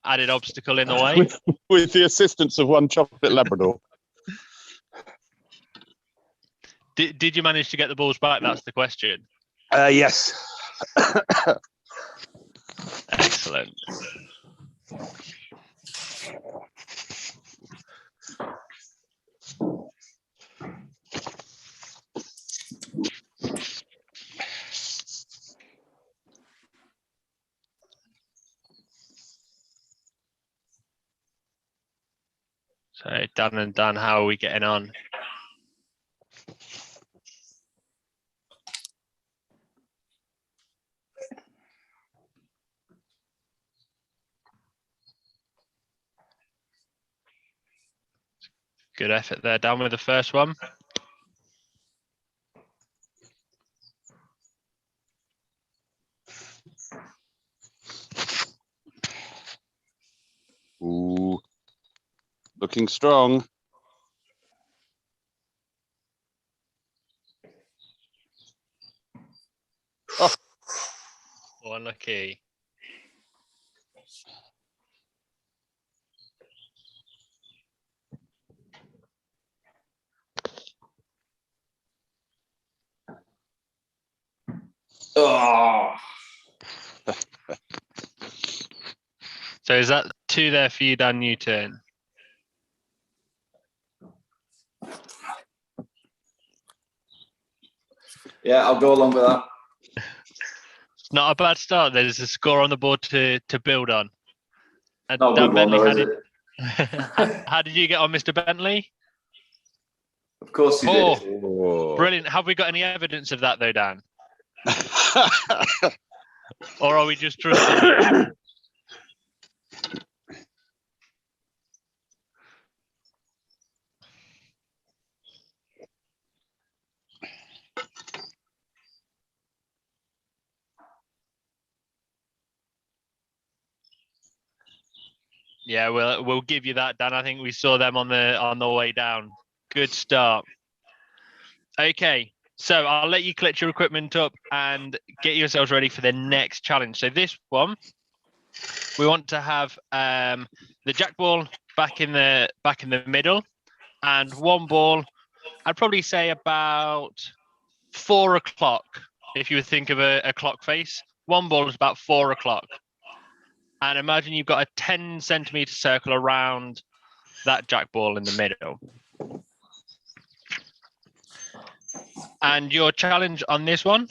[SPEAKER 4] added obstacle in the way.
[SPEAKER 13] With the assistance of 1 chocolate Labrador.
[SPEAKER 4] Did you manage to get the balls back? That's the question.
[SPEAKER 13] Yes.
[SPEAKER 4] Excellent. So Dan and Dan, how are we getting on? Good effort there, Dan, with the first one.
[SPEAKER 13] Ooh, looking strong.
[SPEAKER 4] Oh, unlucky.
[SPEAKER 11] Oh.
[SPEAKER 4] So is that 2 there for you, Dan Newton?
[SPEAKER 11] Yeah, I'll go along with that.
[SPEAKER 4] Not a bad start. There's a score on the board to build on. And
[SPEAKER 11] Not a
[SPEAKER 4] Dan
[SPEAKER 11] good one,
[SPEAKER 4] Bentley,
[SPEAKER 11] though, is it?
[SPEAKER 4] how did you get on, Mr. Bentley?
[SPEAKER 11] Of course you did.
[SPEAKER 13] Oh.
[SPEAKER 4] Brilliant. Have we got any evidence of that, though, Dan? Or are we just trusting you? Yeah, we'll give you that, Dan. I think we saw them on the way down. Good start. Okay, so I'll let you collect your equipment up and get yourselves ready for the next challenge. So this one, we want to have the jack ball back in the middle, and one ball. I'd probably say about 4 o'clock. If you would think of a clock face, one ball is about 4 o'clock. And imagine you've got a 10-centimeter circle around that jack ball in the middle. And your challenge on this one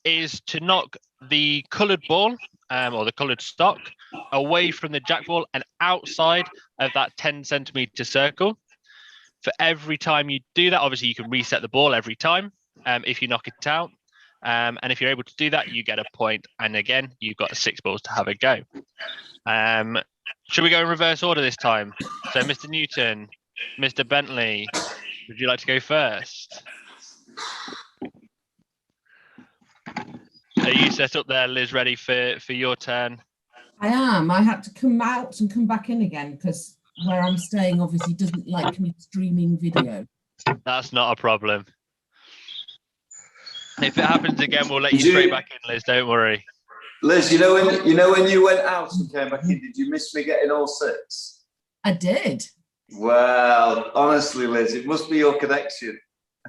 [SPEAKER 4] is to knock the coloured ball or the coloured stock away from the jack ball and outside of that 10-centimeter circle. For every time you do that, obviously you can reset the ball every time if you knock it out. And if you're able to do that, you get a point. And again, you've got 6 balls to have a go. Should we go in reverse order this time? So, Mr. Newton, Mr. Bentley, would you like to go first? Are you set up there, Liz, ready for your turn?
[SPEAKER 12] I am. I had to come out and come back in again because where I'm staying obviously doesn't like me streaming video.
[SPEAKER 4] That's not a problem. If it happens again, we'll let you straight back in, Liz. Don't worry.
[SPEAKER 11] Liz, you know when you went out and came back in, did you miss me getting all 6?
[SPEAKER 12] I did.
[SPEAKER 11] Well, honestly, Liz, it must be your connection.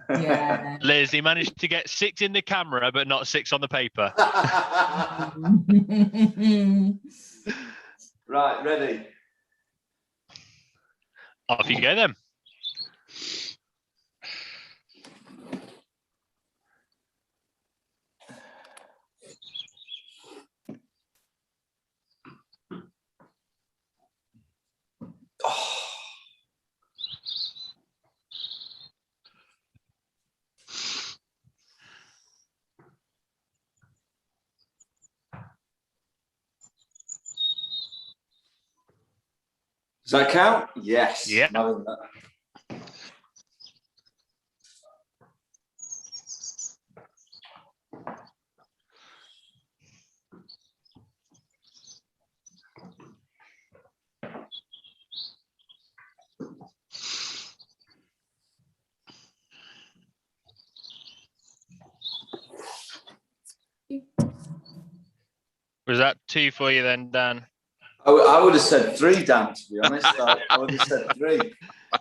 [SPEAKER 12] Yeah.
[SPEAKER 4] Liz, he managed to get 6 in the camera, but not 6 on the paper.
[SPEAKER 11] Right, ready?
[SPEAKER 4] Off you go then.
[SPEAKER 11] Does that count? Yes.
[SPEAKER 4] Yeah. Was that 2 for you then, Dan?
[SPEAKER 11] I would have said 3, Dan, to be honest. I would have said 3.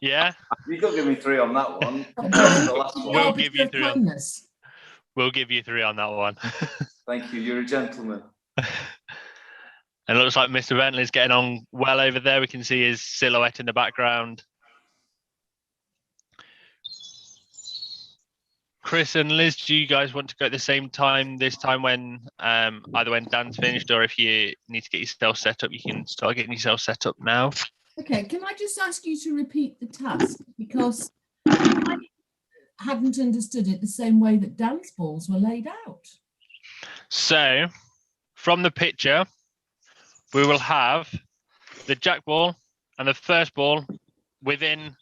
[SPEAKER 4] Yeah?
[SPEAKER 11] You could give me 3 on that one.
[SPEAKER 4] We'll give you 3 on, we'll give you 3 on that one.
[SPEAKER 11] Thank you. You're a gentleman.
[SPEAKER 4] And it looks like Mr. Bentley's getting on well over there. We can see his silhouette in the background. Chris and Liz, do you guys want to go at the same time this time when either when Dan's finished, or if you need to get yourself set up, you can start getting yourself set up now?
[SPEAKER 12] Okay, can I just ask you to repeat the task? Because I hadn't understood it the same way that Dan's balls were laid out.
[SPEAKER 4] So, from the picture, we will have the jack ball and the first ball within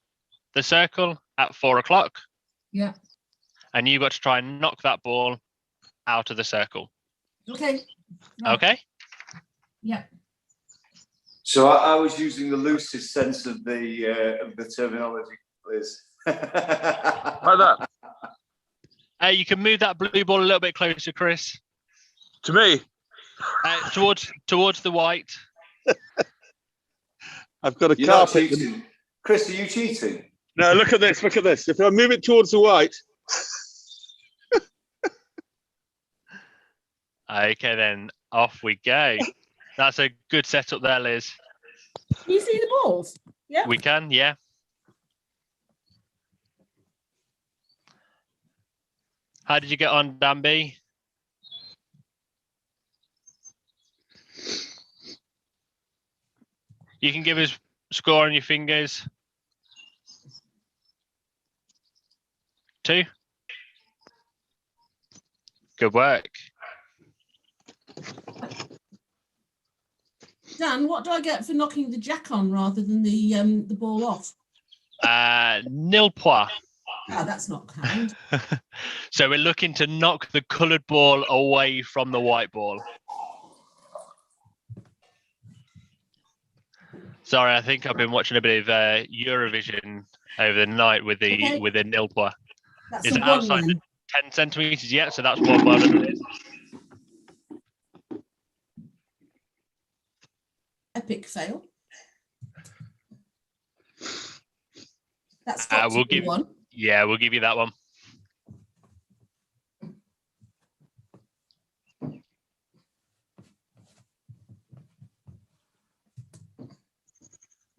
[SPEAKER 4] the circle at 4 o'clock.
[SPEAKER 12] Yeah.
[SPEAKER 4] And you've got to try and knock that ball out of the circle.
[SPEAKER 12] Okay. Right.
[SPEAKER 4] Okay?
[SPEAKER 12] Yeah.
[SPEAKER 11] So I was using the loosest sense of the terminology, Liz.
[SPEAKER 13] Like that.
[SPEAKER 4] You can move that blue ball a little bit closer, Chris.
[SPEAKER 13] To me?
[SPEAKER 4] Towards the white.
[SPEAKER 13] I've got a
[SPEAKER 11] You're not
[SPEAKER 13] carpet.
[SPEAKER 11] cheating. Chris, are you cheating?
[SPEAKER 13] No, look at this. Look at this. If I move it towards the white.
[SPEAKER 4] Okay, then off we go. That's a good setup there, Liz.
[SPEAKER 12] Can you see the balls? Yeah.
[SPEAKER 4] We can, yeah. How did you get on, Dan B? You can give us score on your fingers. 2. Good work.
[SPEAKER 12] Dan, what do I get for knocking the jack on rather than the ball off?
[SPEAKER 4] Nil point.
[SPEAKER 12] Ah, that's not kind.
[SPEAKER 4] So we're looking to knock the coloured ball away from the white ball. Sorry, I think I've been watching a bit of Eurovision over the night with the nil point.
[SPEAKER 12] That's
[SPEAKER 4] It's
[SPEAKER 12] a 1
[SPEAKER 4] outside the
[SPEAKER 12] then.
[SPEAKER 4] 10 centimetres yet, so that's 1 well done, Liz.
[SPEAKER 12] Epic fail. That's got to
[SPEAKER 4] We'll
[SPEAKER 12] be
[SPEAKER 4] give
[SPEAKER 12] 1.
[SPEAKER 4] Yeah, we'll give you that one.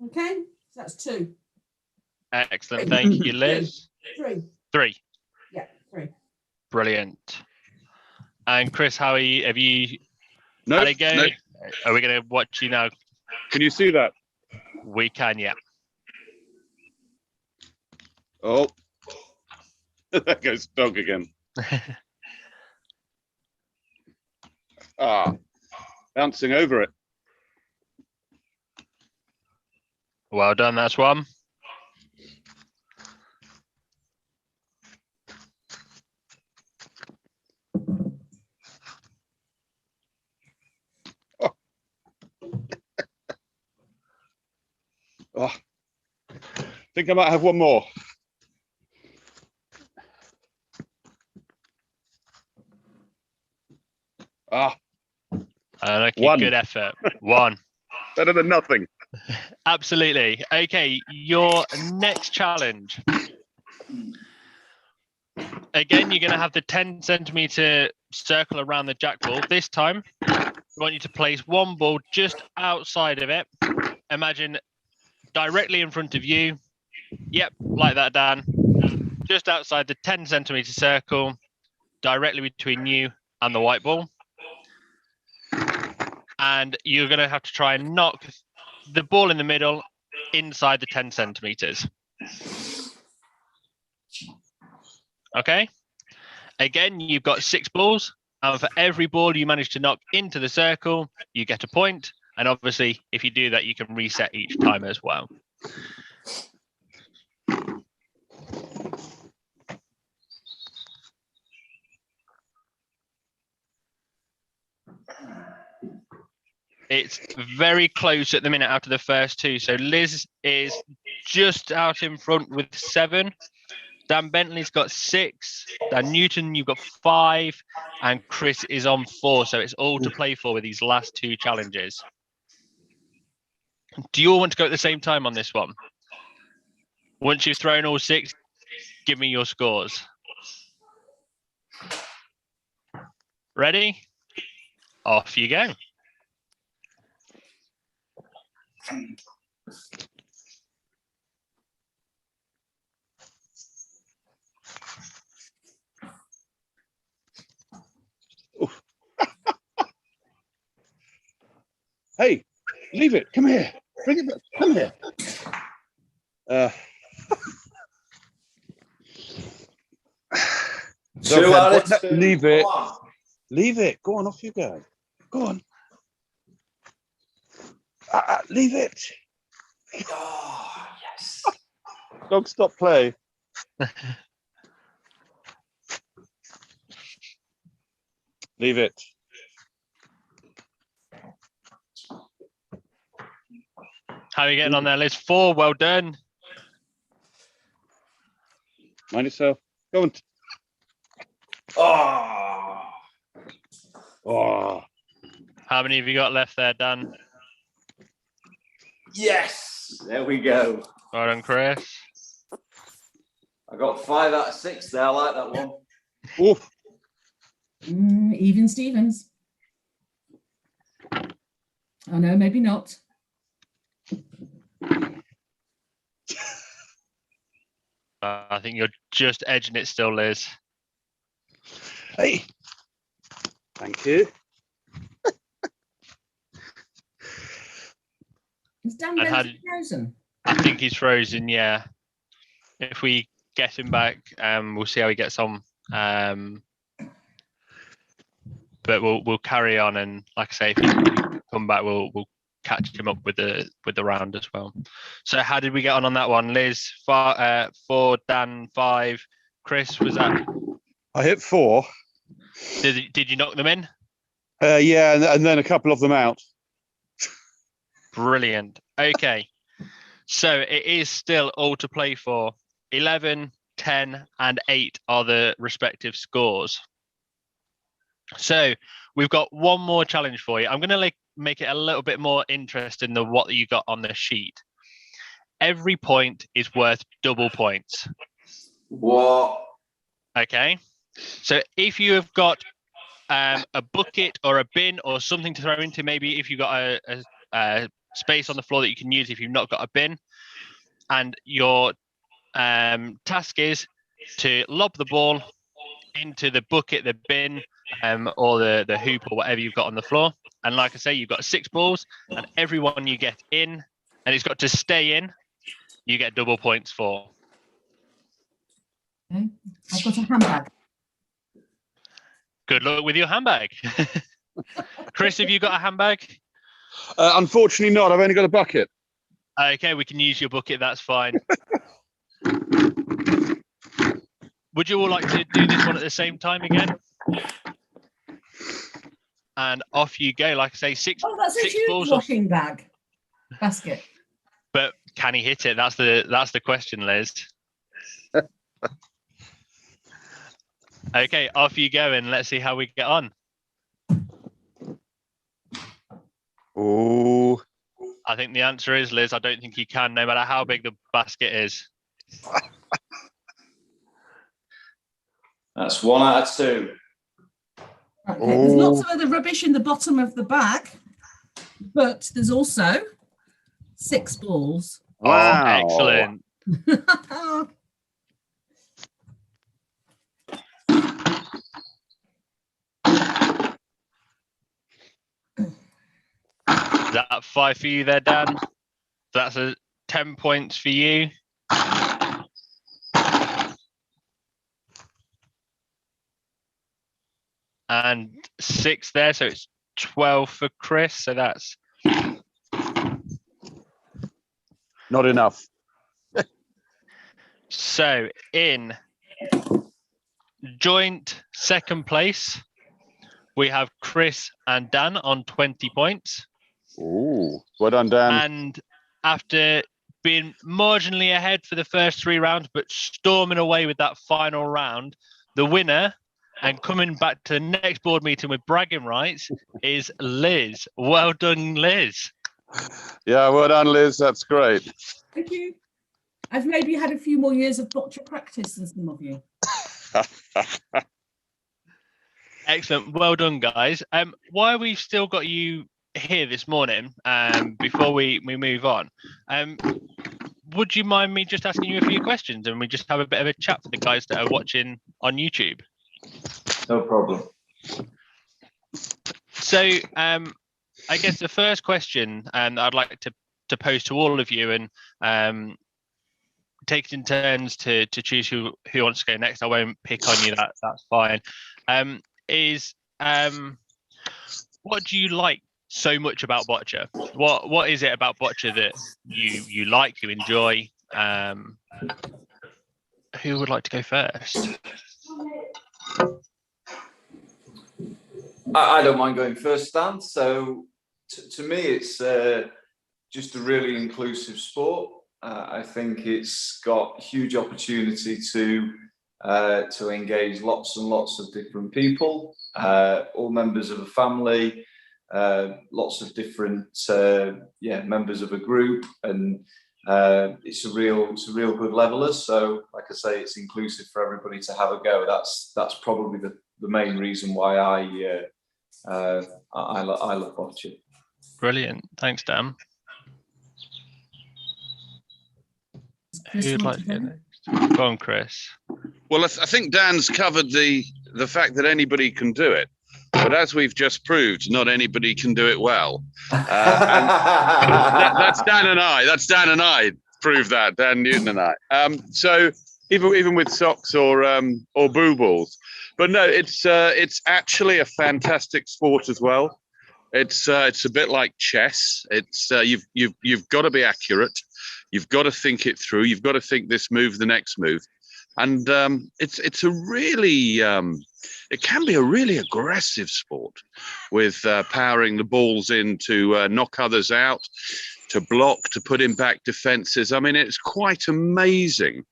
[SPEAKER 12] Okay, so that's 2.
[SPEAKER 4] Excellent, thank you, Liz.
[SPEAKER 12] 3.
[SPEAKER 4] 3.
[SPEAKER 12] Yeah, 3.
[SPEAKER 4] Brilliant. And Chris, how are you? Have you
[SPEAKER 13] No,
[SPEAKER 4] had it go?
[SPEAKER 13] no.
[SPEAKER 4] Are we going to watch you now?
[SPEAKER 13] Can you see that?
[SPEAKER 4] We can, yeah.
[SPEAKER 13] Oh, there goes dog again. Bouncing over it.
[SPEAKER 4] Well done, that's 1.
[SPEAKER 13] Oh, think I might have one more.
[SPEAKER 4] Okay,
[SPEAKER 13] 1.
[SPEAKER 4] good effort. 1.
[SPEAKER 13] Better than nothing.
[SPEAKER 4] Absolutely. Okay, your next challenge. Again, you're going to have the 10 centimetre circle around the jack ball. This time, I want you to place one ball just outside of it. Imagine directly in front of you. Yep, like that, Dan. Just outside the 10 centimetre circle, directly between you and the white ball. And you're going to have to try and knock the ball in the middle inside the 10 centimetres. Okay? Again, you've got 6 balls. And for every ball you manage to knock into the circle, you get a point. And obviously, if you do that, you can reset each time as well. It's very close at the minute out of the first 2. So Liz is just out in front with 7. Dan Bentley's got 6. Dan Newton, you've got 5. And Chris is on 4. So it's all to play for with these last 2 challenges. Do you all want to go at the same time on this one? Once you've thrown all 6, give me your scores. Ready? Off you go.
[SPEAKER 13] Hey, leave it. Come here. Bring it back. Come here. Leave it. Leave it. Go on, off you go. Go on. Leave it.
[SPEAKER 11] Oh, yes.
[SPEAKER 13] Dog, stop play. Leave it.
[SPEAKER 4] How are you getting on there, Liz? 4, well done.
[SPEAKER 13] Mind yourself. Go on. Oh.
[SPEAKER 4] How many have you got left there, Dan?
[SPEAKER 11] Yes. There we go.
[SPEAKER 4] Well done, Chris.
[SPEAKER 11] I got 5 out of 6 there. I like that one.
[SPEAKER 13] Oof.
[SPEAKER 12] Even Stevens. Oh no, maybe not.
[SPEAKER 4] I think you're just edging it still, Liz.
[SPEAKER 13] Hey, thank you.
[SPEAKER 12] Is Dan
[SPEAKER 4] And
[SPEAKER 12] Benson frozen?
[SPEAKER 4] I think he's frozen. Yeah. If we get him back, we'll see how he gets on. But we'll carry on, and like I say, if he come back, we'll catch him up with the round as well. So how did we get on that one? Liz 4, Dan 5, Chris, was that?
[SPEAKER 13] I hit 4.
[SPEAKER 4] Did you knock them in?
[SPEAKER 13] Yeah, and then a couple of them out.
[SPEAKER 4] Brilliant. Okay, so it is still all to play for. 11, 10, and 8 are the respective scores. So we've got one more challenge for you. I'm going to make it a little bit more interesting than what you got on the sheet. Every point is worth double points.
[SPEAKER 11] What?
[SPEAKER 4] Okay. So if you have got a bucket or a bin or something to throw into, maybe if you've got a space on the floor that you can use if you've not got a bin, and your task is to lob the ball into the bucket, the bin, or the hoop or whatever you've got on the floor. And like I say, you've got 6 balls, and every one you get in, and it's got to stay in, you get double points for.
[SPEAKER 12] Okay. I've got a handbag.
[SPEAKER 4] Good luck with your handbag. Chris, have you got a handbag?
[SPEAKER 13] Unfortunately not. I've only got a bucket.
[SPEAKER 4] Okay, we can use your bucket. That's fine. Would you all like to do this one at the same time again? And off you go. Like I say, 6
[SPEAKER 12] Oh, that's a
[SPEAKER 4] 6
[SPEAKER 12] huge
[SPEAKER 4] balls.
[SPEAKER 12] washing bag basket.
[SPEAKER 4] But can he hit it? That's the question, Liz. Okay, off you go, and let's see how we get on.
[SPEAKER 13] Oh,
[SPEAKER 4] I think the answer is, Liz, I don't think you can, no matter how big the basket is.
[SPEAKER 11] That's 1 out of 2.
[SPEAKER 12] Okay, there's lots of other rubbish in the bottom of the bag, but there's also 6 balls.
[SPEAKER 13] wow.
[SPEAKER 4] Oh, excellent. Is that 5 for you there, Dan? That's 10 points for you. And 6 there, so it's 12 for Chris. So that's
[SPEAKER 13] Not enough.
[SPEAKER 4] so in joint second place, we have Chris and Dan on 20 points.
[SPEAKER 13] Ooh, well done, Dan.
[SPEAKER 4] And after being marginally ahead for the first 3 rounds, but storming away with that final round, the winner and coming back to the next board meeting with bragging rights is Liz. Well done, Liz.
[SPEAKER 13] Yeah, well done, Liz. That's great.
[SPEAKER 12] Thank you. I've maybe had a few more years of boccia practice than some of you.
[SPEAKER 4] Excellent. Well done, guys. Why we've still got you here this morning, before we move on, would you mind me just asking you a few questions and we just have a bit of a chat for the guys that are watching on YouTube?
[SPEAKER 11] No problem.
[SPEAKER 4] So I guess the first question I'd like to pose to all of you, and take it in turns to choose who wants to go next. I won't pick on you, that's fine. Is what do you like so much about boccia? What is it about boccia that you like, you enjoy? Who would like to go first?
[SPEAKER 11] I don't mind going first, Stan. So to me, it's just a really inclusive sport. I think it's got huge opportunity to engage lots and lots of different people, all members of a family, lots of different members of a group, and it's a real good leveler. So, like I say, it's inclusive for everybody to have a go. That's probably the main reason why I love boccia.
[SPEAKER 4] Brilliant, thanks, Dan. Who'd like to go next? Go on, Chris.
[SPEAKER 13] Well, I think Dan's covered the the fact that anybody can do it. But as we've just proved, not anybody can do it well. And that's Dan and I. That's Dan and I proved that. Dan Newton and I. So even with socks or boo balls, but no, it's actually a fantastic sport as well. It's a bit like chess. It's you've got to be accurate. You've got to think it through. You've got to think this move, the next move, and it's a really it can be a really aggressive sport with powering the balls in to knock others out, to block, to put in back defenses. I mean, it's quite amazing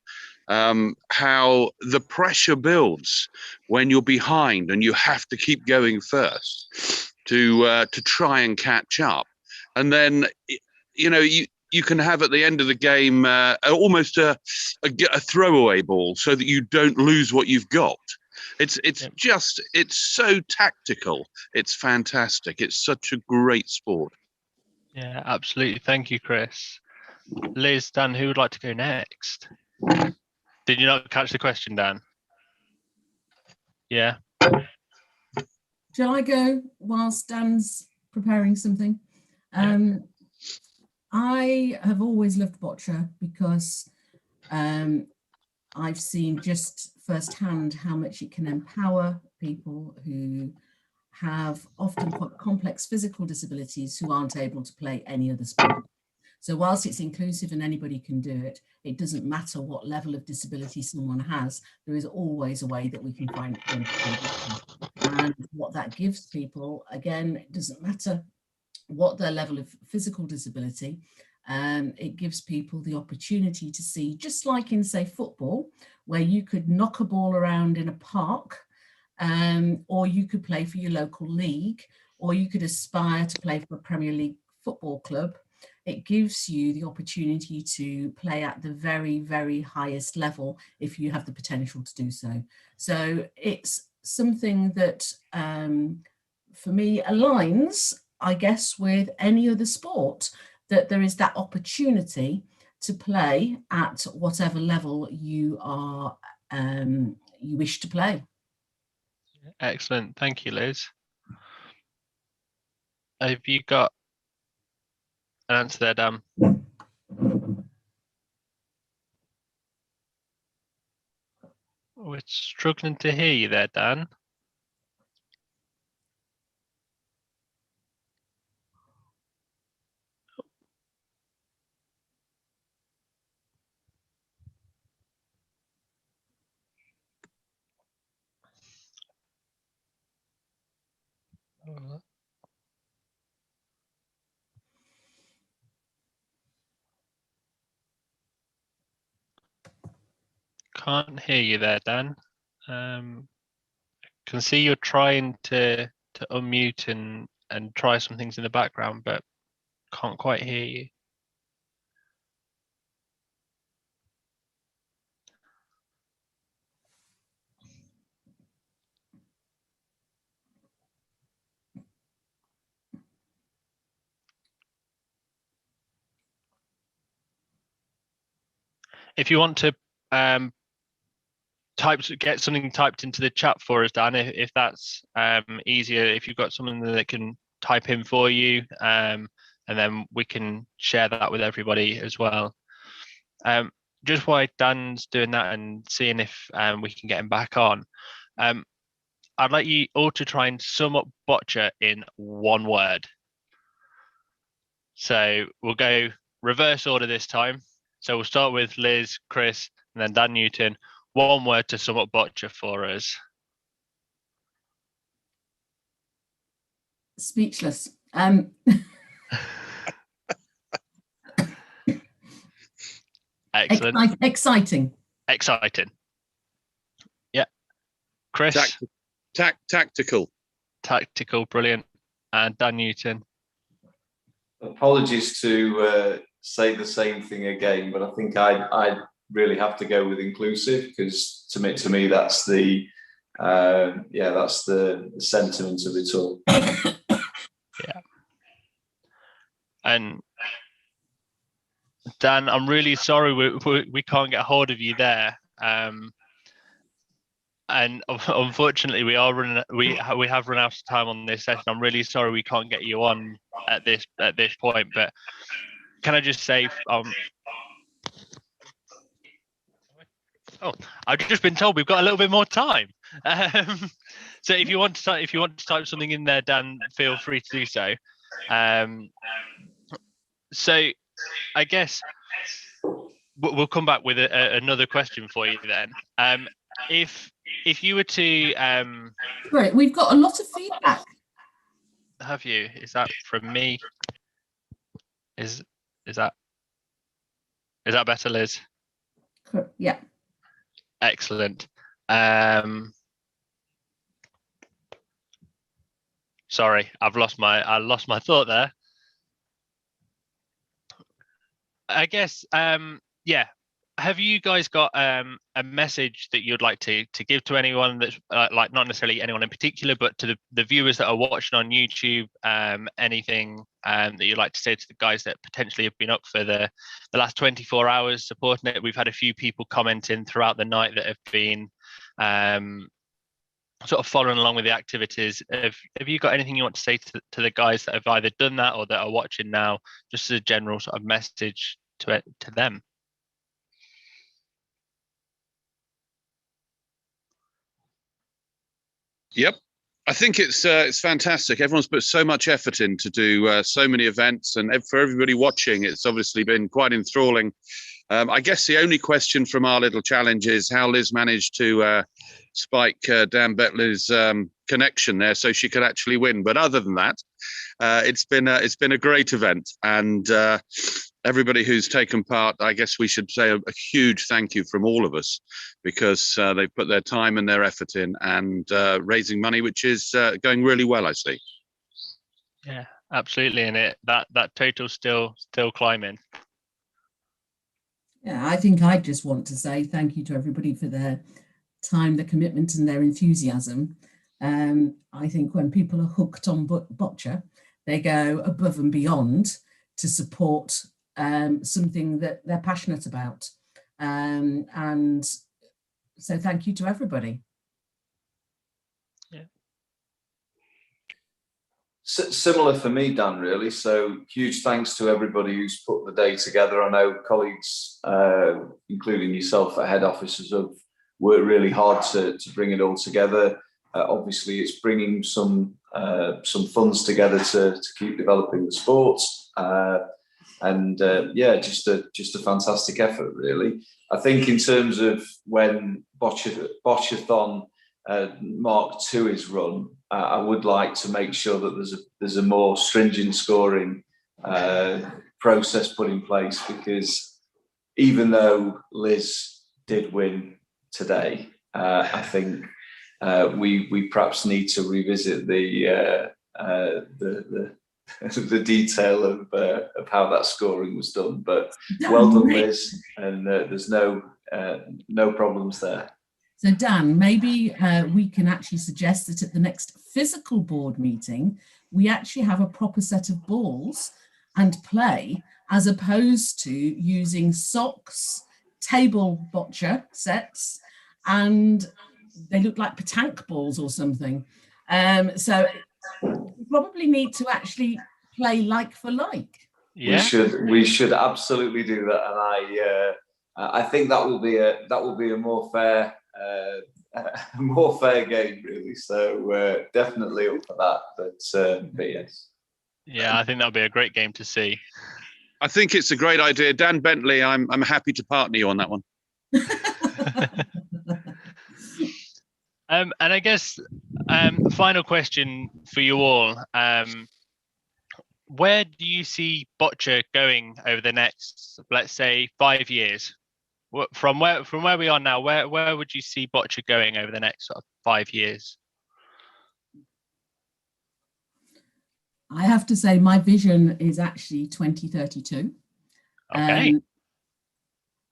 [SPEAKER 13] how the pressure builds when you're behind and you have to keep going first to try and catch up, and then you can have at the end of the game almost a throwaway ball so that you don't lose what you've got. It's so tactical. It's fantastic. It's such a great sport.
[SPEAKER 4] Yeah, absolutely. Thank you, Chris. Liz, Dan, who would like to go next? Did you not catch the question, Dan? Yeah.
[SPEAKER 12] Shall I go whilst Dan's preparing something? I have always loved Boccia because I've seen just firsthand how much it can empower people who have often quite complex physical disabilities who aren't able to play any other sport. So whilst it's inclusive and anybody can do it, it doesn't matter what level of disability someone has, there is always a way that we can find them to play Boccia. And what that gives people, again, it doesn't matter what their level of physical disability, it gives people the opportunity to see, just like in, say, football, where you could knock a ball around in a park, or you could play for your local league, or you could aspire to play for a Premier League football club. It gives you the opportunity to play at the very, very highest level if you have the potential to do so. So it's something that, for me, aligns, I guess, with any other sport, that there is that opportunity to play at whatever level you are, you wish to play.
[SPEAKER 4] Excellent. Thank you, Liz. Have you got an answer there, Dan? We're struggling to hear you there, Dan. Can't hear you there, Dan. Can see you're trying to unmute and try some things in the background, but can't quite hear you. If you want to get something typed into the chat for us, Dan, if that's easier, if you've got someone that can type in for you, and then we can share that with everybody as well. Just while Dan's doing that and seeing if we can get him back on, I'd like you all to try and sum up Boccia in one word. So we'll go reverse order this time. So we'll start with Liz, Chris, and then Dan Newton. One word to sum up Boccia for us.
[SPEAKER 12] Speechless.
[SPEAKER 4] Excellent.
[SPEAKER 12] Exciting.
[SPEAKER 4] Exciting. Yeah. Chris?
[SPEAKER 13] Tactical.
[SPEAKER 4] Tactical, brilliant. And Dan Newton?
[SPEAKER 11] Apologies to say the same thing again, but I think I'd really have to go with inclusive, because to me that's the that's the sentiment of it all.
[SPEAKER 4] Yeah. And Dan, I'm really sorry we can't get hold of you there. And unfortunately, we have run out of time on this session. I'm really sorry we can't get you on at this point, but can I just say, I've just been told we've got a little bit more time. So if you want to type something in there, Dan, feel free to do so. So I guess we'll come back with another question for you then. If you were to
[SPEAKER 12] Right, we've got a lot of feedback.
[SPEAKER 4] Have you? Is that from me? Is that better, Liz?
[SPEAKER 12] Yeah.
[SPEAKER 4] Excellent. Sorry, I lost my thought there. I guess yeah. Have you guys got a message that you'd like to give to anyone that's like not necessarily anyone in particular, but to the viewers that are watching on YouTube? Anything that you'd like to say to the guys that potentially have been up for the last 24 hours supporting it? We've had a few people commenting throughout the night that have been sort of following along with the activities. Have you got anything you want to say to the guys that have either done that or that are watching now, just as a general sort of message to them?
[SPEAKER 13] Yep. I think it's fantastic. Everyone's put so much effort in to do so many events, and for everybody watching, it's obviously been quite enthralling. I guess the only question from our little challenge is how Liz managed to spike Dan Bentley's connection there so she could actually win. But other than that, it's been a great event, and everybody who's taken part, I guess we should say a huge thank you from all of us, because they've put their time and their effort in, and raising money, which is going really well, I see.
[SPEAKER 4] Yeah, absolutely, and that total's still climbing.
[SPEAKER 12] Yeah, I think I just want to say thank you to everybody for their time, their commitment, and their enthusiasm. I think when people are hooked on Boccia, they go above and beyond to support something that they're passionate about. And so thank you to everybody.
[SPEAKER 4] Yeah.
[SPEAKER 11] Similar for me, Dan, really. So huge thanks to everybody who's put the day together. I know colleagues, including yourself at head offices, have worked really hard to bring it all together. Obviously, it's bringing some funds together to keep developing the sports. Yeah, just a fantastic effort, really. I think in terms of when Bocciathon Mark II is run, I would like to make sure that there's a more stringent scoring process put in place, because even though Liz did win today, I think we perhaps need to revisit the detail of how that scoring was done. But well done, Liz, and there's no problems there.
[SPEAKER 12] So Dan, maybe we can actually suggest that at the next physical board meeting, we actually have a proper set of balls and play, as opposed to using socks, table boccia sets, and they look like petanque balls or something. So we probably need to actually play like for like.
[SPEAKER 11] Yeah. We should absolutely do that, and I think that will be a more fair game, really. So definitely up for that. But yes.
[SPEAKER 4] Yeah, I think that'll be a great game to see.
[SPEAKER 13] I think it's a great idea, Dan Bentley. I'm happy to partner you on that one.
[SPEAKER 4] And I guess final question for you all. Where do you see Boccia going over the next, let's say, 5 years? From where we are now, where would you see Boccia going over the next sort of 5 years?
[SPEAKER 12] I have to say my vision is actually 2032.
[SPEAKER 4] Okay.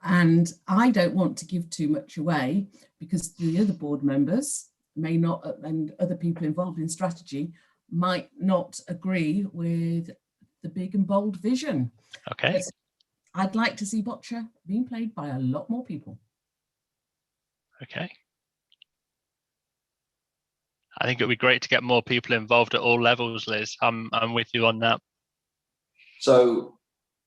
[SPEAKER 12] And I don't want to give too much away, because the other board members may not, and other people involved in strategy might not agree with the big and bold vision.
[SPEAKER 4] Okay.
[SPEAKER 12] But I'd like to see Boccia being played by a lot more people.
[SPEAKER 4] Okay. think it would be great to get more people involved at all levels, Liz. I'm with you on that.
[SPEAKER 11] So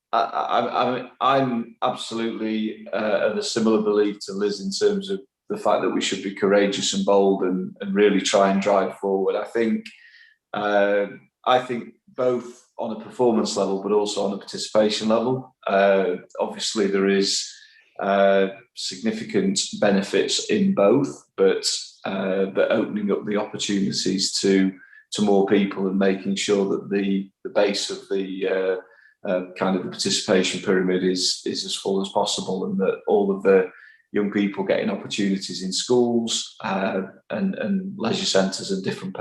[SPEAKER 11] I'm absolutely of a similar belief to Liz in terms of the fact that we should be courageous and bold and really try and drive forward. I think both on a performance level, but also on a participation level. Obviously, there is significant benefits in both, but opening up the opportunities to more people and making sure that the base of the kind of the participation pyramid is as full as possible, and that all of the young people getting opportunities in schools and leisure centres and different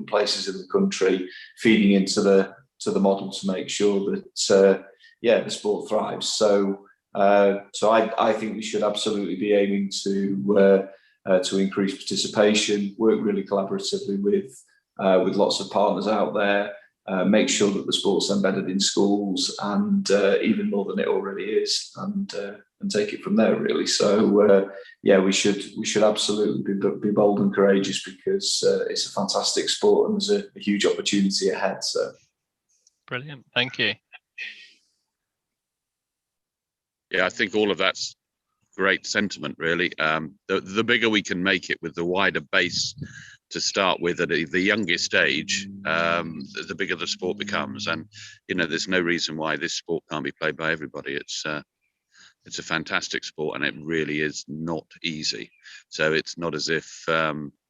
[SPEAKER 11] places in the country, feeding into the model to make sure that the sport thrives. So I think we should absolutely be aiming to increase participation, work really collaboratively with lots of partners out there. Make sure that the sport's embedded in schools, and even more than it already is, and take it from there, really. So we should absolutely be bold and courageous, because it's a fantastic sport and there's a huge opportunity ahead. So
[SPEAKER 4] brilliant, thank you.
[SPEAKER 13] Yeah, I think all of that's great sentiment, really. The bigger we can make it with the wider base to start with at the youngest age, the bigger the sport becomes. And there's no reason why this sport can't be played by everybody. It's a fantastic sport, and it really is not easy. So it's not as if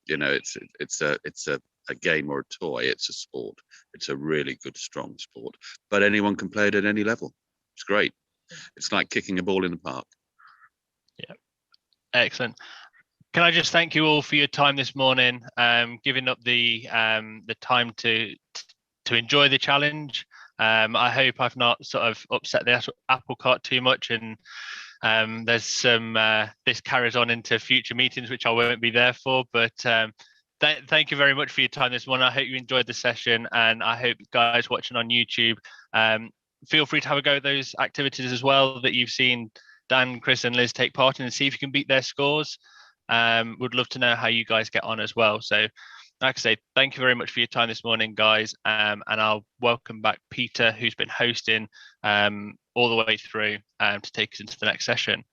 [SPEAKER 13] it's a game or a toy. It's a sport. It's a really good, strong sport. But anyone can play it at any level. It's great. It's like kicking a ball in the park.
[SPEAKER 4] Yeah, excellent. Can I just thank you all for your time this morning, giving up the time to enjoy the challenge. I hope I've not sort of upset the apple cart too much, and there's some this carries on into future meetings which I won't be there for. But thank you very much for your time this morning. I hope you enjoyed the session, and I hope guys watching on YouTube feel free to have a go at those activities as well that you've seen Dan, Chris and Liz take part in, and see if you can beat their scores. Would love to know how you guys get on as well. So like I say, thank you very much for your time this morning, guys, and I'll welcome back Peter, who's been hosting all the way through to take us into the next session.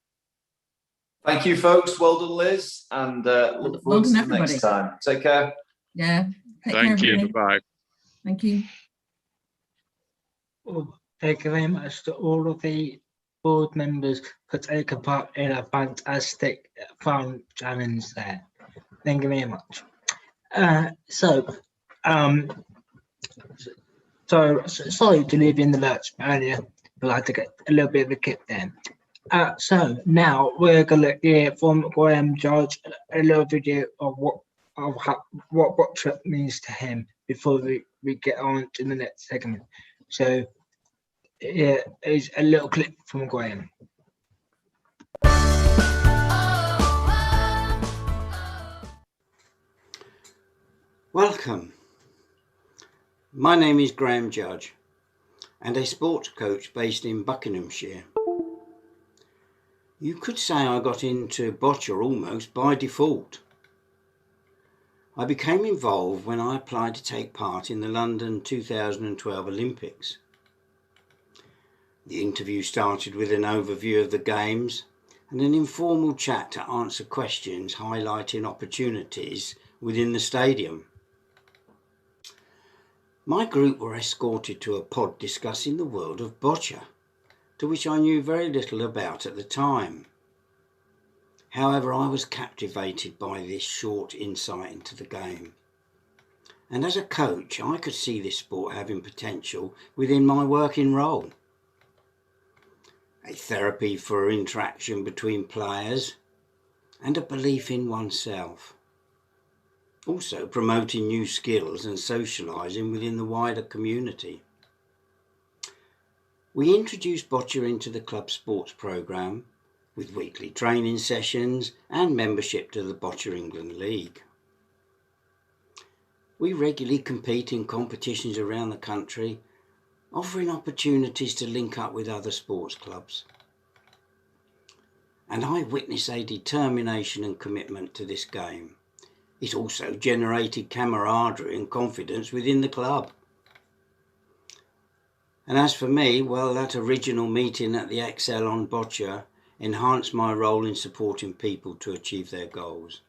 [SPEAKER 11] Thank you, folks. Well done, Liz, and look forward to the next time. Take care.
[SPEAKER 12] Yeah.
[SPEAKER 13] Thank you. Bye.
[SPEAKER 12] Thank you.
[SPEAKER 1] Well, thank you very much to all of the board members for taking part in a fantastic fun challenge there. Thank you very much. So sorry to leave you in the lurch earlier, but I had to get a little bit of a kick there. So now we're gonna hear from Graham Judge a little video of what Boccia means to him before we get on to the next segment. So here is a little clip from Graham.
[SPEAKER 14] Welcome. My name is Graham Judge, and a sports coach based in Buckinghamshire. You could say I got into Boccia almost by default. I became involved when I applied to take part in the London 2012 Olympics. The interview started with an overview of the games and an informal chat to answer questions highlighting opportunities within the stadium. My group were escorted to a pod discussing the world of Boccia, to which I knew very little about at the time. However, I was captivated by this short insight into the game. And as a coach, I could see this sport having potential within my working role. A therapy for interaction between players and a belief in oneself. Also promoting new skills and socialising within the wider community. We introduced Boccia into the club sports programme with weekly training sessions and membership to the Boccia England League. We regularly compete in competitions around the country, offering opportunities to link up with other sports clubs. And I witness a determination and commitment to this game, it also generated camaraderie and confidence within the club. And as for me, well, that original meeting at the Excel on Boccia enhanced my role in supporting people to achieve their goals.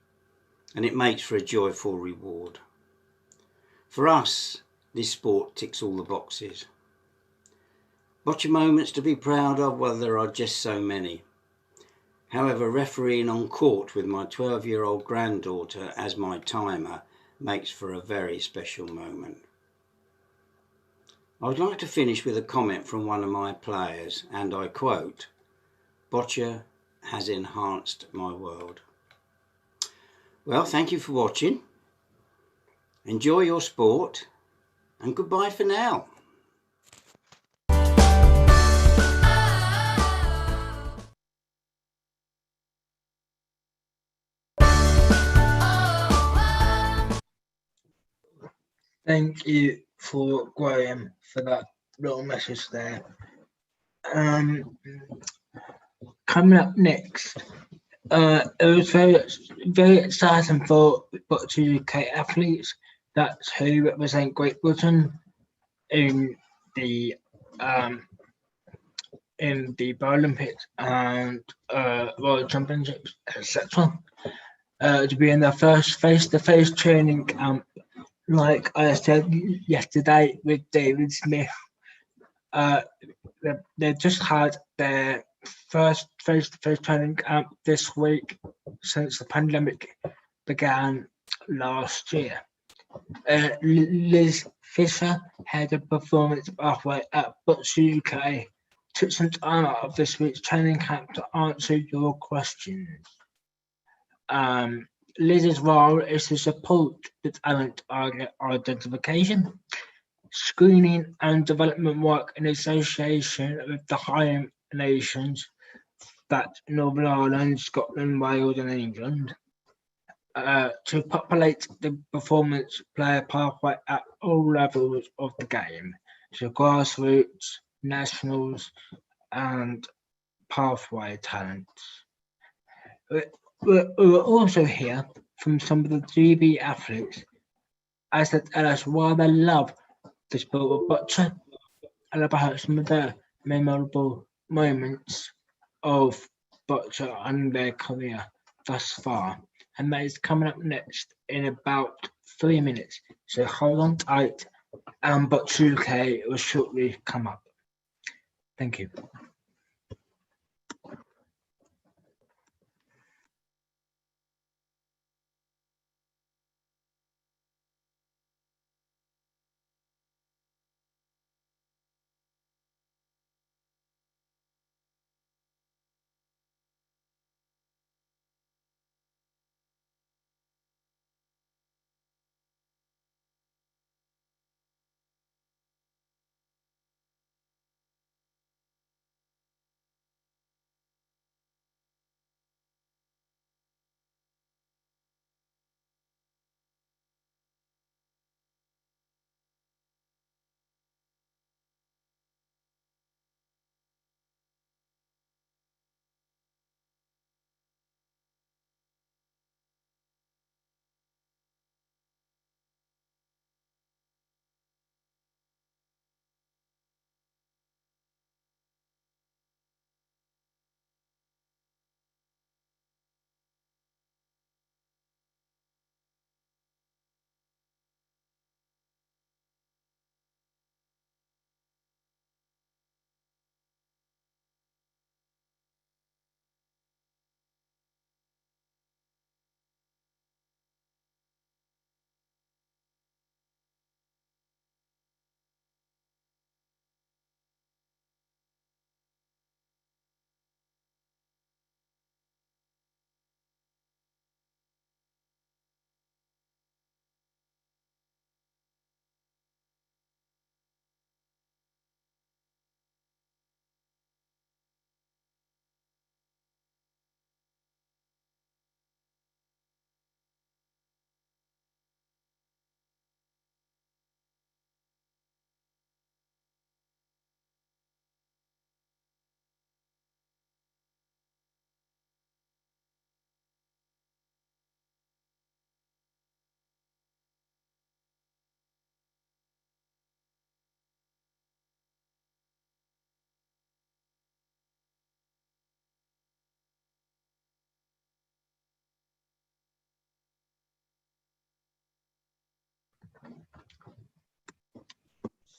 [SPEAKER 14] And it makes for a joyful reward. For us, this sport ticks all the boxes. Boccia moments to be proud of, well, there are just so many. However, refereeing on court with my 12-year-old granddaughter as my timer makes for a very special moment. I would like to finish with a comment from one of my players, and I quote, "Boccia has enhanced my world." Well, thank you for watching. Enjoy your sport, and goodbye for now.
[SPEAKER 1] Thank you for Graham for that little message there. Coming up next, it was very exciting for Boccia UK athletes. That's who represent Great Britain in the Paralympics and World Championships, etc. To be in their first face-to-face training camp, like I said yesterday with David Smith. They just had their first face-to-face training camp this week since the pandemic began last year. Liz Fisher, head of performance pathway at Boccia UK, took some time out of this week's training camp to answer your questions. Liz's role is to support the talent identification, screening and development work in association with the higher nations, that's Northern Ireland, Scotland, Wales and England, to populate the performance player pathway at all levels of the game, so grassroots, nationals and pathway talents. We're also hear from some of the GB athletes as they tell us why they love the sport of boccia and about some of their memorable moments of boccia and their career thus far. And that is coming up next in about 3 minutes. So hold on tight and Boccia UK will shortly come up. Thank you.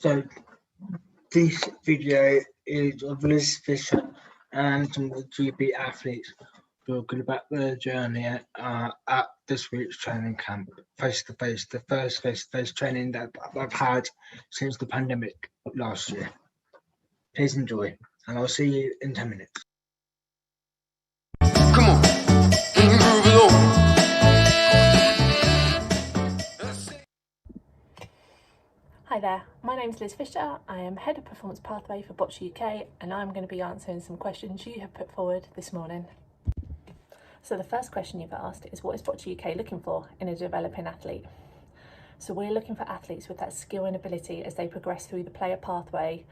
[SPEAKER 1] So this video is of Liz Fisher and some of the GB athletes talking about their journey at this week's training camp, face-to-face, the first face-to-face training that I've had since the pandemic last year. Please enjoy, and I'll see you in 10 minutes.
[SPEAKER 15] Come on, can you move it on?
[SPEAKER 16] Hi there, my name's Liz Fisher. I am Head of Performance Pathway for Boccia UK, and I'm going to be answering some questions you have put forward this morning. So the first question you've asked is, what is Boccia UK looking for in a developing athlete? So we're looking for athletes with that skill and ability as they progress through the player pathway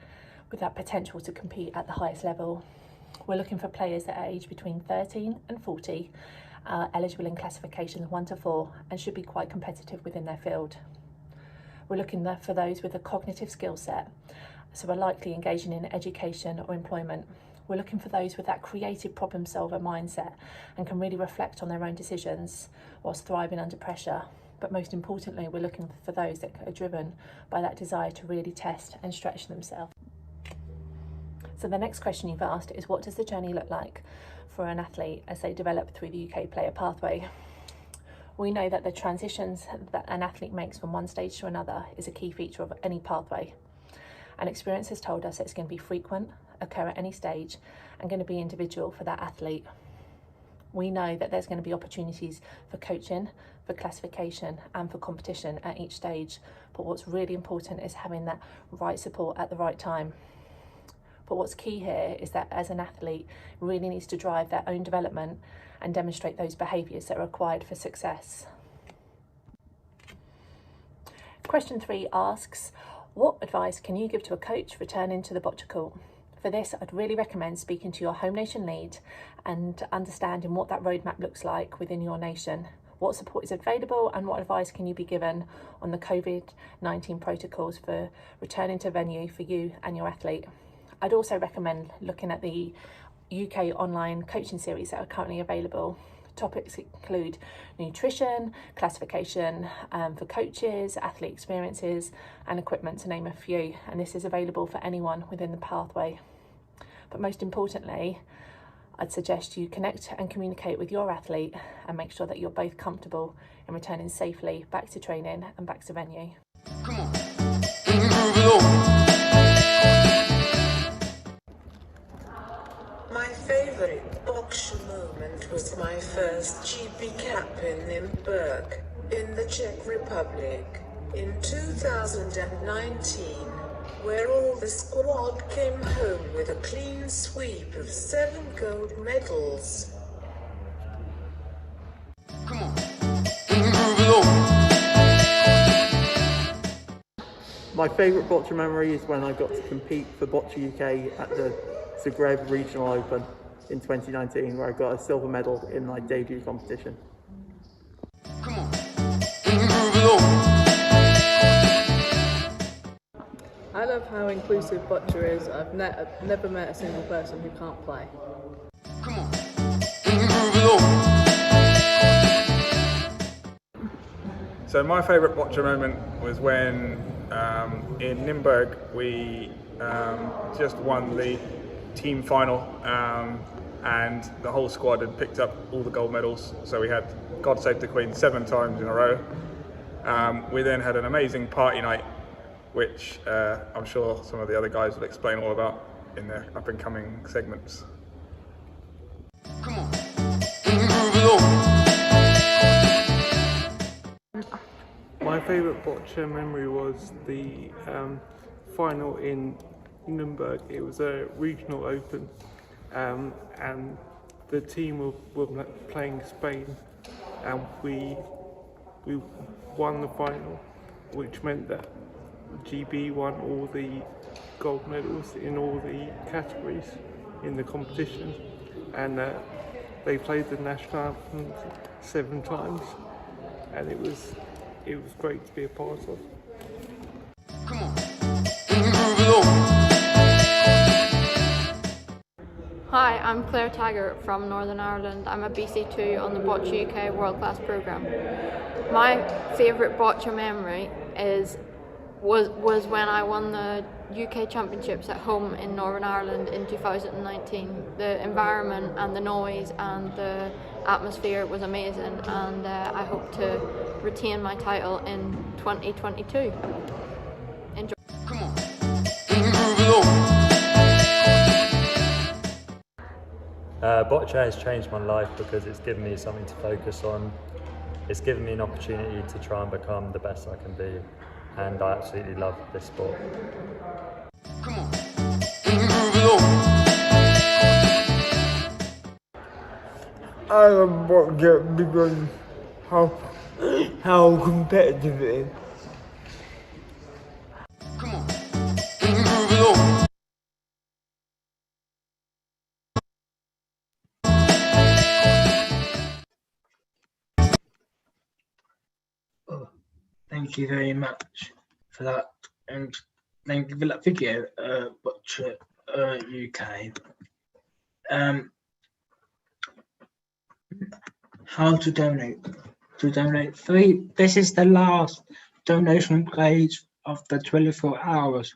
[SPEAKER 16] with that potential to compete at the highest level. We're looking for players that are aged between 13 and 40, eligible in classifications 1 to 4, and should be quite competitive within their field. We're looking for those with a cognitive skill set, so are likely engaging in education or employment. We're looking for those with that creative problem solver mindset and can really reflect on their own decisions whilst thriving under pressure. But most importantly, we're looking for those that are driven by that desire to really test and stretch themselves. So the next question you've asked is, what does the journey look like for an athlete as they develop through the UK player pathway? We know that the transitions that an athlete makes from one stage to another is a key feature of any pathway. And experience has told us it's going to be frequent, occur at any stage, and going to be individual for that athlete. We know that there's going to be opportunities for coaching, for classification, and for competition at each stage. But what's really important is having that right support at the right time. But what's key here is that as an athlete really needs to drive their own development and demonstrate those behaviours that are required for success. Question 3 asks, what advice can you give to a coach returning to the boccia court? For this, I'd really recommend speaking to your home nation lead and understanding what that roadmap looks like within your nation. What support is available and what advice can you be given on the COVID-19 protocols for returning to venue for you and your athlete? I'd also recommend looking at the UK online coaching series that are currently available. Topics include nutrition, classification for coaches, athlete experiences and equipment, to name a few, and this is available for anyone within the pathway. But most importantly, I'd suggest you connect and communicate with your athlete and make sure that you're both comfortable in returning safely back to training and back to venue.
[SPEAKER 15] Come on, can you move it on?
[SPEAKER 17] My favourite Boccia moment was my first GB cap in Nymburk, in the Czech Republic, in 2019, where all the squad came home with a clean sweep of 7 gold medals.
[SPEAKER 15] Come on, can you move it on?
[SPEAKER 18] My favourite Boccia memory is when I got to compete for Boccia UK at the Zagreb Regional Open in 2019, where I got a silver medal in my debut competition.
[SPEAKER 15] Come on, can you move it on?
[SPEAKER 19] I love how inclusive Boccia is. I've never met a single person who can't play.
[SPEAKER 15] Come on, can you move it on?
[SPEAKER 20] So my favourite Boccia moment was when in Nymburk we just won the team final, and the whole squad had picked up all the gold medals. So we had God Save the Queen 7 times in a row. We then had an amazing party night, which I'm sure some of the other guys will explain all about in their up and coming segments.
[SPEAKER 15] Come on, can you move it on?
[SPEAKER 21] My favourite Boccia memory was the final in Nymburk. It was a regional open, and the team were playing Spain, and we won the final, which meant that GB won all the gold medals in all the categories in the competition, and they played the national anthem 7 times, and it was great to be a part of.
[SPEAKER 15] Come on, can you move it on?
[SPEAKER 22] Hi, I'm Claire Taggart from Northern Ireland. I'm a BC2 on the Boccia UK World Class programme. My favourite Boccia memory is was when I won the UK Championships at home in Northern Ireland in 2019. The environment and the noise and the atmosphere was amazing, and I hope to retain my title in 2022. Enjoy.
[SPEAKER 15] Come on.
[SPEAKER 2] Boccia has changed my life because it's given me something to focus on. It's given me an opportunity to try and become the best I can be, and I absolutely love this sport.
[SPEAKER 15] Come on.
[SPEAKER 5] I love Boccia because how competitive it is.
[SPEAKER 15] Come on.
[SPEAKER 1] Thank you very much for that, and thank you for that video, Boccia UK. How to donate? To donate this is the last donation page of the 24 hours,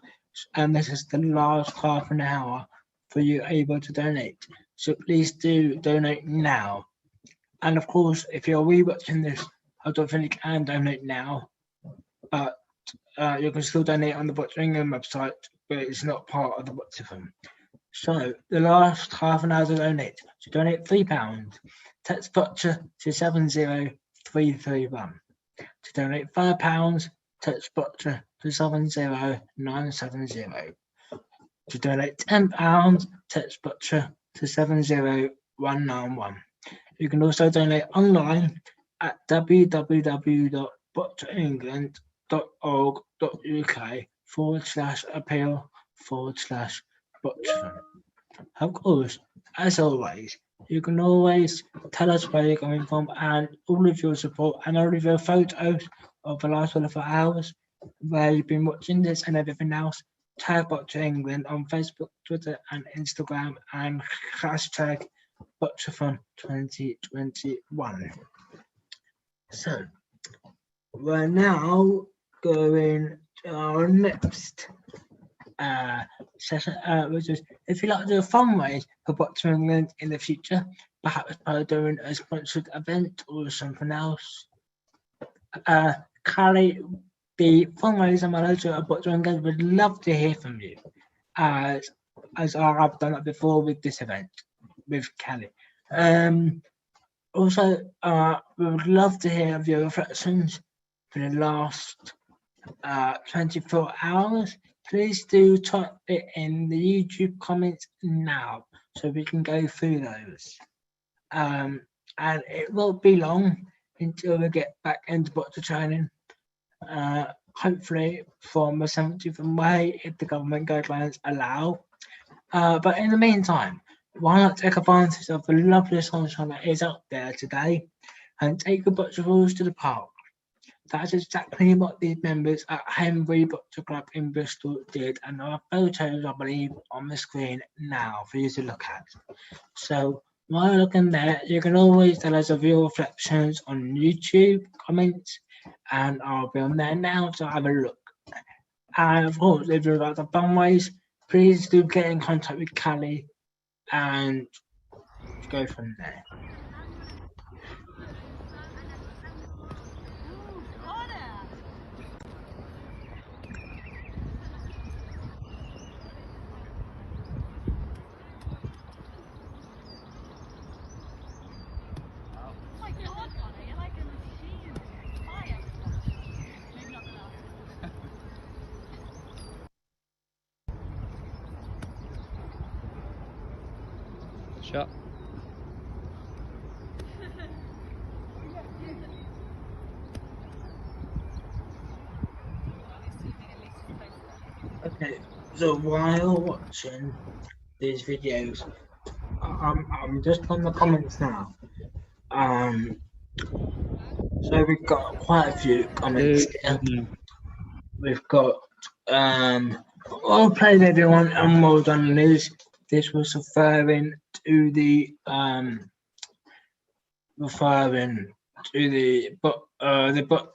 [SPEAKER 1] and this is the last half an hour for you able to donate. So please do donate now. And of course, if you're rewatching this, I don't think you can donate now, but you can still donate on the Boccia England website, but it's not part of the Bocciathon. So the last half an hour to donate. To donate £3, text Boccia to 70331. To donate £5, text Boccia to 70970. To donate £10, text Boccia to 70191. You can also donate online at www.england.org.uk/appeal/Bocciathon. Of course, as always, you can always tell us where you're coming from, and all of your support and all of your photos of the last 24 hours, where you've been watching this and everything else. Tag Boccia England on Facebook, Twitter and Instagram, and hashtag Bocciathon 2021. So we're now going to our next session, which is if you'd like to do a fundraise for Boccia England in the future, perhaps by doing a sponsored event or something else. Carly, the fundraiser manager of Boccia England, would love to hear from you, as I've done it before with this event with Kelly. Also, we would love to hear of your reflections for the last 24 hours. Please do type it in the YouTube comments now so we can go through those. And it won't be long until we get back into Boccia training. Hopefully from the 17th of May, if the government guidelines allow. But in the meantime, why not take advantage of the lovely sunshine that is out there today and take the Boccia rules to the park? That's exactly what these members at Henbury Boccia Club in Bristol did, and there are photos, I believe, on the screen now for you to look at. So while you're looking there, you can always tell us of your reflections on YouTube comments, and I'll be on there now to have a look. And of course, if you'd like to fundraise, please do get in contact with Callie and go from there.
[SPEAKER 4] Shot.
[SPEAKER 1] Okay, so while watching these videos, I'm just on the comments now. So we've got quite a few comments here. We've got well played everyone and well done Liz. This was referring to the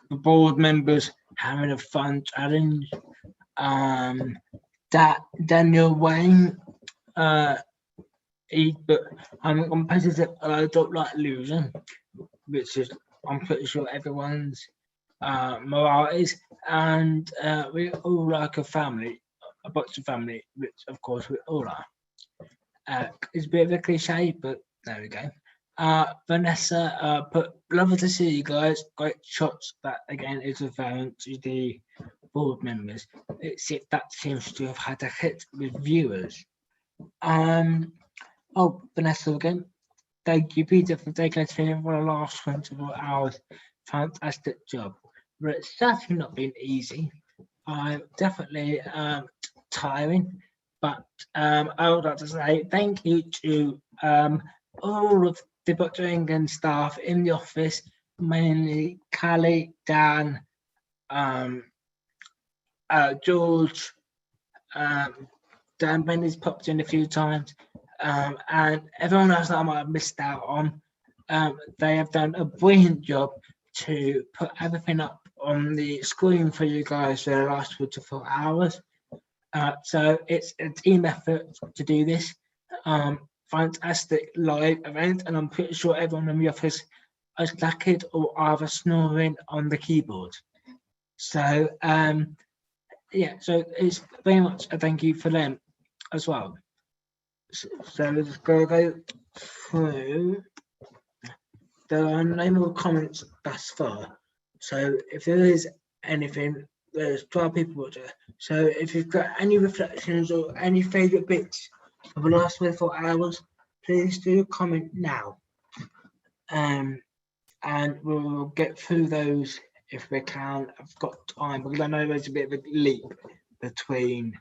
[SPEAKER 1] board members having a fun challenge. That Daniel Wayne, I'm competitive and I don't like losing, which is I'm pretty sure everyone's morale is, and we all like a family, a Boccia family, which of course we all are. It's a bit of a cliche, but there we go. Vanessa put, lovely to see you guys. Great shots. That again is referring to the board members. That seems to have had a hit with viewers. Oh, Vanessa again. Thank you, Peter, for taking us through for the last 24 hours. Fantastic job. But it's certainly not been easy. Definitely tiring. But I would like to say thank you to all of the Boccia England staff in the office, mainly Callie, Dan, George, Dan Benny's popped in a few times, and everyone else that I might have missed out on. They have done a brilliant job to put everything up on the screen for you guys for the last 24 hours. So it's a team effort to do this. Fantastic live event, and I'm pretty sure everyone in the office is knackered or either snoring on the keyboard. So yeah, so it's very much a thank you for them as well. So we're just going to go through. There are no more comments thus far. So if there is anything, there's 12 people watching. So if you've got any reflections or any favourite bits of the last 24 hours, please do comment now. And we'll get through those if we can. I've got time because I know there's a bit of a leap between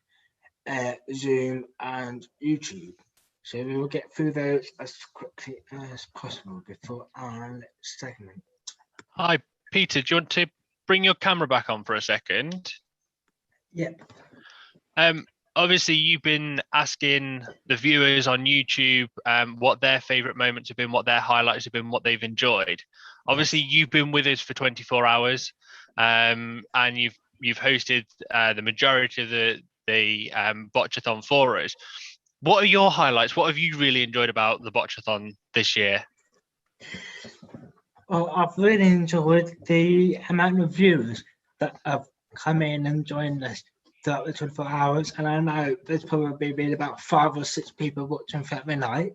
[SPEAKER 1] Zoom and YouTube. So we will get through those as quickly as possible before our next segment.
[SPEAKER 4] Hi, Peter. Do you want to bring your camera back on for a second?
[SPEAKER 1] Yep.
[SPEAKER 4] Obviously, you've been asking the viewers on YouTube what their favourite moments have been, what their highlights have been, what they've enjoyed. Obviously, you've been with us for 24 hours, and you've hosted the majority of the Bocciathon for us. What are your highlights? What have you really enjoyed about the Bocciathon this year?
[SPEAKER 1] Well, I've really enjoyed the amount of viewers that have come in and joined us throughout the 24 hours, and I know there's probably been about 5 or 6 people watching throughout the night,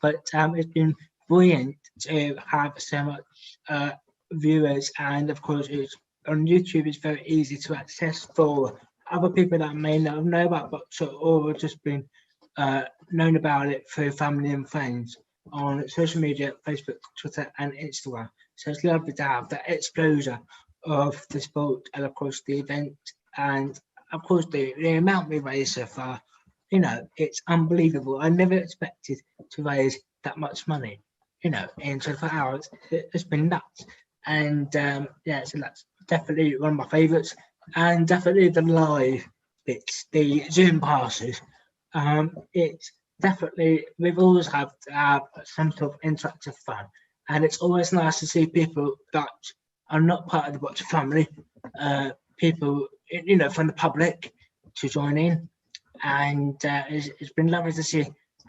[SPEAKER 1] but it's been brilliant to have so much viewers, and of course it's on YouTube. It's very easy to access for other people that may not know about Boccia or just been known about it through family and friends on social media, Facebook, Twitter and Instagram. So it's lovely to have that exposure of the sport and of course the event, and of course the amount we raised so far, you know, it's unbelievable. I never expected to raise that much money, you know, in 24 hours. It's been nuts. And yeah, so that's definitely one of my favourites, and definitely the live bits, the Zoom passes. It's definitely, we've always had to have some sort of interactive fun, and it's always nice to see people that are not part of the Boccia family, people, you know, from the public to join in, and it's been lovely to see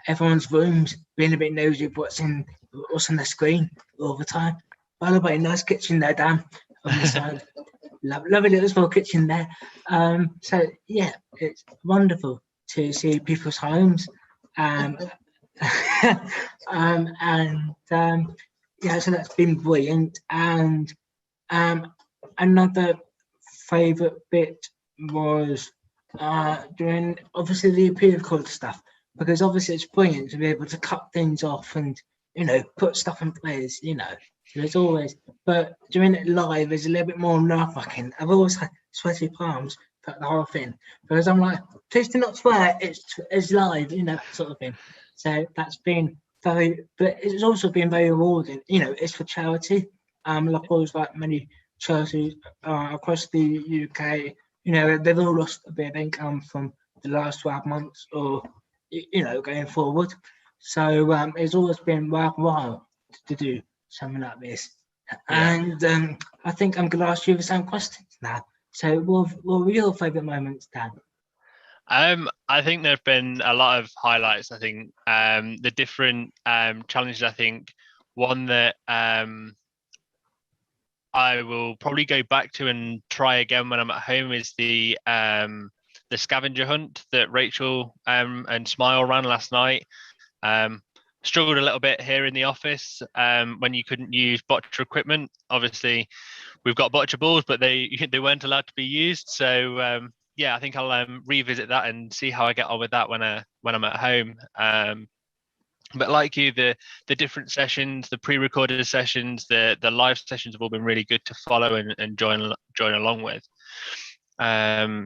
[SPEAKER 1] everyone's rooms being a bit nosy of what's on the screen all the time. By the way, nice kitchen there, Dan, on the side. Lovely little small kitchen there. So yeah, it's wonderful to see people's homes, and yeah, so that's been brilliant. And another favourite bit was doing obviously the appeal code stuff, because obviously it's brilliant to be able to cut things off and, you know, put stuff in place, you know. There's always, but doing it live is a little bit more nerve-wracking. I've always had sweaty palms for the whole thing, because I'm like, please do not swear, it's live, you know, that sort of thing. So that's been very, but it's also been very rewarding. You know, it's for charity. Like always, like many charities across the UK, you know, they've all lost a bit of income from the last 12 months, or you know, going forward. So it's always been worthwhile to do something like this. And I think I'm going to ask you the same questions now. So what were your favourite moments, Dan?
[SPEAKER 4] I think there have been a lot of highlights. I think the different challenges. I think one that I will probably go back to and try again when I'm at home is the scavenger hunt that Rachel and Smile ran last night. Struggled a little bit here in the office when you couldn't use boccia equipment. Obviously, we've got boccia balls, but they weren't allowed to be used. So yeah, I think I'll revisit that and see how I get on with that when I'm at home. But like you, the different sessions, the pre-recorded sessions, the live sessions have all been really good to follow and join along with.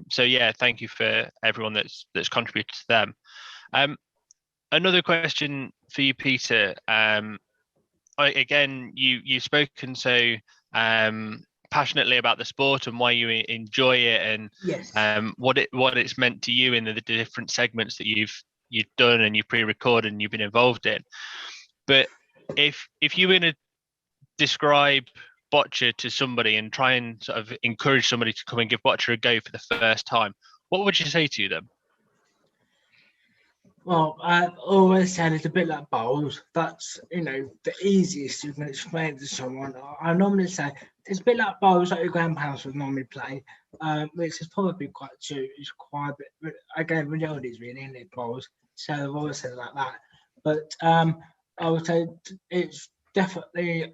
[SPEAKER 4] So yeah, thank you for everyone that's contributed to them. Another question for you, Peter. Again, you've spoken so passionately about the sport and why you enjoy it, and
[SPEAKER 1] Yes.
[SPEAKER 4] what it's meant to you in the different segments that you've done and you've pre-recorded and you've been involved in. But if you were going to describe boccia to somebody and try and sort of encourage somebody to come and give boccia a go for the first time, what would you say to them?
[SPEAKER 1] Well, I've always said it's a bit like bowls. That's, the easiest you can explain to someone. I normally say it's a bit like bowls that your grandparents would normally play, which is probably quite true. It's quite a bit, but again, majority is really in it, bowls. So I've always said it like that. But I would say it's definitely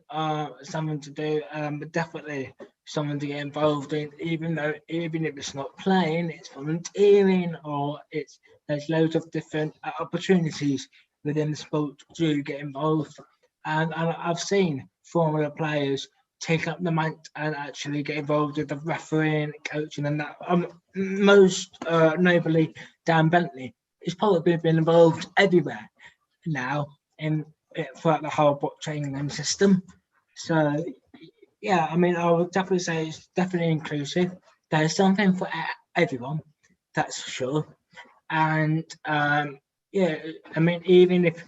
[SPEAKER 1] something to do, but definitely something to get involved in, even if it's not playing, it's volunteering, or there's loads of different opportunities within the sport to get involved. And I've seen former players take up the mantle and actually get involved with the refereeing, coaching, and that. Most nobly, Dan Bentley has probably been involved everywhere now throughout the whole blockchain system. So yeah, I mean, I would definitely say it's definitely inclusive. There's something for everyone, that's for sure. And yeah, I mean, even if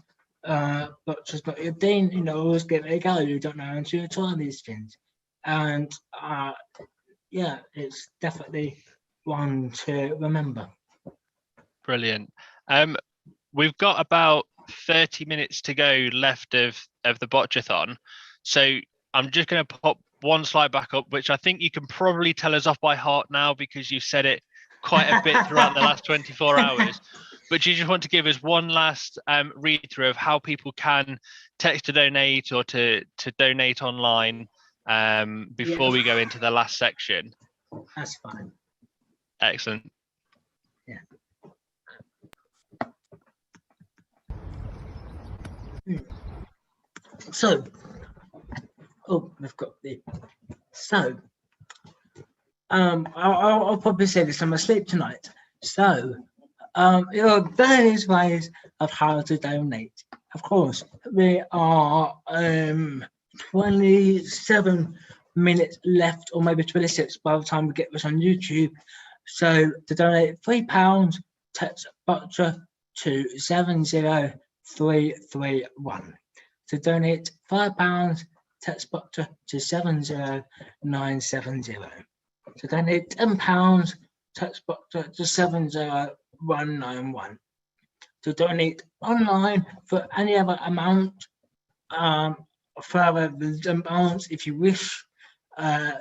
[SPEAKER 1] boccia's not your thing, always give it a go. You don't know until you try these things. And yeah, it's definitely one to remember.
[SPEAKER 4] Brilliant. We've got about 30 minutes to go left of the Bocciathon. So I'm just going to pop one slide back up, which I think you can probably tell us off by heart now because you've said it quite a bit throughout the last 24 hours. But you just want to give us one last read through of how people can text to donate or to donate online before we go into the last section.
[SPEAKER 1] That's fine.
[SPEAKER 4] Excellent.
[SPEAKER 1] Yeah. So, we've got the. So, I'll probably say this. I'm asleep tonight. So, there are various ways of how to donate. Of course, there are 27 minutes left, or maybe 26 by the time we get this on YouTube. So, to donate £3, text Boccia to 70331. To donate £5, text Boccia to 70970. To donate £10, text Boccia to 70191. To donate online for any other amount, further amounts if you wish,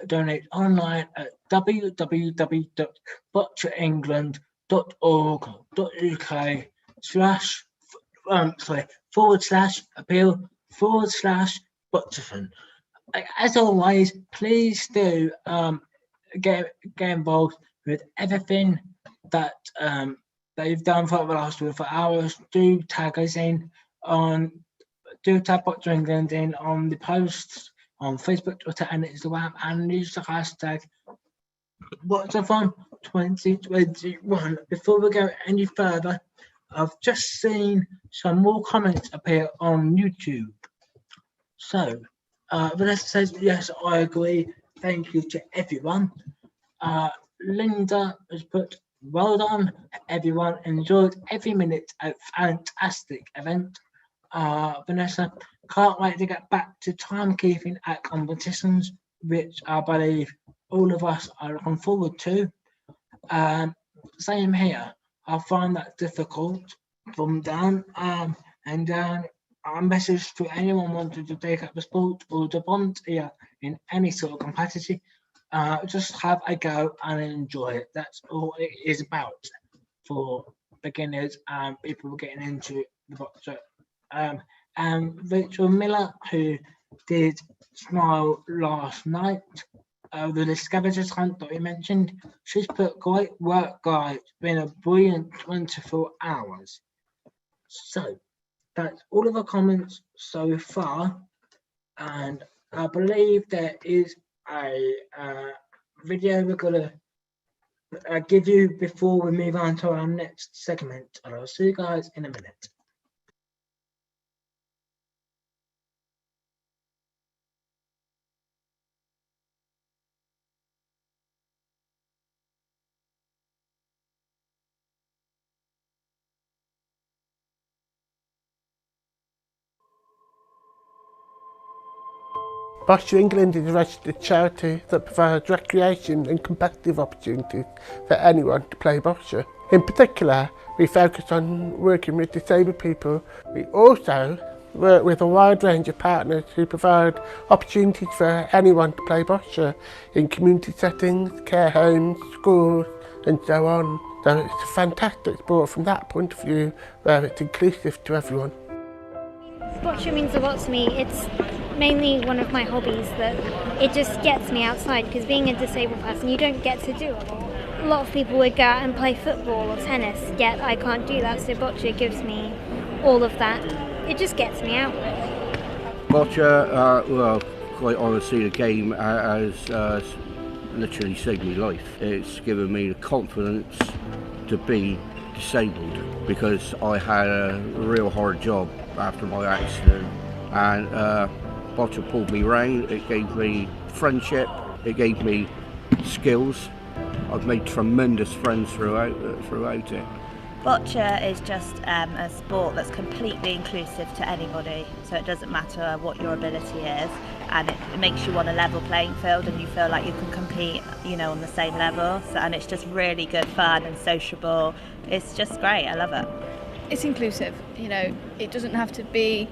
[SPEAKER 1] donate online at www.bocciaengland.org.uk/appeal/Bocciathon. As always, please do get involved with everything that you've done for the last 24 hours. Do tag us in do tag Boccia England in on the posts on Facebook, Twitter, and Instagram, and use the hashtag Bocciathon 2021. Before we go any further, I've just seen some more comments appear on YouTube. So, Vanessa says, yes, I agree. Thank you to everyone. Linda has put, well done, everyone. Enjoyed every minute. A fantastic event. Vanessa, can't wait to get back to timekeeping at competitions, which I believe all of us are looking forward to. Same here. I find that difficult from Dan. And our message to anyone wanting to take up the sport or to volunteer in any sort of capacity, just have a go and enjoy it. That's all it is about for beginners and people getting into the Boccia. Rachel Miller, who did Smile last night, the Scavengers Hunt that we mentioned, she's put great work, guys. It's been a brilliant 24 hours. So that's all of the comments so far, and I believe there is a video we're gonna give you before we move on to our next segment. And I'll see you guys in a minute.
[SPEAKER 3] Boccia England is a registered charity that provides recreation and competitive opportunities for anyone to play Boccia. In particular, we focus on working with disabled people. We also work with a wide range of partners who provide opportunities for anyone to play Boccia in community settings, care homes, schools and so on. So it's a fantastic sport from that point of view, where it's inclusive to everyone.
[SPEAKER 6] Boccia means a lot to me. It's mainly one of my hobbies that it just gets me outside, because being a disabled person you don't get to do a lot. A lot of people would go out and play football or tennis, yet I can't do that, so Boccia gives me all of that. It just gets me out.
[SPEAKER 23] Boccia, well, quite honestly, the game has literally saved my life. It's given me the confidence to be disabled, because I had a real hard job after my accident, and Boccia pulled me round. It gave me friendship, it gave me skills. I've made tremendous friends throughout it.
[SPEAKER 24] Boccia is just a sport that's completely inclusive to anybody, so it doesn't matter what your ability is, and it makes you on a level playing field and you feel like you can compete, you know, on the same level. So, and it's just really good fun and sociable. It's just great, I love it.
[SPEAKER 25] It's inclusive, you know, it doesn't have to be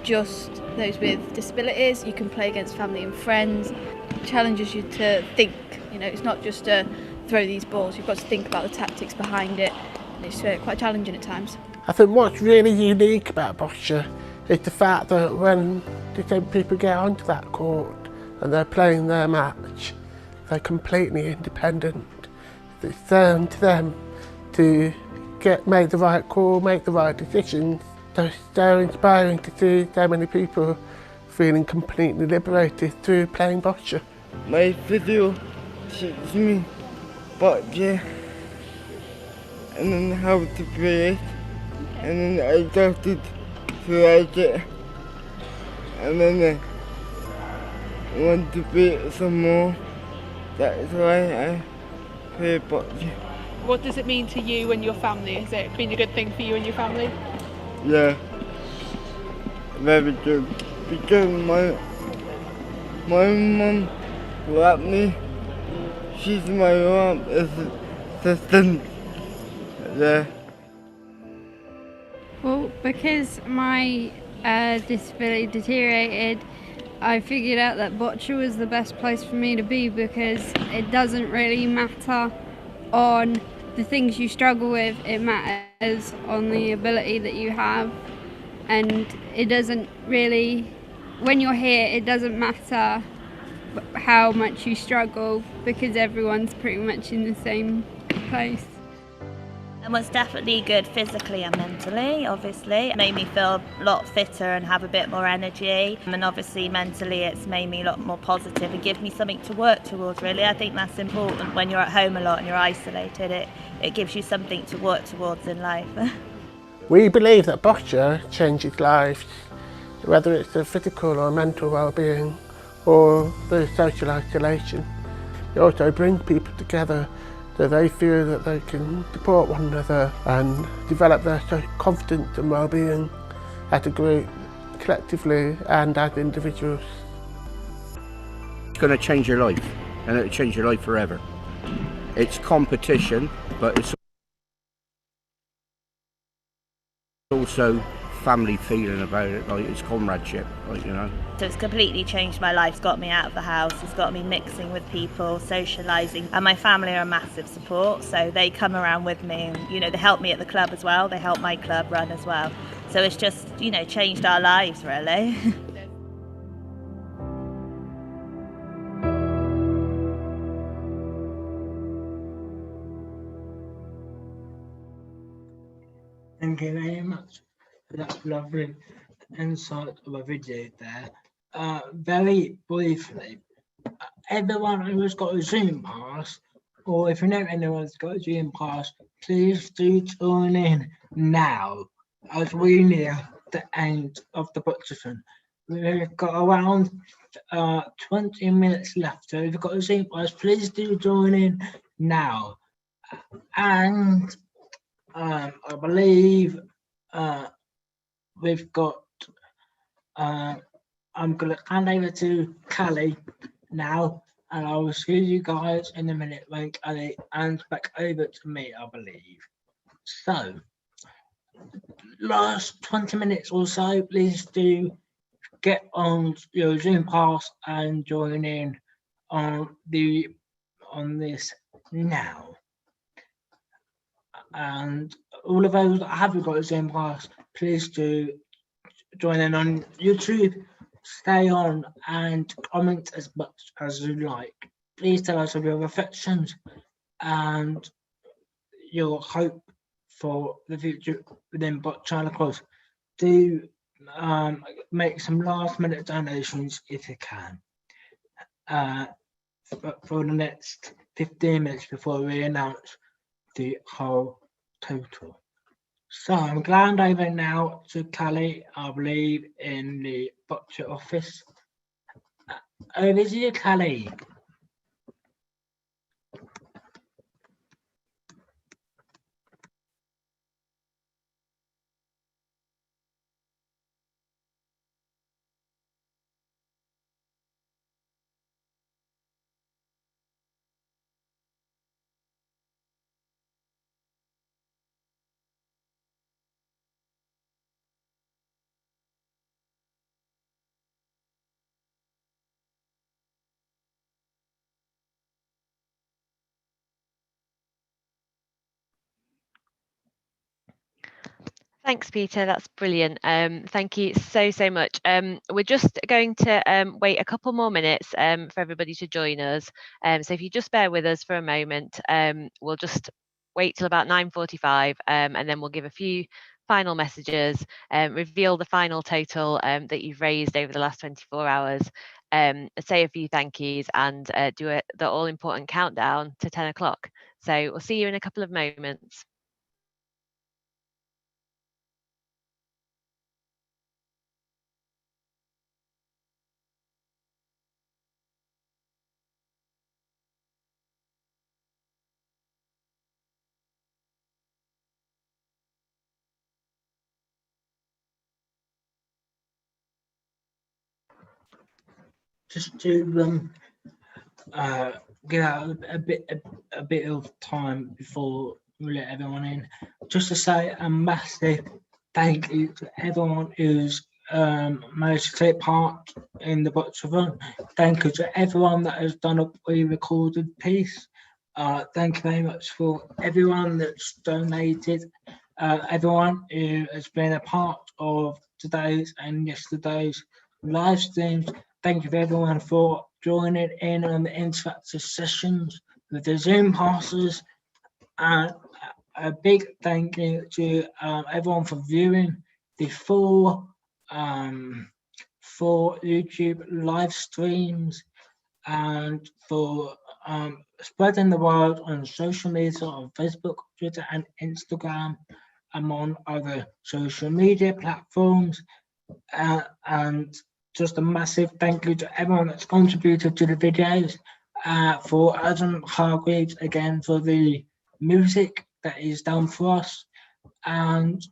[SPEAKER 25] just those with disabilities. You can play against family and friends. It challenges you to think, you know, it's not just to throw these balls, you've got to think about the tactics behind it, and it's quite challenging at times.
[SPEAKER 3] I think what's really unique about Boccia is the fact that when disabled people get onto that court and they're playing their match, they're completely independent. It's down to them to make the right call, make the right decisions. So it's so inspiring to see so many people feeling completely liberated through playing Boccia.
[SPEAKER 5] My physio teaches me Boccia and then how to play it, and then I started to like it, and then I want to play it some more. That's why I play Boccia.
[SPEAKER 26] What does it mean to you and your family? Has it been a good thing for you and your family?
[SPEAKER 5] Yeah, very good, because my mum wrapped me. She's my mum assistant there.
[SPEAKER 27] Well, because my disability deteriorated, I figured out that Boccia was the best place for me to be, because it doesn't really matter on the things you struggle with, it matters on the ability that you have. And it doesn't really, when you're here, it doesn't matter how much you struggle, because everyone's pretty much in the same place.
[SPEAKER 24] And what's definitely good physically and mentally, obviously. It made me feel a lot fitter and have a bit more energy. And obviously mentally it's made me a lot more positive and give me something to work towards, really. I think that's important when you're at home a lot and you're isolated. It gives you something to work towards in life.
[SPEAKER 3] We believe that Boccia changes lives, whether it's the physical or mental well-being or the social isolation. It also brings people together so they feel that they can support one another and develop their confidence and well-being as a group, collectively and as individuals.
[SPEAKER 23] It's going to change your life. and it'll change your life forever. It's competition, but it's also family feeling about it, like it's comradeship, like, you know.
[SPEAKER 24] So it's completely changed my life. It's got me out of the house, it's got me mixing with people, socialising, and my family are a massive support, so they come around with me and, you know, they help me at the club as well, they help my club run as well. So it's just, you know, changed our lives really.
[SPEAKER 1] Thank you very much for that lovely insight of a video there. Very briefly, everyone who's got a Zoom pass, or if you know anyone's got a Zoom pass, please do join in now as we near the end of the Bocciathon. We've got around 20 minutes left, so if you've got a Zoom pass, please do join in now. And I believe we've got, I'm going to hand over to Callie now, and I will see you guys in a minute when Callie hands back over to me, I believe. So, last 20 minutes or so, please do get on your Zoom pass and join in on this now. And all of those that haven't got a Zoom pass, please do join in on YouTube, stay on and comment as much as you like. Please tell us of your reflections and your hope for the future within Boccia. Of course, do make some last minute donations if you can for the next 15 minutes before we announce the whole total. So I'm glad over now to Callie, I believe, in the Boccia office. Over to you, Callie.
[SPEAKER 7] Thanks, Peter. That's brilliant. Thank you so much. We're just going to wait a couple more minutes for everybody to join us. So if you just bear with us for a moment, we'll just wait till about 9:45, and then we'll give a few final messages, reveal the final total that you've raised over the last 24 hours, say a few thank yous, and do the all-important countdown to 10 o'clock. So we'll see you in a couple of moments.
[SPEAKER 1] Just to give out a bit of time before we let everyone in, just to say a massive thank you to everyone who's managed to take part in the Bocciathon. Thank you to everyone that has done a pre-recorded piece. Thank you very much for everyone that's donated, everyone who has been a part of today's and yesterday's live streams. Thank you to everyone for joining in on the interactive sessions with the Zoom passes, and a big thank you to everyone for viewing the four YouTube live streams and for spreading the word on social media, on Facebook, Twitter and Instagram, among other social media platforms, and just a massive thank you to everyone that's contributed to the videos, for Adam Hargreaves again for the music that he's done for us, and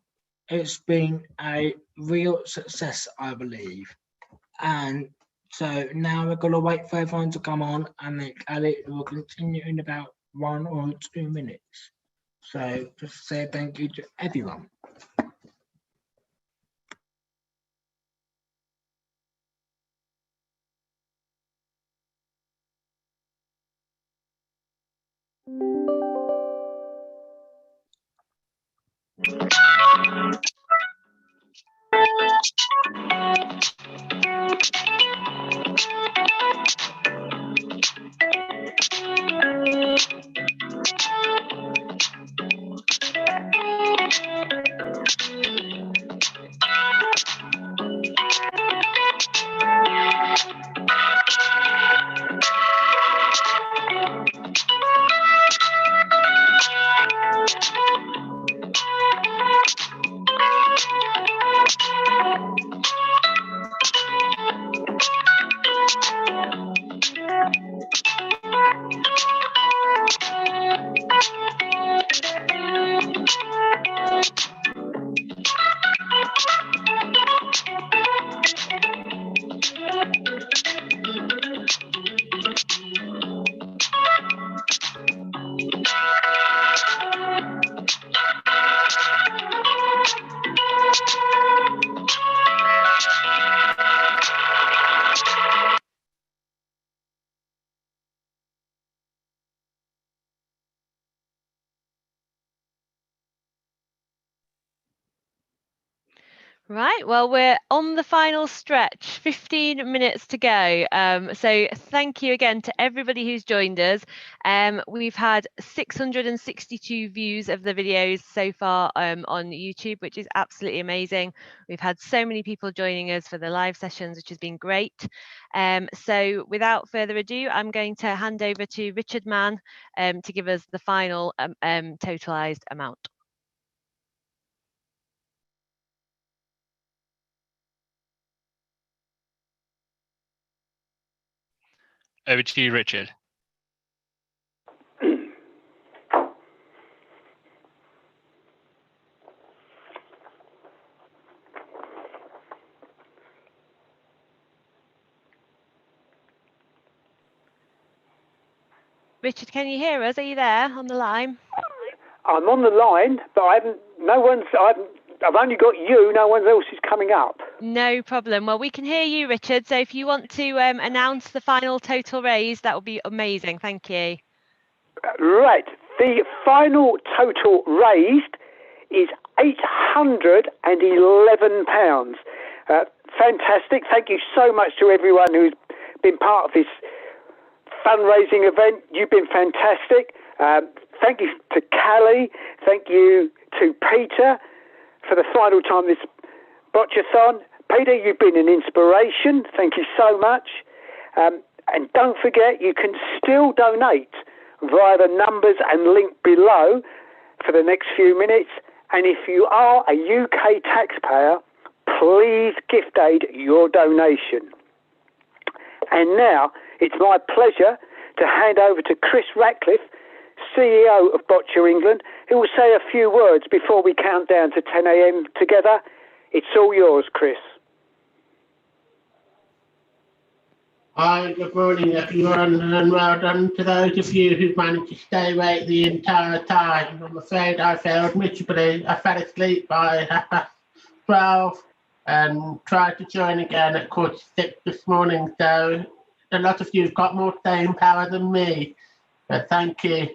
[SPEAKER 1] it's been a real success, I believe. And So now we're going to wait for everyone to come on, and then Elliot will continue in about 1 or 2 minutes. So just say thank you to everyone.
[SPEAKER 7] Right, well, we're on the final stretch, 15 minutes to go. So thank you again to everybody who's joined us. We've had 662 views of the videos so far on YouTube, which is absolutely amazing. We've had so many people joining us for the live sessions, which has been great. So without further ado, I'm going to hand over to Richard Mann to give us the final totalised amount.
[SPEAKER 4] Over to you, Richard.
[SPEAKER 7] Richard, can you hear us? Are you there on the line?
[SPEAKER 8] I'm on the line, but I've only got you. No one else is coming up.
[SPEAKER 7] No problem. Well, we can hear you, Richard. So if you want to announce the final total raise, that would be amazing. Thank you.
[SPEAKER 8] Right. The final total raised is £811. Fantastic. Thank you so much to everyone who's been part of this fundraising event. You've been fantastic. Thank you to Callie. Thank you to Peter for the final time this Bocciathon. Peter, you've been an inspiration. Thank you so much. And don't forget, you can still donate via the numbers and link below for the next few minutes. And if you are a UK taxpayer, please gift aid your donation. And now it's my pleasure to hand over to Chris Ratcliffe, CEO of Boccia England, who will say a few words before we count down to 10 a.m. together. It's all yours, Chris.
[SPEAKER 3] Hi, good morning everyone, and well done to those of you who managed to stay awake the entire time. I'm afraid I failed miserably. I fell asleep by 12:30 and tried to join again at 6:45 this morning, so a lot of you have got more staying power than me, but thank you.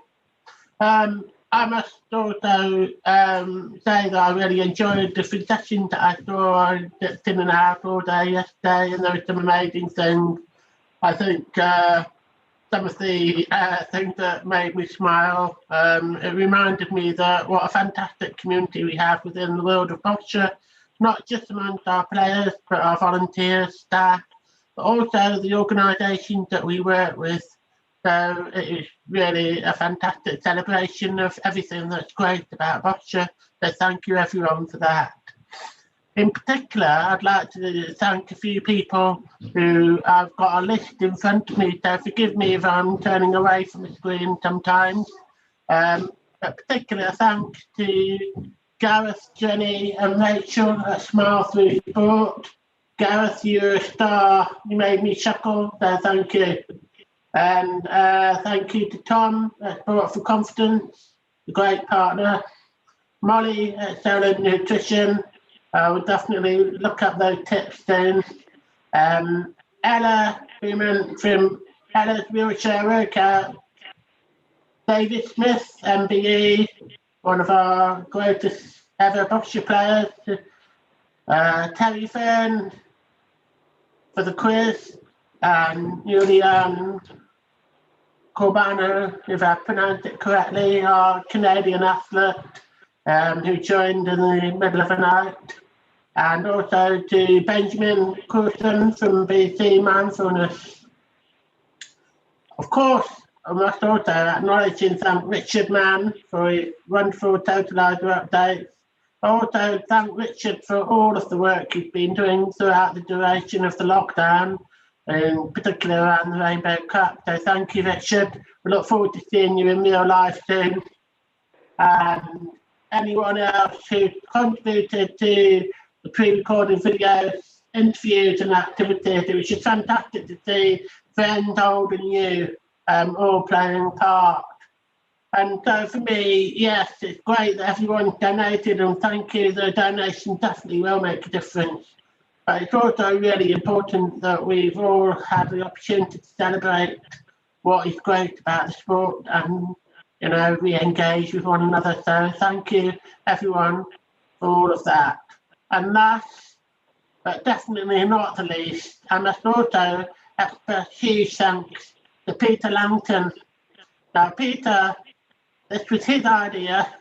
[SPEAKER 3] I must also say that I really enjoyed the sessions that I saw. I dipped in and out all day yesterday, and there were some amazing things. I think some of the things that made me smile, it reminded me that what a fantastic community we have within the world of Boccia, not just amongst our players, but our volunteers, staff, but also the organisations that we work with. So it is really a fantastic celebration of everything that's great about Boccia. So thank you everyone for that. In particular, I'd like to thank a few people who I've got a list in front of me, so forgive me if I'm turning away from the screen sometimes. But particular thanks to Gareth, Jenny and Rachel at Smile Through Sport, Gareth, you're a star. You made me chuckle, so thank you. And thank you to Tom at Brought for Confidence, a great partner. Molly at Solid Nutrition. We'll definitely look up those tips soon. Ella Freeman from Ella's Wheelchair Workout. David Smith, MBE, one of our greatest ever Boccia players. Terry Fern for the quiz. And Julian Corbano, if I pronounced it correctly, our Canadian athlete who joined in the middle of the night. And also to Benjamin Coulson from BC Mindfulness. Of course, I must also acknowledge and thank Richard Mann for his wonderful totalizer updates. I also thank Richard for all of the work he's been doing throughout the duration of the lockdown, in particular around the Rainbow Cup. So thank you, Richard. We look forward to seeing you in real life soon. And anyone else who contributed to the pre-recorded videos, interviews and activities, it was just fantastic to see friends, old and new, all playing part. And so for me, yes, it's great that everyone donated, and thank you. The donation definitely will make a difference. But it's also really important that we've all had the opportunity to celebrate what is great about the sport and, you know, re-engage with one another. So thank you, everyone, for all of that. And last, but definitely not the least, I must also express huge thanks to Peter Langton. Now, Peter, this was his idea,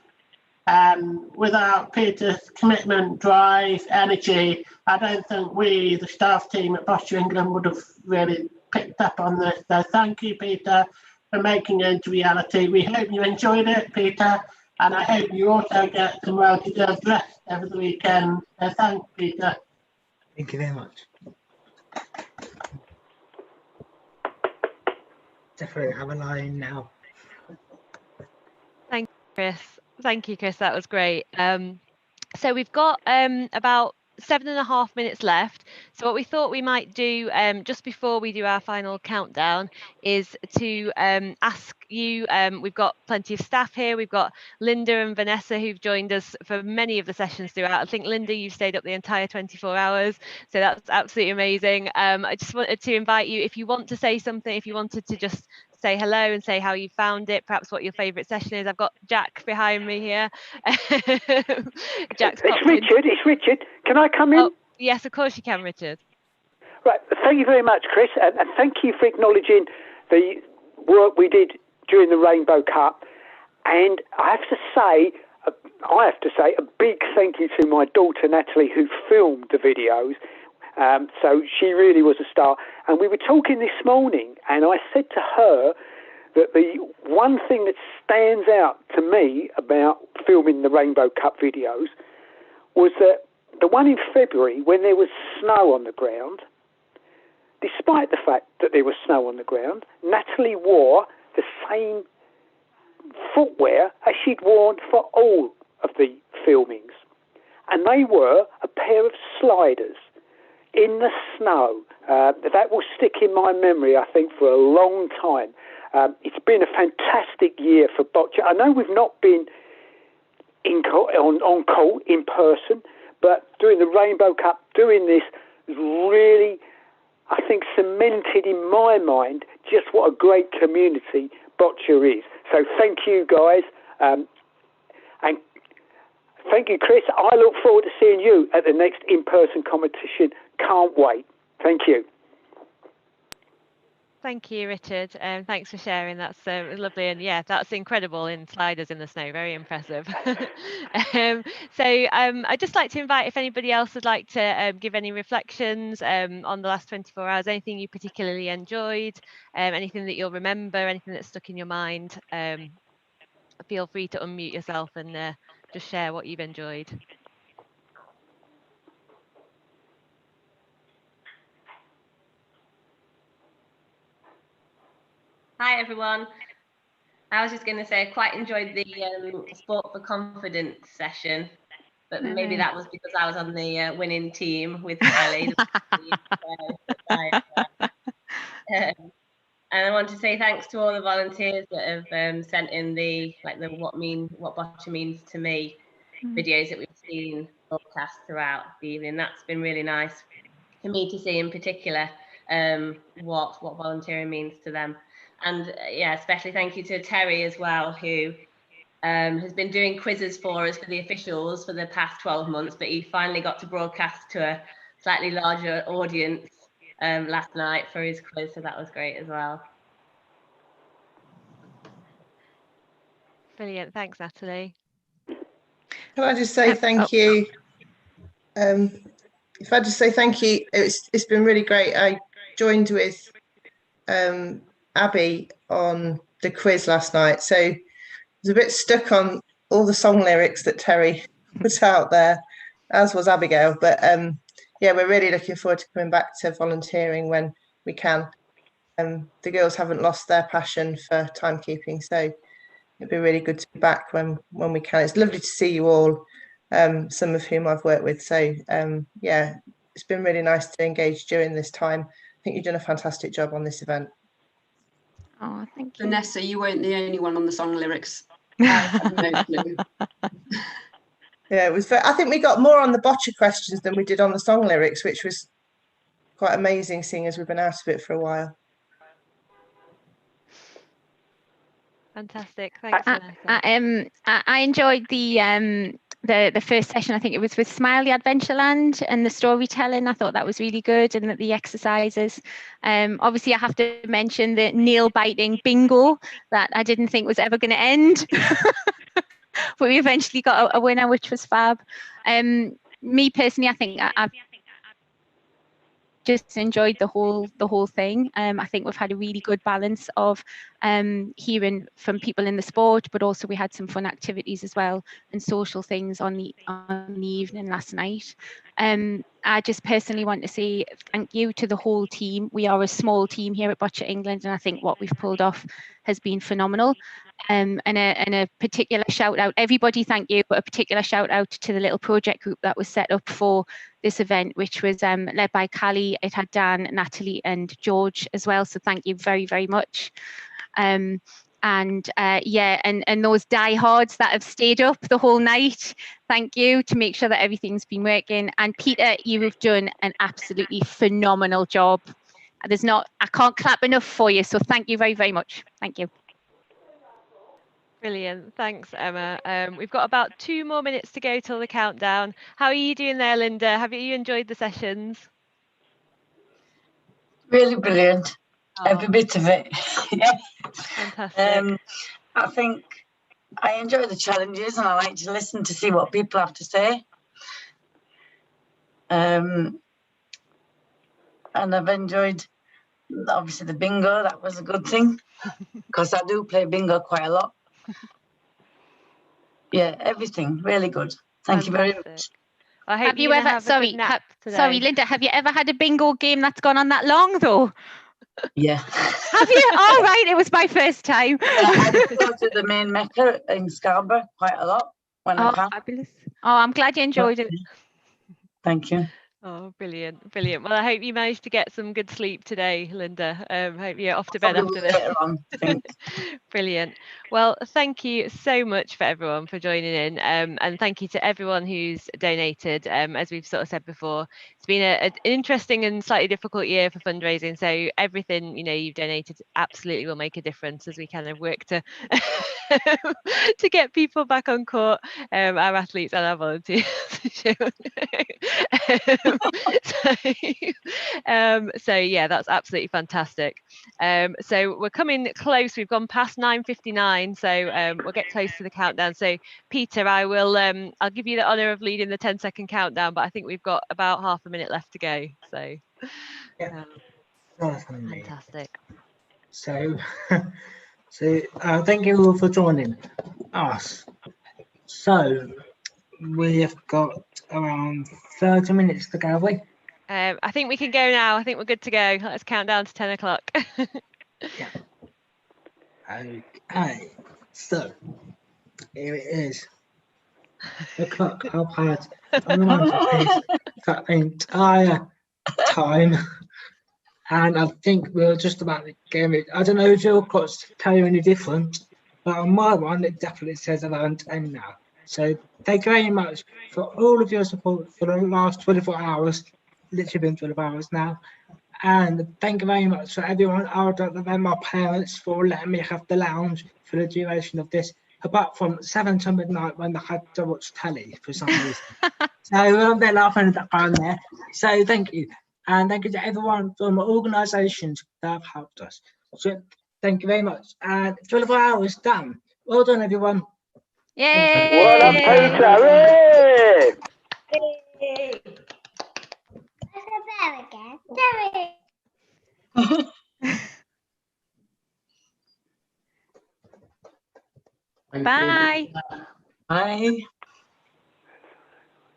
[SPEAKER 3] and without Peter's commitment, drive, energy, I don't think we, the staff team at Boccia England, would have really picked up on this. So thank you, Peter, for making it into reality. We hope you enjoyed it, Peter, and I hope you also get some well-deserved rest over the weekend. So thanks, Peter.
[SPEAKER 1] Thank you very much. Definitely have a line now.
[SPEAKER 7] Thank you, Chris. Thank you, Chris. That was great. So we've got about 7.5 minutes left. So what we thought we might do just before we do our final countdown is to ask you, we've got plenty of staff here. We've got Linda and Vanessa who've joined us for many of the sessions throughout. I think, Linda, you've stayed up the entire 24 hours. So that's absolutely amazing. I just wanted to invite you, if you want to say something, if you wanted to just say hello and say how you found it, perhaps what your favourite session is. I've got Jack behind me here. Jack's
[SPEAKER 8] It's Richard. It's Richard. Can I come in?
[SPEAKER 7] Oh, yes, of course you can, Richard.
[SPEAKER 8] Right. Thank you very much, Chris, and thank you for acknowledging the work we did during the Rainbow Cup. And I have to say a big thank you to my daughter Natalie, who filmed the videos. So she really was a star. And we were talking this morning, and I said to her that the one thing that stands out to me about filming the Rainbow Cup videos was that the one in February, when there was snow on the ground, despite the fact that there was snow on the ground, Natalie wore the same footwear as she'd worn for all of the filmings. And they were a pair of sliders in the snow. That will stick in my memory, I think, for a long time. It's been a fantastic year for Boccia. I know we've not been on court in person, but during the Rainbow Cup, doing this is really, I think, cemented in my mind just what a great community Boccia is. So thank you, guys. And thank you, Chris. I look forward to seeing you at the next in-person competition. Can't wait. Thank you.
[SPEAKER 7] Thank you, Richard. Thanks for sharing. That's lovely. And yeah, that's incredible in sliders in the snow. Very impressive. So I'd just like to invite, if anybody else would like to give any reflections on the last 24 hours, anything you particularly enjoyed, anything that you'll remember, anything that stuck in your mind, feel free to unmute yourself and just share what you've enjoyed.
[SPEAKER 9] Hi everyone. I was just going to say I quite enjoyed the Sport for Confidence session. but maybe that was because I was on the winning team with Kylie. And I want to say thanks to all the volunteers that have sent in the what Boccia means to me videos that we've seen broadcast throughout the evening. That's been really nice for me to see in particular what volunteering means to them. And yeah, especially thank you to Terry as well, who has been doing quizzes for us for the officials for the past 12 months, but he finally got to broadcast to a slightly larger audience last night for his quiz, so that was great as well.
[SPEAKER 7] Brilliant, thanks Natalie.
[SPEAKER 10] Can I just say thank you? If I just say thank you, it's been really great. I joined with Abby on the quiz last night, so I was a bit stuck on all the song lyrics that Terry put out there, as was Abigail. But yeah, we're really looking forward to coming back to volunteering when we can. The girls haven't lost their passion for timekeeping, so it'd be really good to be back when we can. It's lovely to see you all, some of whom I've worked with. So yeah, it's been really nice to engage during this time. I think you've done a fantastic job on this event.
[SPEAKER 27] Oh, thank you.
[SPEAKER 11] Vanessa, you weren't the only one on the song lyrics. I have no clue.
[SPEAKER 10] Yeah, it was. I think we got more on the Boccia questions than we did on the song lyrics, which was quite amazing, seeing as we've been out of it for a while.
[SPEAKER 7] Fantastic, thanks Vanessa.
[SPEAKER 12] I enjoyed the first session. I think it was with Smile the Adventureland and the storytelling. I thought that was really good, and the exercises. Obviously I have to mention the nail biting bingo that I didn't think was ever going to end. But we eventually got a winner, which was fab. Me personally, I think I've just enjoyed the whole thing. I think we've had a really good balance of hearing from people in the sport, but also we had some fun activities as well and social things on the evening last night. I just personally want to say thank you to the whole team. We are a small team here at Boccia England, and I think what we've pulled off has been phenomenal. And a particular shout out, everybody thank you, but a particular shout out to the little project group that was set up for this event, which was led by Callie. It had Dan, Natalie and George as well, so thank you very, very much. Yeah, and those diehards that have stayed up the whole night, thank you, to make sure that everything's been working. And Peter, you have done an absolutely phenomenal job. I can't clap enough for you, so thank you very, very much. Thank you.
[SPEAKER 7] Brilliant, thanks Emma. We've got about 2 more minutes to go till the countdown. How are you doing there, Linda? Have you enjoyed the sessions?
[SPEAKER 13] Really brilliant, every bit of it. Yeah.
[SPEAKER 7] Fantastic.
[SPEAKER 13] I think I enjoy the challenges, and I like to listen to see what people have to say. And I've enjoyed, obviously, the bingo. That was a good thing, because I do play bingo quite a lot. Yeah, everything really good. Thank you very much.
[SPEAKER 7] I hope
[SPEAKER 12] Have you ever? Sorry, Linda. Have you ever had a bingo game that's gone on that long though?
[SPEAKER 13] Yeah.
[SPEAKER 12] Have you? All right, it was my first time.
[SPEAKER 13] I go to the main Mecca in Scarborough quite a lot when I can.
[SPEAKER 12] Fabulous. Oh, I'm glad you enjoyed it.
[SPEAKER 13] Thank you.
[SPEAKER 7] Oh, brilliant, brilliant. Well, I hope you managed to get some good sleep today, Linda. Hope you're off to bed after this.
[SPEAKER 13] Later on, I think.
[SPEAKER 7] Brilliant. Well, thank you so much for everyone for joining in, and thank you to everyone who's donated. As we've sort of said before, it's been an interesting and slightly difficult year for fundraising. So everything you've donated absolutely will make a difference as we kind of work to to get people back on court, our athletes and our volunteers. So yeah, that's absolutely fantastic. So we're coming close. We've gone past 9:59, so we'll get close to the countdown. So Peter, I'll give you the honour of leading the 10-second countdown, but I think we've got about half a minute left to go. So
[SPEAKER 1] yeah,
[SPEAKER 7] fantastic.
[SPEAKER 1] So thank you all for joining us. So we've got around 30 minutes to go, have we?
[SPEAKER 7] I think we can go now. I think we're good to go. Let's count down to 10 o'clock.
[SPEAKER 1] Yeah. Okay, so here it is. Look at how hard an amount of pace that entire time. And I think we're just about to get it. I don't know if your clocks tell you any different, but on my one, it definitely says around 10 now. So thank you very much for all of your support for the last 24 hours. Literally been 12 hours now. And thank you very much for everyone other than my parents for letting me have the lounge for the duration of this, apart from 7 to midnight when I had to watch telly for some reason. So they're laughing at that time there. So thank you. And thank you to everyone from the organisations that have helped us. So thank you very much. And 24 hours done. Well done, everyone.
[SPEAKER 7] Yay!
[SPEAKER 8] Well done, Peter.
[SPEAKER 7] Bye.
[SPEAKER 13] Bye.